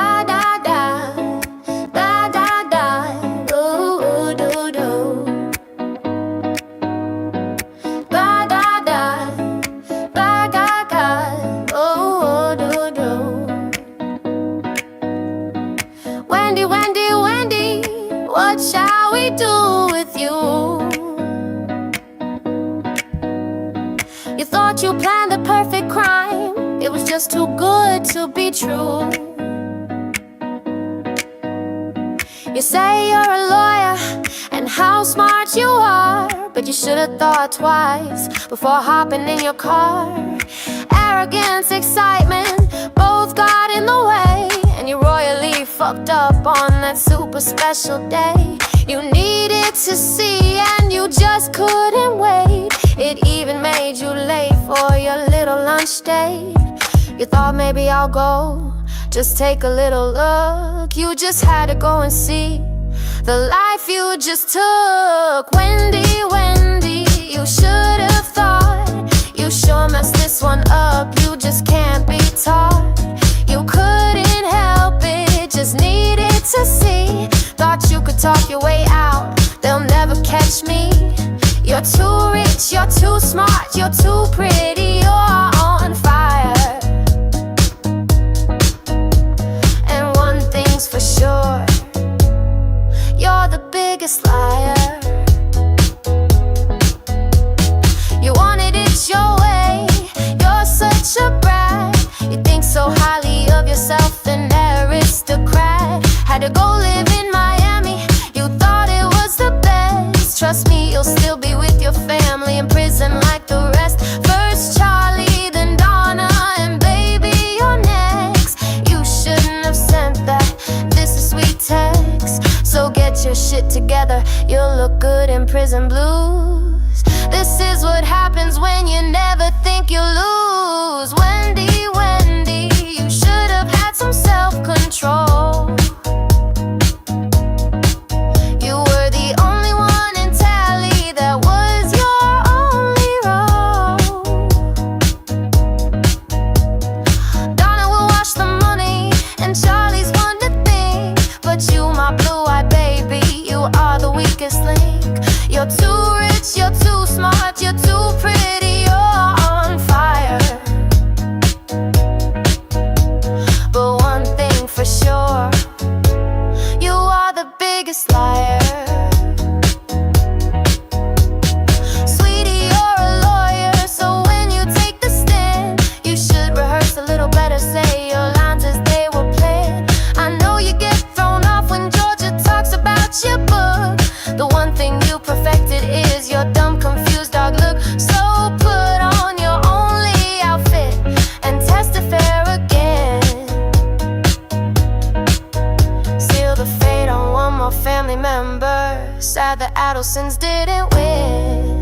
Wendy, what shall we do with you? You thought you planned the perfect crime. It was just too good to be true. You say you're a lawyer and how smart you are, but you should have thought twice before hopping in your car. Arrogance, excitement, both got in the way, and you royally fucked up on that super special day. You needed to see and you just couldn't wait. It even made you late for your little lunch date. You thought maybe I'll go, just take a little look. You just had to go and see the life you just took. Wendy, you should have thought. You sure messed this one up, you just can't be taught. You couldn't help it, just needed to see. Thought you could talk your way out, they'll never catch me. You're too rich, you're too smart, you're too pretty, you're on fire. And one thing's for sure, you're the biggest liar. You wanted it your way, you're such a brat. You think so highly of yourself, an aristocrat. Had to go live in Miami, you thought it was the best. Trust me, you'll still be with your family in prison like the rest. First Charlie, then Donna, and baby, you're next. You shouldn't have sent that, this is sweet text. So get your shit together, you'll look good in prison blues. This is what happens when you never think you lose. Wendy, you should have had some self-control. You were the only one in tally, that was your only role. Donna will wash the money, and Charlie's one to think. But you, my blue-eyed baby, you are the weakest link. You're too rich, you're too smart, you're too pretty, you're on fire. But one thing for sure, you are the biggest liar. Sweetie, you're a lawyer, so when you take the stand, you should rehearse a little better, say your lines as they were planned. I know you get thrown off when Georgia talks about your book. The one thing you perfected is your dumb, confused dog look. So put on your only outfit and testify again. Seal the fate on one more family member. Sad the Adelsons didn't win.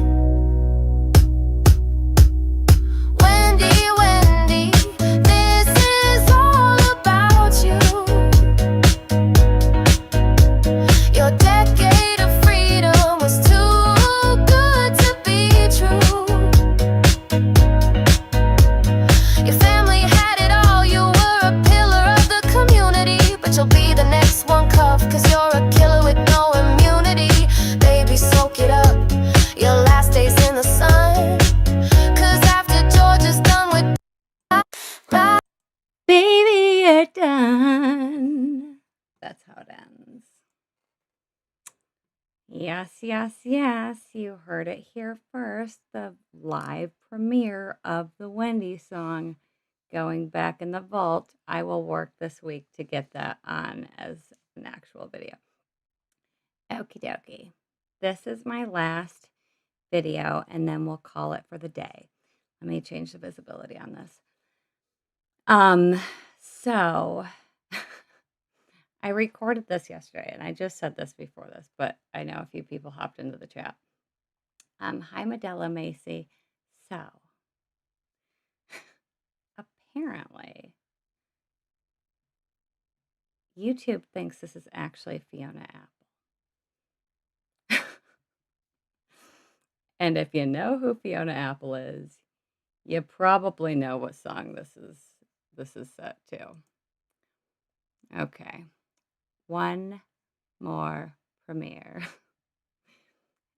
Wendy, this is all about you. Your decade how it ends. Yes, yes, yes. You heard it here first. The live premiere of the Wendi song going back in the vault. I will work this week to get that on as an actual video. Okie dokie. This is my last video, and then we'll call it for the day. Let me change the visibility on this. So I recorded this yesterday, and I just said this before this, but I know a few people hopped into the chat. Hi, Medella Macy. So apparently YouTube thinks this is actually Fiona Apple. And if you know who Fiona Apple is, you probably know what song this is set to. Okay. One more premiere.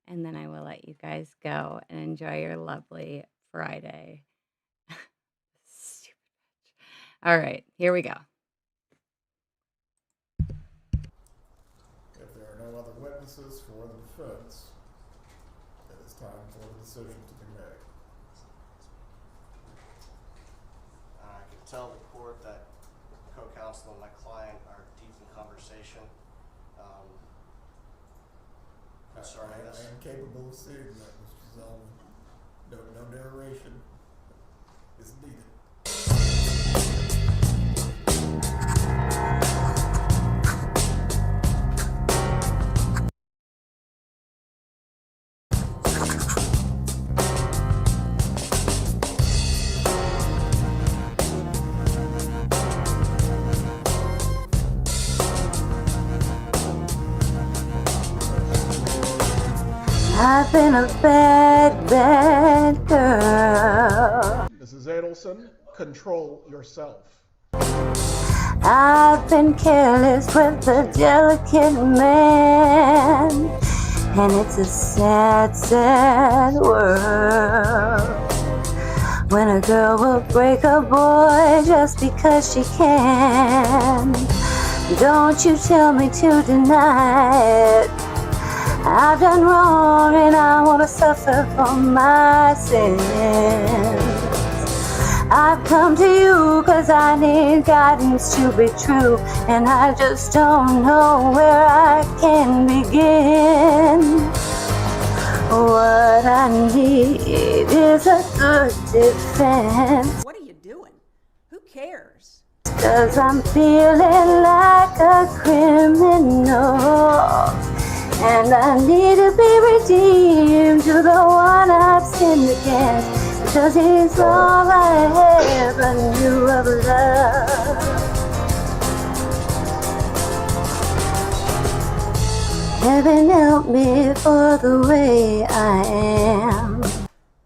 And then I will let you guys go and enjoy your lovely Friday. Stupid bitch. All right, here we go. If there are no other witnesses for the defense, it is time for the decision to be made. I can tell the court that co-counsel and my client are deep in conversation concerning this. I am capable of seeing that, Mr. Zellman. No narration is needed. I've been a bad, bad girl. Mrs. Adelson, control yourself. I've been careless with a delicate man, and it's a sad, sad world when a girl will break a boy just because she can. Don't you tell me to deny it. I've done wrong and I want to suffer for my sins. I've come to you cause I need guidance to be true, and I just don't know where I can begin. What I need is a good defense. What are you doing? Who cares? Cause I'm feeling like a criminal, and I need to be redeemed to the one I've sinned against, because he's all I ever knew of love. Heaven help me for the way I am.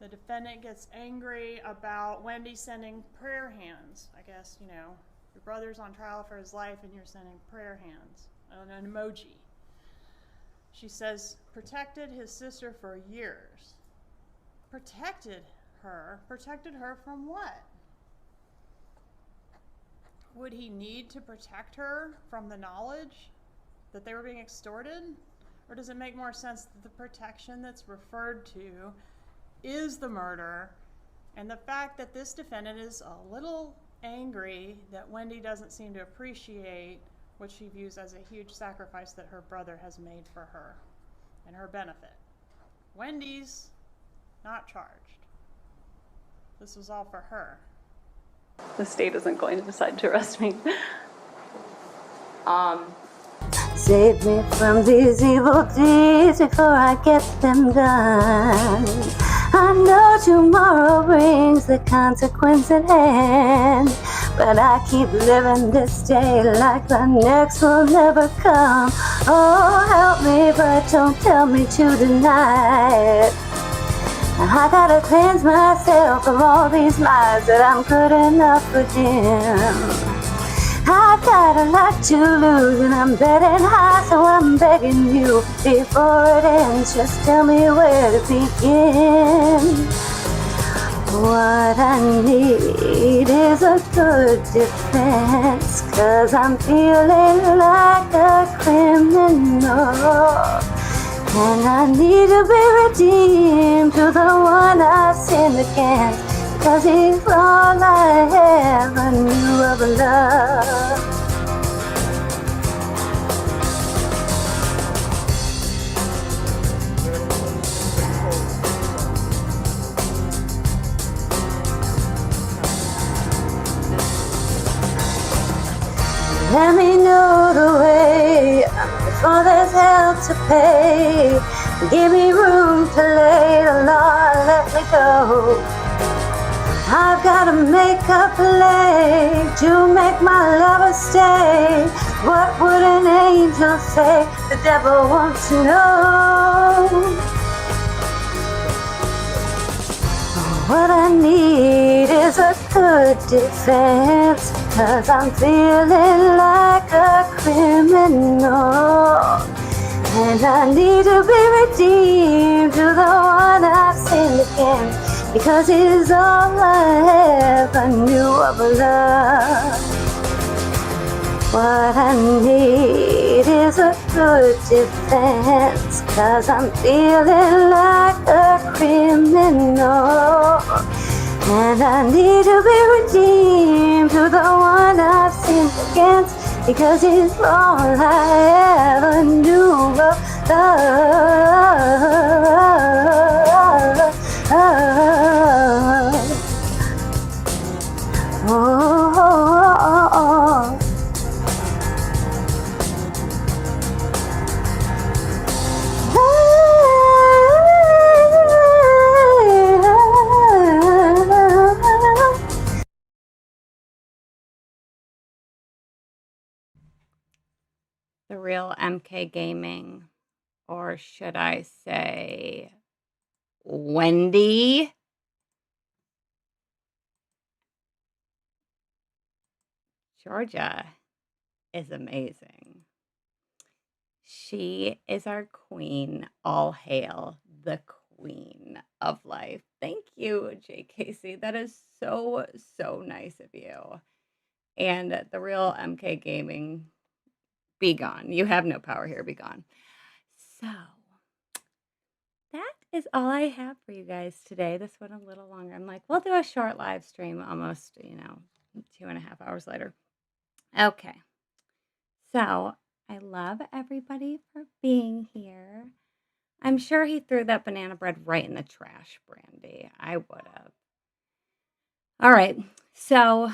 The defendant gets angry about Wendi sending prayer hands. I guess, you know, your brother's on trial for his life and you're sending prayer hands, an emoji. She says, protected his sister for years. Protected her? Protected her from what? Would he need to protect her from the knowledge that they were being extorted? Or does it make more sense that the protection that's referred to is the murder, and the fact that this defendant is a little angry that Wendi doesn't seem to appreciate what she views as a huge sacrifice that her brother has made for her and her benefit. Wendi's not charged. This was all for her. The state isn't going to decide to arrest me. Save me from these evil deeds before I get them done. I know tomorrow brings the consequence at hand, but I keep living this day like the next will never come. Oh, help me, but don't tell me to deny it. I gotta cleanse myself from all these lies that I'm good enough for him. I've got a lot to lose and I'm betting high, so I'm begging you before it ends, just tell me where to begin. What I need is a good defense, 'cause I'm feeling like a criminal. And I need to be redeemed to the one I sinned against, 'cause he's all I ever knew of love. Let me know the way before there's hell to pay. Give me room to lay the law, let me go. I've gotta make a play to make my lover stay. What would an angel say? The devil wants to know. What I need is a good defense, 'cause I'm feeling like a criminal. And I need to be redeemed to the one I've sinned against, because he's all I ever knew of love. What I need is a good defense, 'cause I'm feeling like a criminal. And I need to be redeemed to the one I've sinned against, because he's all I ever knew of love. Oh. The real MK Gaming, or should I say Wendi? Georgia is amazing. She is our queen. All hail the queen of life. Thank you, JKC. That is so, so nice of you. And the real MK Gaming, be gone. You have no power here. Be gone. So that is all I have for you guys today. This went a little longer. I'm like, we'll do a short live stream almost, 2.5 hours later. Okay. So I love everybody for being here. I'm sure he threw that banana bread right in the trash, Brandy. I would have. All right. So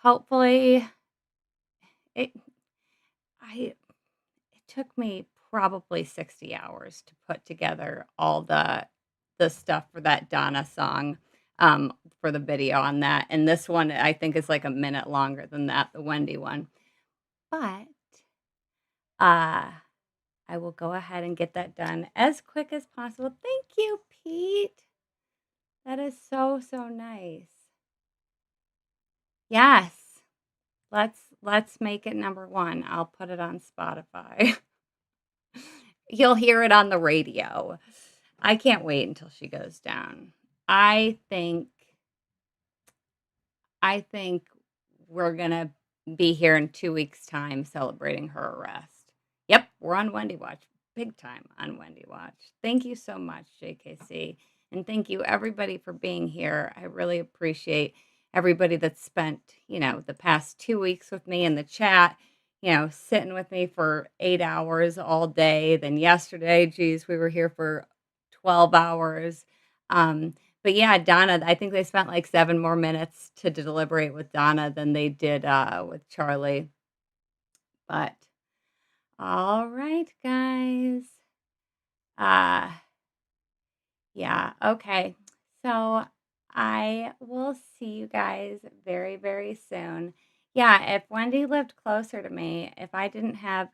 hopefully it took me probably 60 hours to put together all the stuff for that Donna song, for the video on that. And this one, I think, is like a minute longer than that, the Wendi one. But I will go ahead and get that done as quick as possible. Thank you, Pete. That is so, so nice. Yes. Let's make it number one. I'll put it on Spotify. You'll hear it on the radio. I can't wait until she goes down. I think we're going to be here in 2 weeks' time celebrating her arrest. Yep, we're on Wendi Watch. Big time on Wendi Watch. Thank you so much, JKC. And thank you, everybody, for being here. I really appreciate everybody that's spent, the past 2 weeks with me in the chat, sitting with me for 8 hours all day. Then yesterday, geez, we were here for 12 hours. But yeah, Donna, I think they spent like 7 more minutes to deliberate with Donna than they did with Charlie. But all right, guys. Yeah, okay. So I will see you guys very, very soon. Yeah, if Wendi lived closer to me, if I didn't have,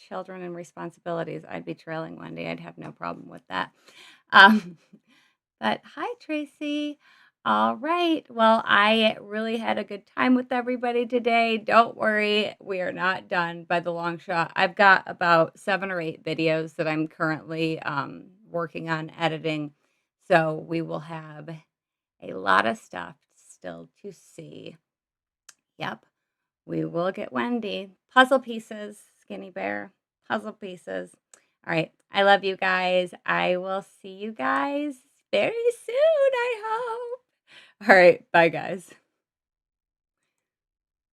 children and responsibilities, I'd be trailing Wendi. I'd have no problem with that. But hi, Tracy. All right. Well, I really had a good time with everybody today. Don't worry, we are not done by the long shot. I've got about 7 or 8 videos that I'm currently working on editing. So we will have A lot of stuff still to see. Yep, we will get Wendi. Puzzle pieces, Skinny Bear. Puzzle pieces. All right, I love you guys. I will see you guys very soon, I hope. All right, bye, guys.